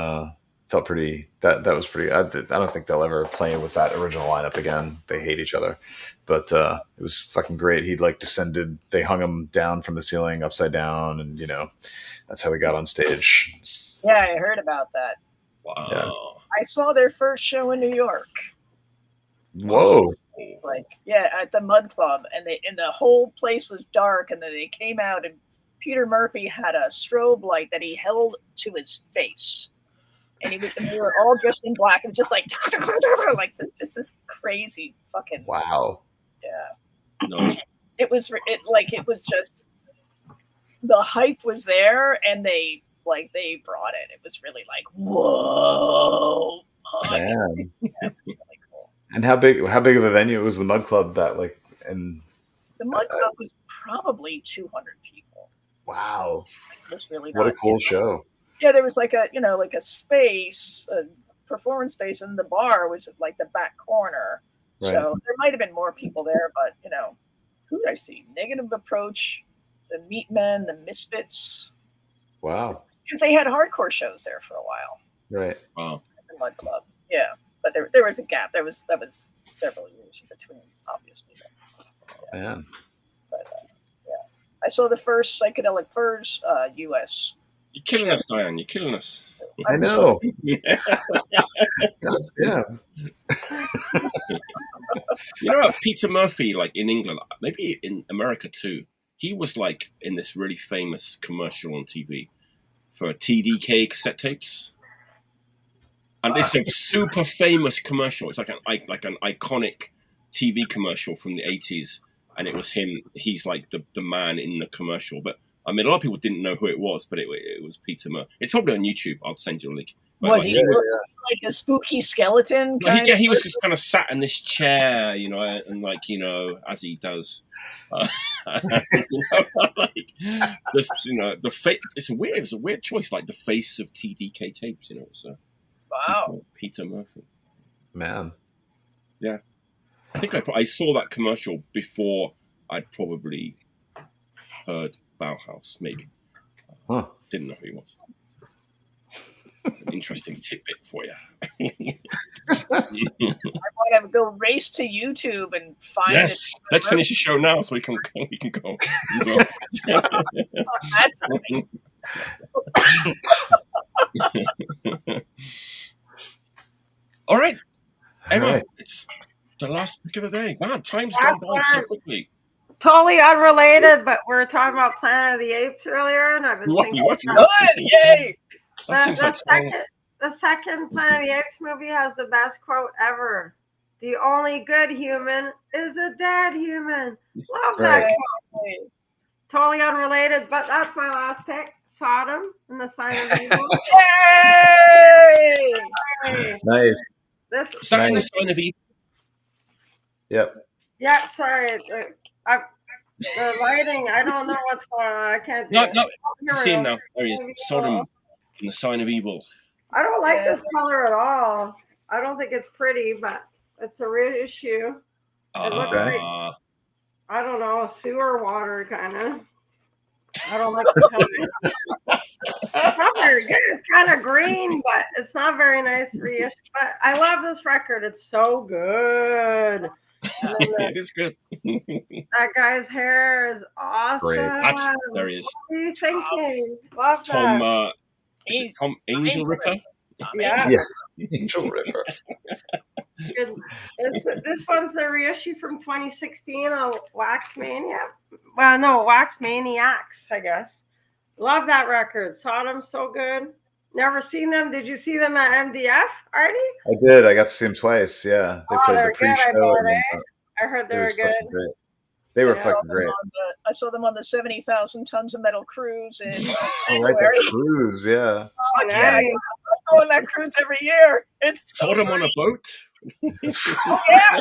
felt pretty. That was pretty. I don't think they'll ever play with that original lineup again. They hate each other, but it was fucking great. He'd like descended. They hung him down from the ceiling upside down, and you know, that's how he got on stage. Yeah, I heard about that. Wow. Yeah. I saw their first show in New York. Whoa. Like at the Mud Club, and the whole place was dark, and then they came out, and Peter Murphy had a strobe light that he held to his face, and we were all dressed in black, and just like this crazy fucking wow. Yeah. No. It was just the hype was there, and they brought it. It was really like, whoa, Man. really cool. And how big of a venue was the Mud Club that and The Mud Club was probably 200 people. wow. It was really What a not, cool show. Yeah, there was like a space, a performance space, and the bar was at like the back corner. Right. So there might have been more people there, but who did I see? Negative Approach, the Meatmen, the Misfits. Wow. Because they had hardcore shows there for a while. Right. Wow. At the Mud Club. Yeah. But there was a gap. That was several years in between, obviously. Man. But I saw the first Psychedelic Furs US. You're killing us, Diane. You're killing us. I know. God, yeah. You know, Peter Murphy, like in England, maybe in America too, he was like in this really famous commercial on TV for TDK cassette tapes. And it's a super famous commercial. It's like an iconic TV commercial from the 80s. And it was him. He's like the man in the commercial. But I mean, a lot of people didn't know who it was, but it was Peter Murphy. It's probably on YouTube. I'll send you a link. But Was he supposed to be like a spooky skeleton? He was just kind of sat in this chair, and as he does. The face. It's weird. It was a weird choice, like the face of TDK tapes. So. Wow. Peter Murphy. Man. Yeah. I think I saw that commercial before I'd probably heard Bauhaus, maybe. Huh. Didn't know who he was. It's an interesting tidbit for you. I want to go race to YouTube and find it. Yes, let's finish the show now so we can go. That's something. All right, Emma, All right. it's the last pick of the day. Man, time's gone by so quickly. Totally unrelated, but we were talking about Planet of the Apes earlier, and I've been thinking Good, yay! the second Planet of the Apes movie has the best quote ever. The only good human is a dead human. Love that quote. Totally unrelated, but that's my last pick. Sodom and the Sign of Evil. Yay! Nice. Is that in the Sign of Evil? Yep. Yeah, sorry. The lighting, I don't know what's going on. I can't do it. No, I see him now. There he is. Sodom and the Sign of Evil. I don't like this color at all. I don't think it's pretty, but it's a reissue. It looks like, I don't know, sewer water kind of. I don't like the color. It's not very good. It's kind of green, but it's not very nice reissue. But I love this record. It's so good. It is good. That guy's hair is awesome. Great. There he is. What are you thinking? Love Tom, that. is it Tom Angel Ripper? Yeah. Angel Ripper. This one's the reissue from 2016 on Wax Mania. Well, no, Wax Maniacs, I guess. Love that record. Sodom's so good. Never seen them. Did you see them at MDF, Artie? I did. I got to see them twice. Yeah, they played the good, pre-show. I heard they were good. Great. They were fucking great. I saw them on the 70,000 Tons of Metal cruise in Oh, right, that cruise, yeah. Oh, yeah, I go on that cruise every year. It's so Sodom on a boat? Oh, yeah.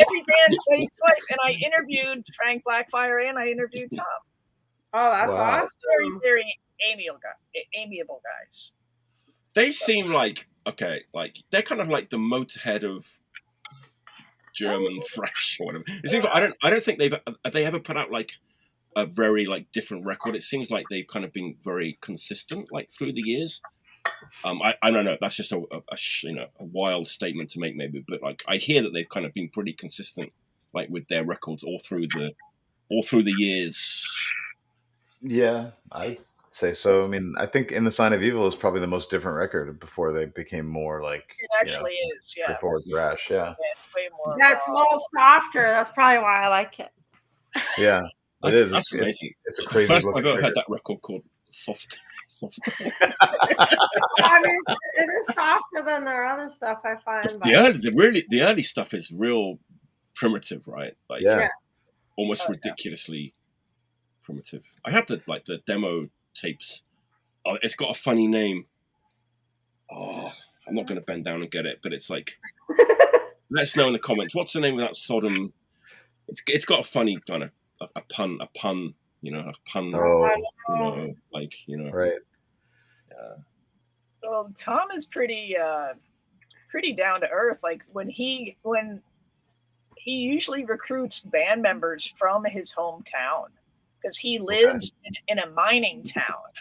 Every band plays twice, and I interviewed Frank Blackfire and I interviewed Tom. Oh, that's awesome. Very, very amiable guys. They seem like they're kind of like the Motorhead of German thrash or whatever. It seems like I don't think have they ever put out like a very like different record. It seems like they've kind of been very consistent like through the years. I don't know. That's just a wild statement to make maybe, but like I hear that they've kind of been pretty consistent like with their records all through the years. Yeah, I'd say so. I mean, I think In the Sign of Evil is probably the most different record before they became more like it actually is, yeah. Straightforward thrash, yeah. Way more. That's a little softer. That's probably why I like it. Yeah, it is. That's amazing. It's a crazy. First I've ever heard that record called Soft. I mean, it is softer than their other stuff, I find. The early stuff is real primitive, right? Like, yeah. almost ridiculously primitive. I had the demo tapes. Oh, it's got a funny name. Oh, I'm not going to bend down and get it, but it's like, let us know in the comments. What's the name of that Sodom? It's got a funny kind of a pun, you know, a pun. Oh, You know, like, you know. right. Well, Tom is pretty down to earth. Like when he usually recruits band members from his hometown because he lives in a mining town,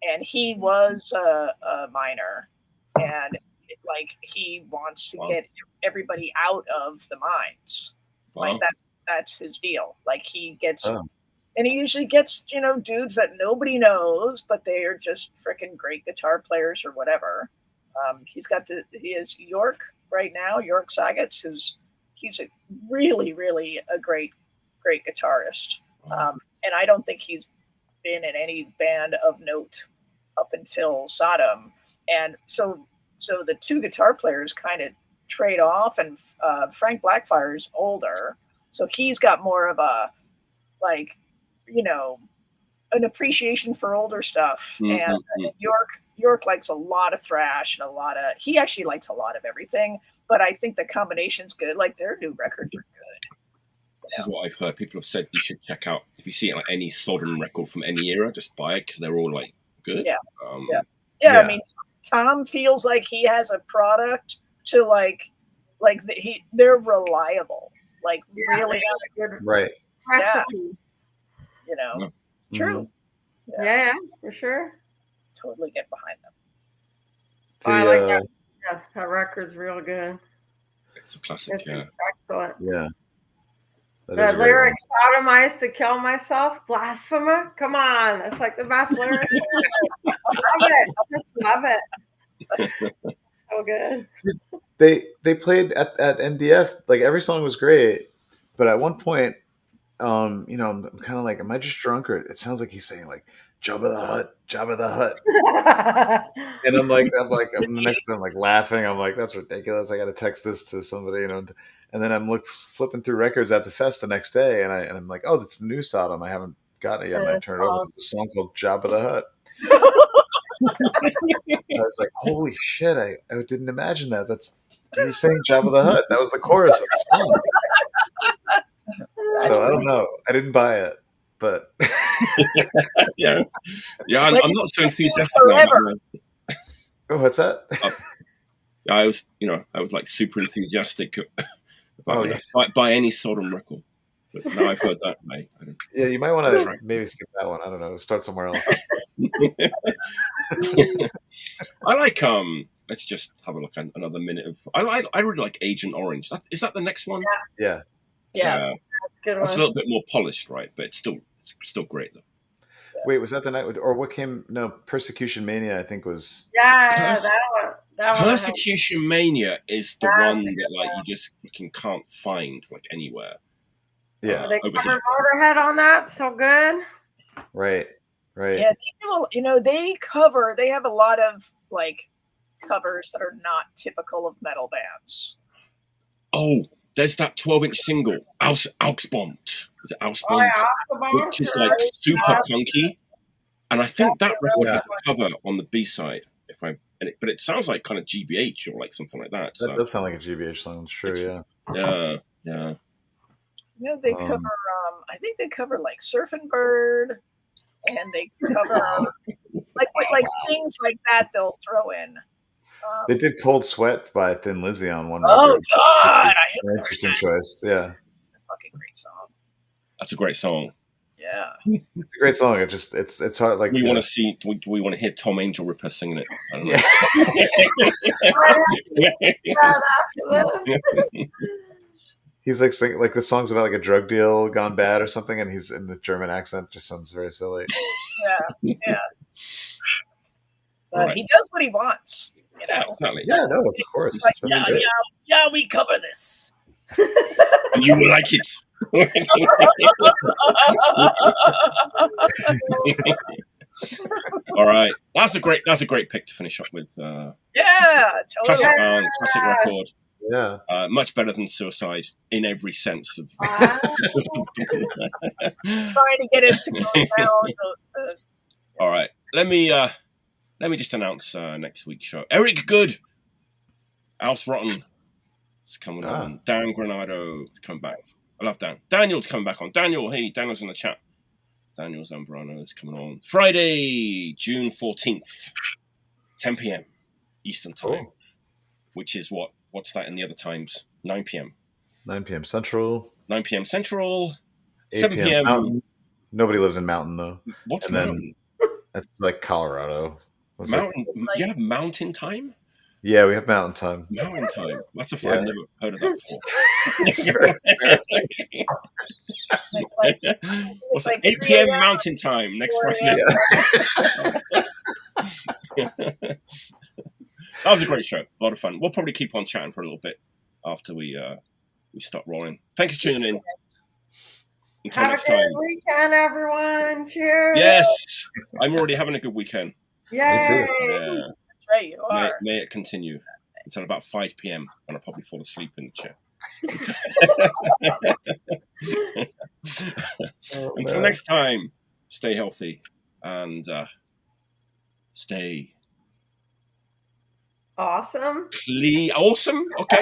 and he was a miner, and like he wants to get everybody out of the mines. Like that's his deal. Like he gets. And he usually gets, you know, dudes that nobody knows, but they are just freaking great guitar players or whatever. He has York right now, York Sagetz, he's a really, really a great guitarist. And I don't think he's been in any band of note up until Sodom. And so the two guitar players kind of trade off, and Frank Blackfire's older, so he's got more of a, like, you know, an appreciation for older stuff. Mm-hmm. And York likes a lot of thrash and he actually likes a lot of everything, but I think the combination's good. Like their new records are good. This is what I've heard. People have said you should check out, if you see like any Sodom record from any era, just buy it because they're all like good. Yeah. I mean, Tom feels like he has a product to they're reliable, like really have a good Right. recipe. You know, Mm-hmm. true. Yeah, for sure. Totally get behind them. I like that. Yeah, that record's real good. It's a classic, It's yeah. excellent. Yeah. That is The a great lyric, sodomized to kill myself, blasphemer. Come on, that's like the best lyric. Love it. I just love it. So good. They played at MDF, like every song was great, but at one point, you know, I'm kind of like, am I just drunk, or it sounds like he's saying like Jabba the Hutt, Jabba the Hutt, and I'm the next time like laughing. I'm like, that's ridiculous. I got to text this to somebody, you know. And then I'm flipping through records at the fest the next day, and I'm like, oh, that's the new Sodom. I haven't gotten it yet. And I turn it over to a song called Jabba the Hutt. I was like, holy shit! I didn't imagine that. He was saying Jabba the Hutt. That was the chorus of the song. So I don't know. I didn't buy it, but yeah. I'm not so enthusiastic now. Oh, what's that? I was like super enthusiastic about buy any Sodom record. But now I've heard that, mate. Yeah, you might want to maybe skip that one. I don't know. Start somewhere else. I like let's just have a look at another minute of. I really like Agent Orange. Is that the next one? Yeah. Good one. It's a little bit more polished, right? But it's still great though. Wait, was that the night, or what came? No, Persecution Mania, I think was. Yeah, that one. Persecution Mania is the one that like you just fucking can't find like anywhere. Yeah, they covered Motorhead on that. So good. Right. Yeah, they have a lot of like covers that are not typical of metal bands. Oh, there's that 12-inch single, Ausbombt. Is it Ausbombt? Oh, yeah, which is like super punky. And I think that record has a cover on the B-side. But it sounds like kind of GBH or like something like that. That does sound like a GBH song, true, yeah. Yeah. You know, they cover, I think they cover like Surfing Bird, and they cover like things like that they'll throw in. They did Cold Sweat by Thin Lizzy on one record. Oh, God! Interesting choice, yeah. It's a fucking great song. That's a great song. Yeah. It's a great song. It's hard. Like we want to see. We want to hear Tom Angel Ripper singing it. I don't know. He's like singing, like the song's about like a drug deal gone bad or something, and he's in the German accent. Just sounds very silly. Yeah. But he does what he wants. You know? Exactly. Yeah, no, of course. Like, we cover this. And you will like it. All right, that's a great pick to finish up with. Totally. Classic record. Yeah. Much better than suicide in every sense of. Wow. Trying to get us to go down. All right, let me just announce next week's show. Eric Good, Al's Rotten is coming on. Dan Granado is coming back. I love Dan. Daniel's coming back on. Daniel, hey, Daniel's in the chat. Daniel Zambrano is coming on Friday, June 14th, 10 p.m. Eastern Time, which is what's that in the other times? 9 p.m. 9 p.m. Central. 9 p.m. Central. 8 7 p.m. Mountain. Nobody lives in Mountain though. What's And Mountain? That's like Colorado. It's Mountain. like- You have Mountain Time? Yeah, we have Mountain Time. Mountain Time. That's a Yeah. I've never heard of that It's very It's like, What's like that? 8 3 p.m. a.m. Mountain Time next 4 Friday. That was a great show. A lot of fun. We'll probably keep on chatting for a little bit after we stop rolling. Thanks for tuning in. Until Have next a good time. weekend, everyone. Cheers. Yes, I'm already having a good weekend. Yay. Yeah. That's right, you are. May it continue until about 5 p.m. when I probably fall asleep in the chair. Until next time, stay healthy and stay Awesome. clean. Awesome. Okay.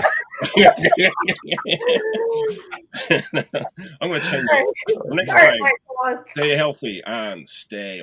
I'm going to change it. Next All right, time, Michael. stay healthy and stay